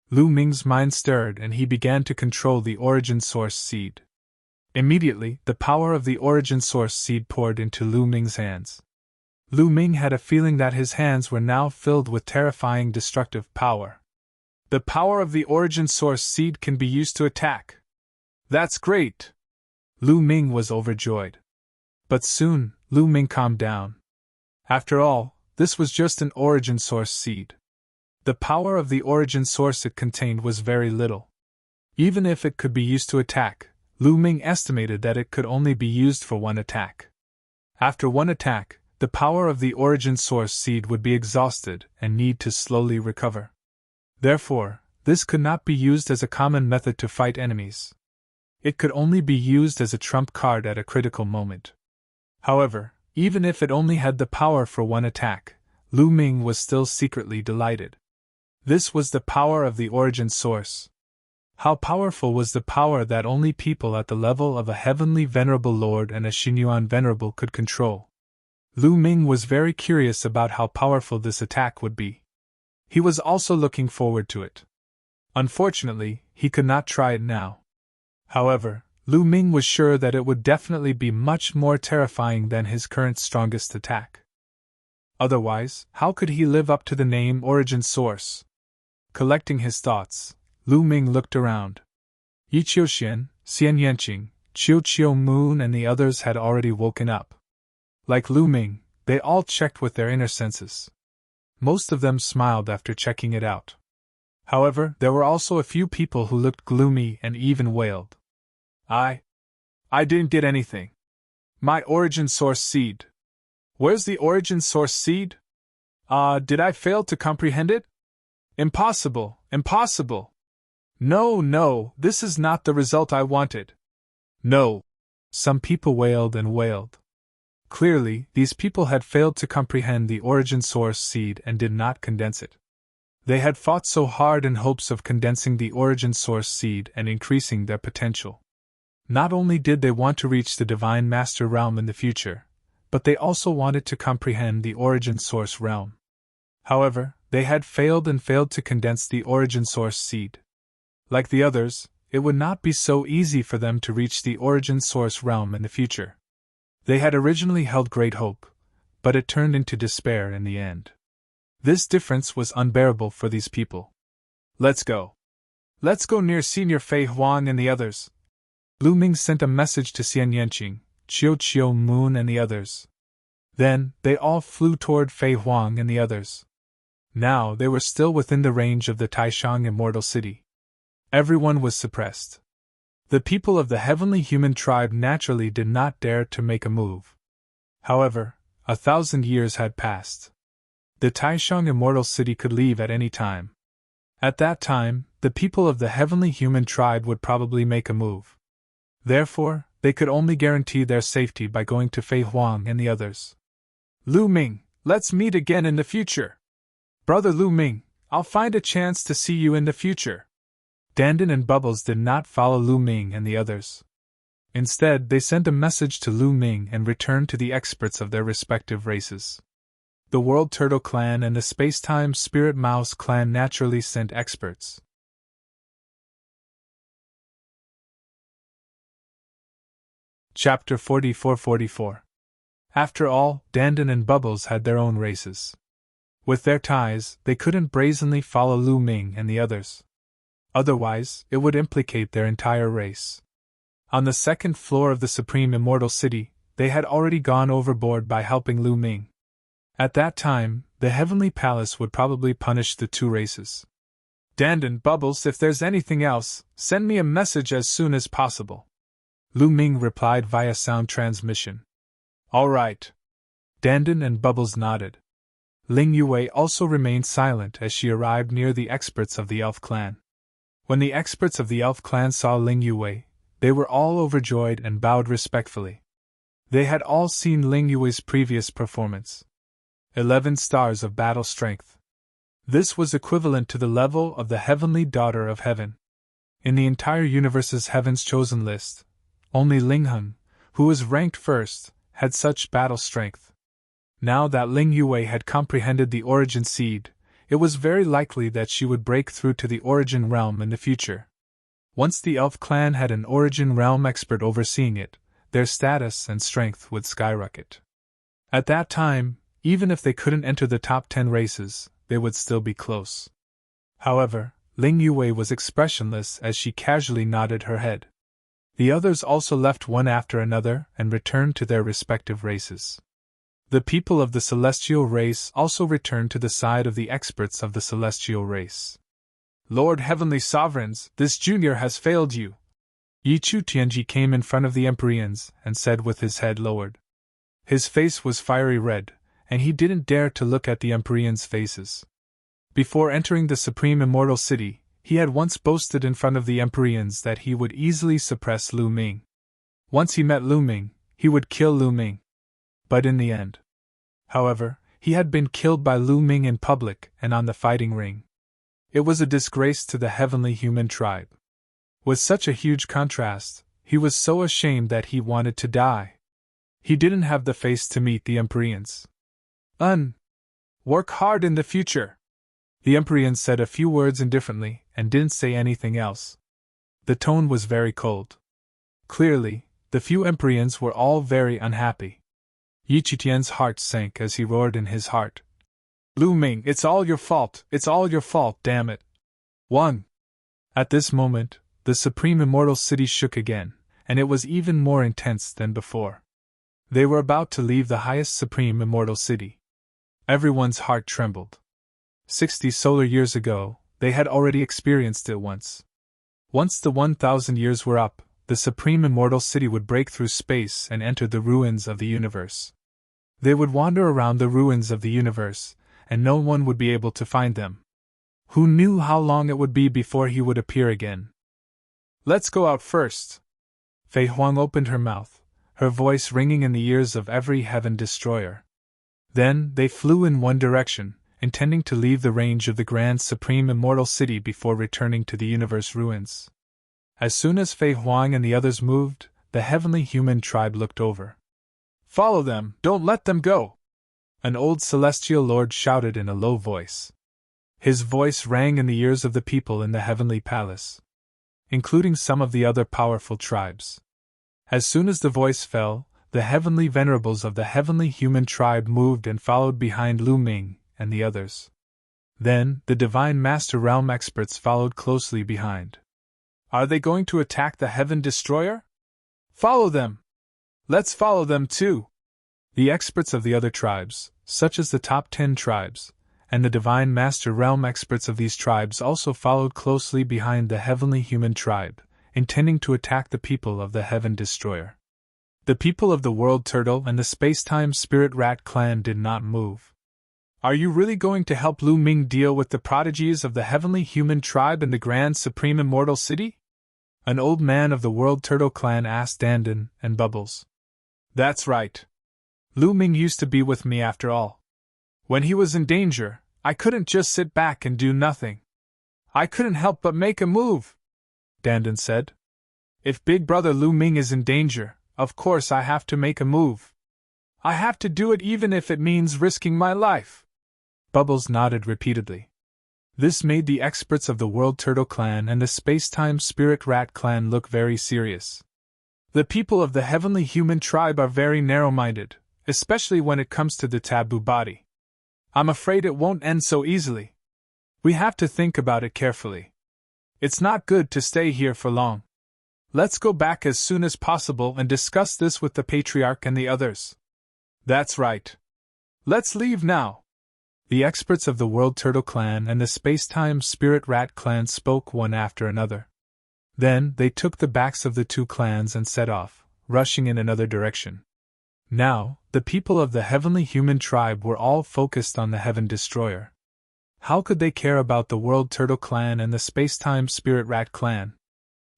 Lu Ming's mind stirred and he began to control the origin source seed. Immediately, the power of the origin source seed poured into Lu Ming's hands. Lu Ming had a feeling that his hands were now filled with terrifying destructive power. The power of the origin source seed can be used to attack. That's great! Lu Ming was overjoyed. But soon, Lu Ming calmed down. After all, this was just an origin source seed. The power of the origin source it contained was very little. Even if it could be used to attack, Lu Ming estimated that it could only be used for one attack. After one attack, the power of the origin source seed would be exhausted and need to slowly recover. Therefore, this could not be used as a common method to fight enemies. It could only be used as a trump card at a critical moment. However, even if it only had the power for one attack, Lu Ming was still secretly delighted. This was the power of the origin source. How powerful was the power that only people at the level of a heavenly venerable lord and a Xinyuan venerable could control. Lu Ming was very curious about how powerful this attack would be. He was also looking forward to it. Unfortunately, he could not try it now. However, Lu Ming was sure that it would definitely be much more terrifying than his current strongest attack. Otherwise, how could he live up to the name Origin Source? Collecting his thoughts, Lu Ming looked around. Yi Qiuxian, Xian Yanqing, Qiu Qiu Moon and the others had already woken up. Like Lu Ming, they all checked with their inner senses. Most of them smiled after checking it out. However, there were also a few people who looked gloomy and even wailed. I didn't get anything. My origin source seed. Where's the origin source seed? Did I fail to comprehend it? Impossible, impossible. No, this is not the result I wanted. No. Some people wailed and wailed. Clearly, these people had failed to comprehend the origin source seed and did not condense it. They had fought so hard in hopes of condensing the origin source seed and increasing their potential. Not only did they want to reach the Divine Master realm in the future, but they also wanted to comprehend the origin source realm. However, they had failed to condense the origin source seed. Like the others, it would not be so easy for them to reach the origin source realm in the future. They had originally held great hope, but it turned into despair in the end. This difference was unbearable for these people. Let's go. Let's go near Senior Fei Huang and the others. Lu Ming sent a message to Xian Yanqing, Qiu Qiu Moon and the others. Then, they all flew toward Fei Huang and the others. Now they were still within the range of the Taishang Immortal City. Everyone was suppressed. The people of the heavenly human tribe naturally did not dare to make a move. However, 1,000 years had passed. The Taishang Immortal City could leave at any time. At that time, the people of the heavenly human tribe would probably make a move. Therefore, they could only guarantee their safety by going to Fei Huang and the others. Lu Ming, let's meet again in the future. Brother Lu Ming, I'll find a chance to see you in the future. Dandan and Bubbles did not follow Lu Ming and the others. Instead, they sent a message to Lu Ming and returned to the experts of their respective races. The World Turtle Clan and the Space-Time Spirit Mouse Clan naturally sent experts. Chapter 44-44. After all, Dandan and Bubbles had their own races. With their ties, they couldn't brazenly follow Lu Ming and the others. Otherwise, it would implicate their entire race. On the second floor of the Supreme Immortal City, they had already gone overboard by helping Lu Ming. At that time, the Heavenly Palace would probably punish the two races. Dandan, Bubbles, if there's anything else, send me a message as soon as possible. Lu Ming replied via sound transmission. All right. Dandan and Bubbles nodded. Ling Yue also remained silent as she arrived near the experts of the Elf Clan. When the experts of the Elf Clan saw Ling Yue, they were all overjoyed and bowed respectfully. They had all seen Ling Yue's previous performance. 11 stars of battle strength. This was equivalent to the level of the Heavenly Daughter of Heaven. In the entire universe's Heaven's Chosen list, only Ling Hun, who was ranked first, had such battle strength. Now that Ling Yue had comprehended the origin seed, it was very likely that she would break through to the origin realm in the future. Once the Elf Clan had an origin realm expert overseeing it, their status and strength would skyrocket. At that time, even if they couldn't enter the top 10 races, they would still be close. However, Ling Yue was expressionless as she casually nodded her head. The others also left one after another and returned to their respective races. The people of the celestial race also returned to the side of the experts of the celestial race. Lord Heavenly Sovereigns, this junior has failed you. Yichu Tianji came in front of the Empyreans and said with his head lowered. His face was fiery red, and he didn't dare to look at the Empyreans' faces. Before entering the Supreme Immortal City, he had once boasted in front of the Empyreans that he would easily suppress Lu Ming. Once he met Lu Ming, he would kill Lu Ming. But in the end. However, he had been killed by Lu Ming in public and on the fighting ring. It was a disgrace to the heavenly human tribe. With such a huge contrast, he was so ashamed that he wanted to die. He didn't have the face to meet the Empyreans. Work hard in the future. The Empyreans said a few words indifferently and didn't say anything else. The tone was very cold. Clearly, the few Empyreans were all very unhappy. Yi Qitian's heart sank as he roared in his heart. Lu Ming, it's all your fault, damn it. 1. At this moment, the Supreme Immortal City shook again, and it was even more intense than before. They were about to leave the highest Supreme Immortal City. Everyone's heart trembled. 60 solar years ago, they had already experienced it once. Once the 1,000 years were up, the Supreme Immortal City would break through space and enter the ruins of the universe. They would wander around the ruins of the universe, and no one would be able to find them. Who knew how long it would be before he would appear again? Let's go out first. Fei Huang opened her mouth, her voice ringing in the ears of every heaven destroyer. Then they flew in one direction, intending to leave the range of the Grand Supreme Immortal City before returning to the universe ruins. As soon as Fei Huang and the others moved, the heavenly human tribe looked over. Follow them, don't let them go! An old celestial lord shouted in a low voice. His voice rang in the ears of the people in the heavenly palace, including some of the other powerful tribes. As soon as the voice fell, the heavenly venerables of the heavenly human tribe moved and followed behind Lu Ming and the others. Then, the Divine Master Realm experts followed closely behind. Are they going to attack the Heaven Destroyer? Follow them! Let's follow them too! The experts of the other tribes, such as the top 10 tribes, and the Divine Master Realm experts of these tribes also followed closely behind the heavenly human tribe, intending to attack the people of the Heaven Destroyer. The people of the World Turtle and the Space-Time Spirit Rat clan did not move. Are you really going to help Lu Ming deal with the prodigies of the heavenly human tribe in the Grand Supreme Immortal City? An old man of the World Turtle Clan asked Dandan and Bubbles. That's right. Lu Ming used to be with me after all. When he was in danger, I couldn't just sit back and do nothing. I couldn't help but make a move, Dandan said. If Big Brother Lu Ming is in danger, of course I have to make a move. I have to do it even if it means risking my life. Bubbles nodded repeatedly. This made the experts of the World Turtle Clan and the Space-Time Spirit Rat Clan look very serious. The people of the Heavenly Human Tribe are very narrow-minded, especially when it comes to the taboo body. I'm afraid it won't end so easily. We have to think about it carefully. It's not good to stay here for long. Let's go back as soon as possible and discuss this with the Patriarch and the others. That's right. Let's leave now. The experts of the World Turtle Clan and the Space-Time Spirit Rat Clan spoke one after another. Then they took the backs of the two clans and set off, rushing in another direction. Now, the people of the Heavenly Human Tribe were all focused on the Heaven Destroyer. How could they care about the World Turtle Clan and the Space-Time Spirit Rat Clan?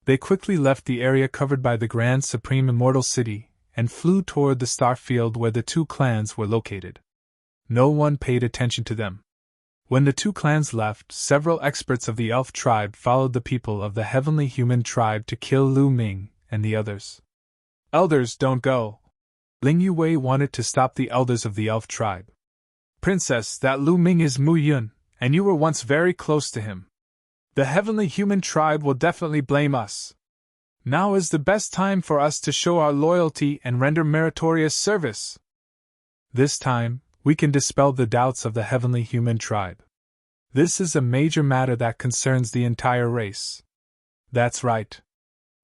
They quickly left the area covered by the Grand Supreme Immortal City and flew toward the star field where the two clans were located. No one paid attention to them. When the two clans left, several experts of the Elf Tribe followed the people of the Heavenly Human Tribe to kill Lu Ming and the others. Elders, don't go. Ling Yuwei wanted to stop the elders of the Elf Tribe. Princess, that Lu Ming is Mu Yun, and you were once very close to him. The Heavenly Human Tribe will definitely blame us. Now is the best time for us to show our loyalty and render meritorious service. This time, we can dispel the doubts of the Heavenly Human Tribe. This is a major matter that concerns the entire race. That's right.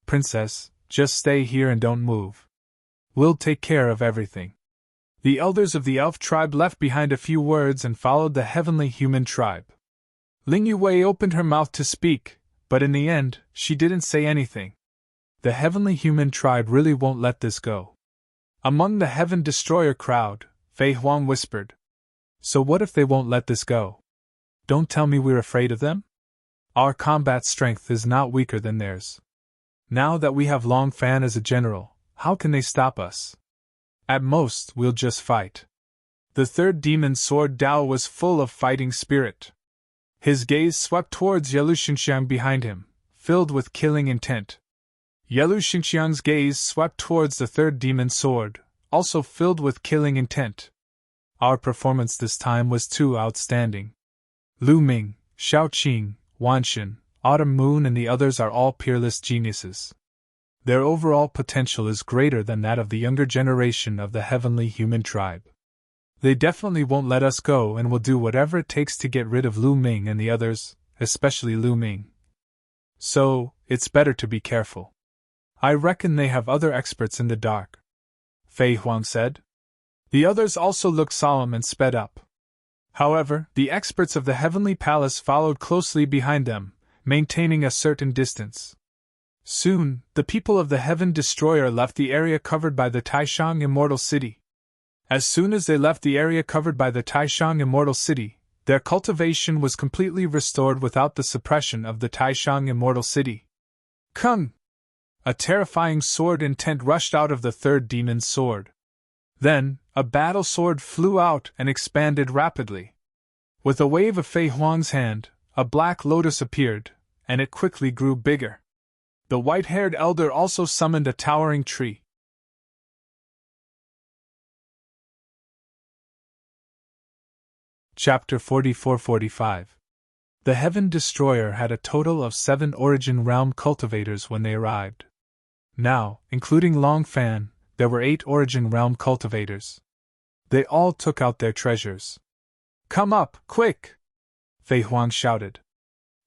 Princess, just stay here and don't move. We'll take care of everything. The elders of the Elf Tribe left behind a few words and followed the Heavenly Human Tribe. Ling Yuwei opened her mouth to speak, but in the end, she didn't say anything. The Heavenly Human Tribe really won't let this go. Among the Heaven Destroyer crowd, Fei Huang whispered. So what if they won't let this go? Don't tell me we're afraid of them? Our combat strength is not weaker than theirs. Now that we have Long Fan as a general, how can they stop us? At most, we'll just fight. The third demon sword Dao was full of fighting spirit. His gaze swept towards Yelu Xingxiang behind him, filled with killing intent. Yelu Xingxiang's gaze swept towards the third demon sword, also filled with killing intent. Our performance this time was too outstanding. Lu Ming, Xiao Qing, Wan Shen, Autumn Moon and the others are all peerless geniuses. Their overall potential is greater than that of the younger generation of the Heavenly Human Tribe. They definitely won't let us go and will do whatever it takes to get rid of Lu Ming and the others, especially Lu Ming. So, it's better to be careful. I reckon they have other experts in the dark, Fei Huang said. The others also looked solemn and sped up. However, the experts of the Heavenly Palace followed closely behind them, maintaining a certain distance. Soon, the people of the Heaven Destroyer left the area covered by the Taishang Immortal City. As soon as they left the area covered by the Taishang Immortal City, their cultivation was completely restored without the suppression of the Taishang Immortal City. Kung! A terrifying sword intent rushed out of the third demon's sword. Then, a battle sword flew out and expanded rapidly. With a wave of Fei Huang's hand, a black lotus appeared, and it quickly grew bigger. The white-haired elder also summoned a towering tree. Chapter 44-45. The Heaven Destroyer had a total of 7 Origin Realm cultivators when they arrived. Now, including Long Fan, there were 8 Origin Realm cultivators. They all took out their treasures. Come up, quick! Fei Huang shouted.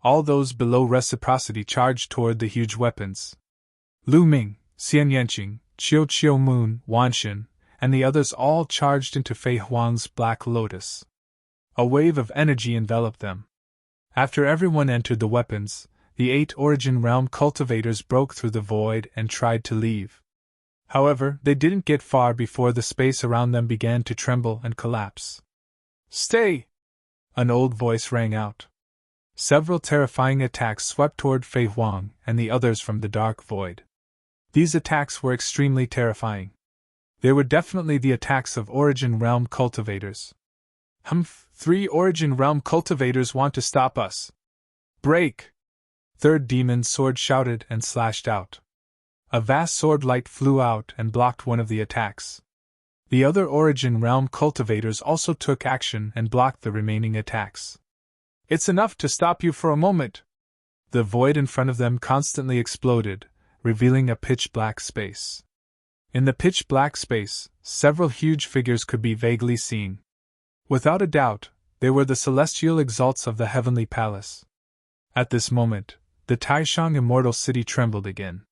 All those below reciprocity charged toward the huge weapons. Lu Ming, Xian Yanqing, Chiu Moon, Wan Shen, and the others all charged into Fei Huang's Black Lotus. A wave of energy enveloped them. After everyone entered the weapons, the 8 Origin Realm cultivators broke through the void and tried to leave. However, they didn't get far before the space around them began to tremble and collapse. Stay! An old voice rang out. Several terrifying attacks swept toward Fei Huang and the others from the dark void. These attacks were extremely terrifying. They were definitely the attacks of Origin Realm cultivators. Humph, 3 Origin Realm cultivators want to stop us. Break! Third Demon Sword shouted and slashed out. A vast sword light flew out and blocked one of the attacks. The other Origin Realm cultivators also took action and blocked the remaining attacks. It's enough to stop you for a moment. The void in front of them constantly exploded, revealing a pitch-black space. In the pitch-black space, several huge figures could be vaguely seen. Without a doubt, they were the celestial exalts of the heavenly palace. At this moment, the Taishang immortal city trembled again.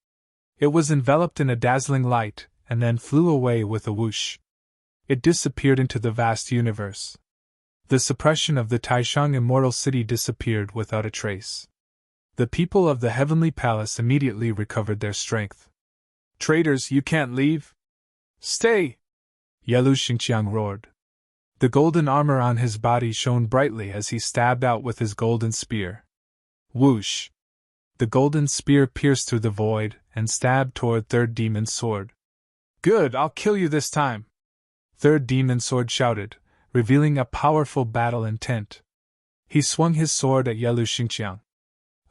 It was enveloped in a dazzling light, and then flew away with a whoosh. It disappeared into the vast universe. The suppression of the Taishang immortal city disappeared without a trace. The people of the heavenly palace immediately recovered their strength. Traitors, you can't leave! Stay! Yelu Xingqiang roared. The golden armor on his body shone brightly as he stabbed out with his golden spear. Whoosh! The golden spear pierced through the void and stabbed toward Third Demon Sword. Good, I'll kill you this time! Third Demon Sword shouted, revealing a powerful battle intent. He swung his sword at Yelu Xingqiang.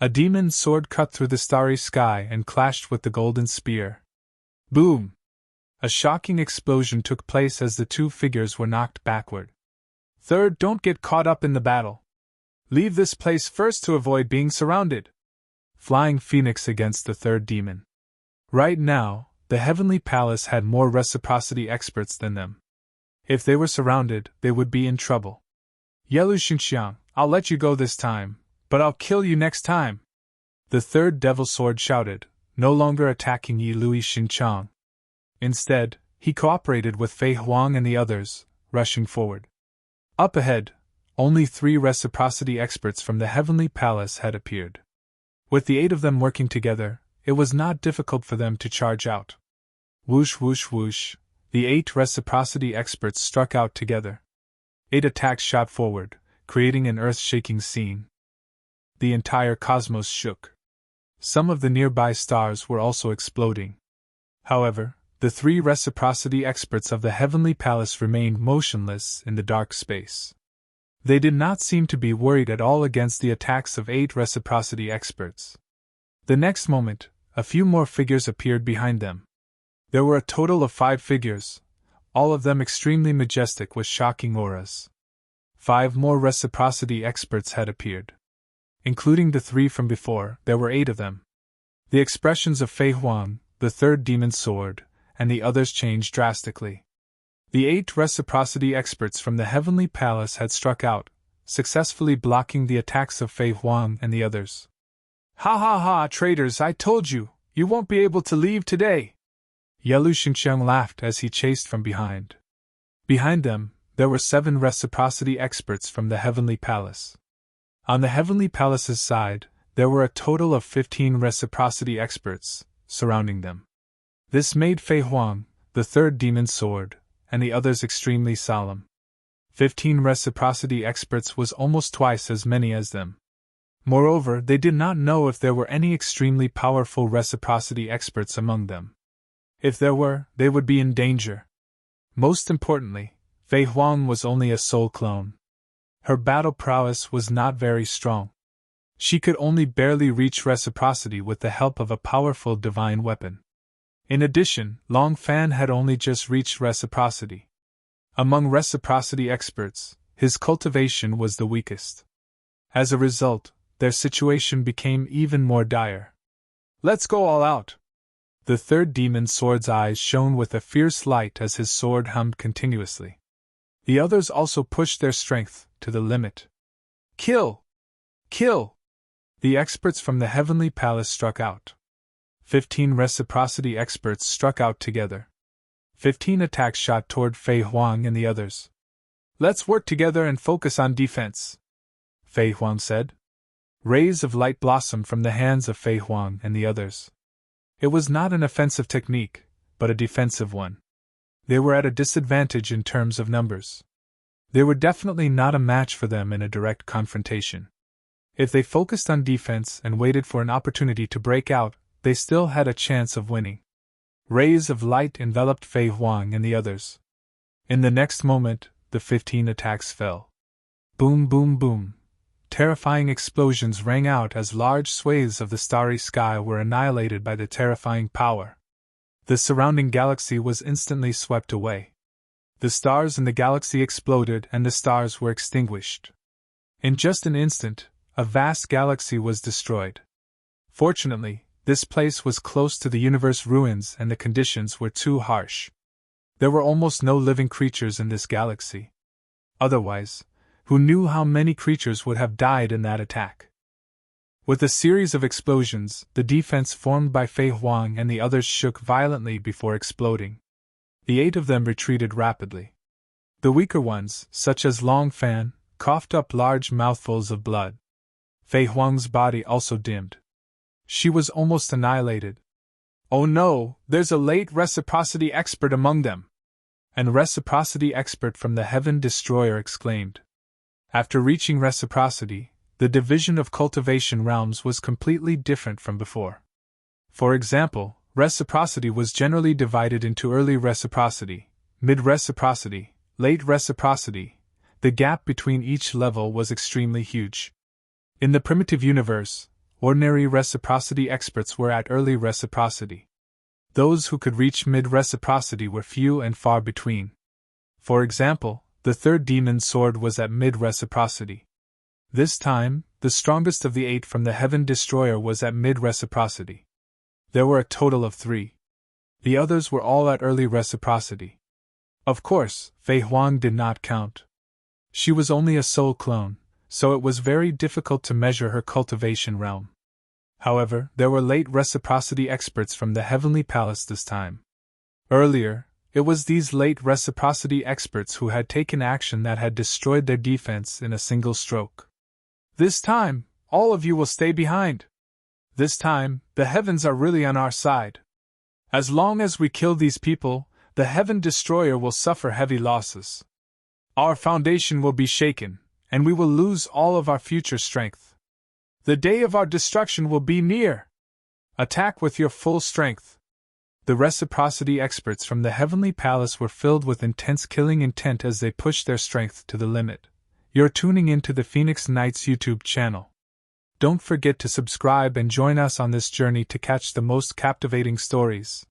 A demon's sword cut through the starry sky and clashed with the golden spear. Boom! A shocking explosion took place as the 2 figures were knocked backward. Third, don't get caught up in the battle. Leave this place first to avoid being surrounded. Flying Phoenix against the third demon. Right now, the Heavenly Palace had more reciprocity experts than them. If they were surrounded, they would be in trouble. Yelu Xingqiang, I'll let you go this time, but I'll kill you next time. The third Devil Sword shouted, no longer attacking Yi Lui Xingqiang. Instead, he cooperated with Fei Huang and the others, rushing forward. Up ahead, only 3 reciprocity experts from the Heavenly Palace had appeared. With the 8 of them working together, it was not difficult for them to charge out. Whoosh whoosh whoosh, the 8 reciprocity experts struck out together. 8 attacks shot forward, creating an earth-shaking scene. The entire cosmos shook. Some of the nearby stars were also exploding. However, the 3 reciprocity experts of the Heavenly Palace remained motionless in the dark space. They did not seem to be worried at all against the attacks of 8 reciprocity experts. The next moment, a few more figures appeared behind them. There were a total of 5 figures, all of them extremely majestic with shocking auras. 5 more reciprocity experts had appeared. Including the 3 from before, there were 8 of them. The expressions of Fei Huang, the third demon's sword, and the others changed drastically. The 8 reciprocity experts from the Heavenly Palace had struck out, successfully blocking the attacks of Fei Huang and the others. Ha ha ha, traitors, I told you, you won't be able to leave today! Yelu Xingqiang laughed as he chased from behind. Behind them, there were 7 reciprocity experts from the Heavenly Palace. On the Heavenly Palace's side, there were a total of 15 reciprocity experts, surrounding them. This made Fei Huang, the third demon's sword, and the others extremely solemn. 15 reciprocity experts was almost twice as many as them. Moreover, they did not know if there were any extremely powerful reciprocity experts among them. If there were, they would be in danger. Most importantly, Fei Huang was only a soul clone. Her battle prowess was not very strong. She could only barely reach reciprocity with the help of a powerful divine weapon. In addition, Long Fan had only just reached reciprocity. Among reciprocity experts, his cultivation was the weakest. As a result, their situation became even more dire. Let's go all out! The third demon's sword's eyes shone with a fierce light as his sword hummed continuously. The others also pushed their strength to the limit. Kill! Kill! The experts from the Heavenly Palace struck out. 15 reciprocity experts struck out together. 15 attacks shot toward Fei Huang and the others. Let's work together and focus on defense, Fei Huang said. Rays of light blossomed from the hands of Fei Huang and the others. It was not an offensive technique, but a defensive one. They were at a disadvantage in terms of numbers. They were definitely not a match for them in a direct confrontation. If they focused on defense and waited for an opportunity to break out, they still had a chance of winning. Rays of light enveloped Fei Huang and the others. In the next moment, the 15 attacks fell. Boom, boom, boom. Terrifying explosions rang out as large swathes of the starry sky were annihilated by the terrifying power. The surrounding galaxy was instantly swept away. The stars in the galaxy exploded and the stars were extinguished. In just an instant, a vast galaxy was destroyed. Fortunately, this place was close to the universe ruins and the conditions were too harsh. There were almost no living creatures in this galaxy. Otherwise, who knew how many creatures would have died in that attack? With a series of explosions, the defense formed by Fei Huang and the others shook violently before exploding. The 8 of them retreated rapidly. The weaker ones, such as Long Fan, coughed up large mouthfuls of blood. Fei Huang's body also dimmed. She was almost annihilated. Oh no, there's a late reciprocity expert among them! An reciprocity expert from the Heaven Destroyer exclaimed. After reaching reciprocity, the division of cultivation realms was completely different from before. For example, reciprocity was generally divided into early reciprocity, mid-reciprocity, late reciprocity. The gap between each level was extremely huge. In the primitive universe, ordinary reciprocity experts were at early reciprocity. Those who could reach mid-reciprocity were few and far between. For example, the third demon sword was at mid-reciprocity. This time, the strongest of the 8 from the Heaven Destroyer was at mid-reciprocity. There were a total of 3. The others were all at early reciprocity. Of course, Fei Huang did not count. She was only a soul clone, so it was very difficult to measure her cultivation realm. However, there were late reciprocity experts from the Heavenly Palace this time. Earlier, it was these late reciprocity experts who had taken action that had destroyed their defense in a single stroke. This time, all of you will stay behind. This time, the heavens are really on our side. As long as we kill these people, the Heaven Destroyer will suffer heavy losses. Our foundation will be shaken, and we will lose all of our future strength. The day of our destruction will be near. Attack with your full strength. The reciprocity experts from the Heavenly Palace were filled with intense killing intent as they pushed their strength to the limit. You're tuning into the Phoenix Knights YouTube channel. Don't forget to subscribe and join us on this journey to catch the most captivating stories.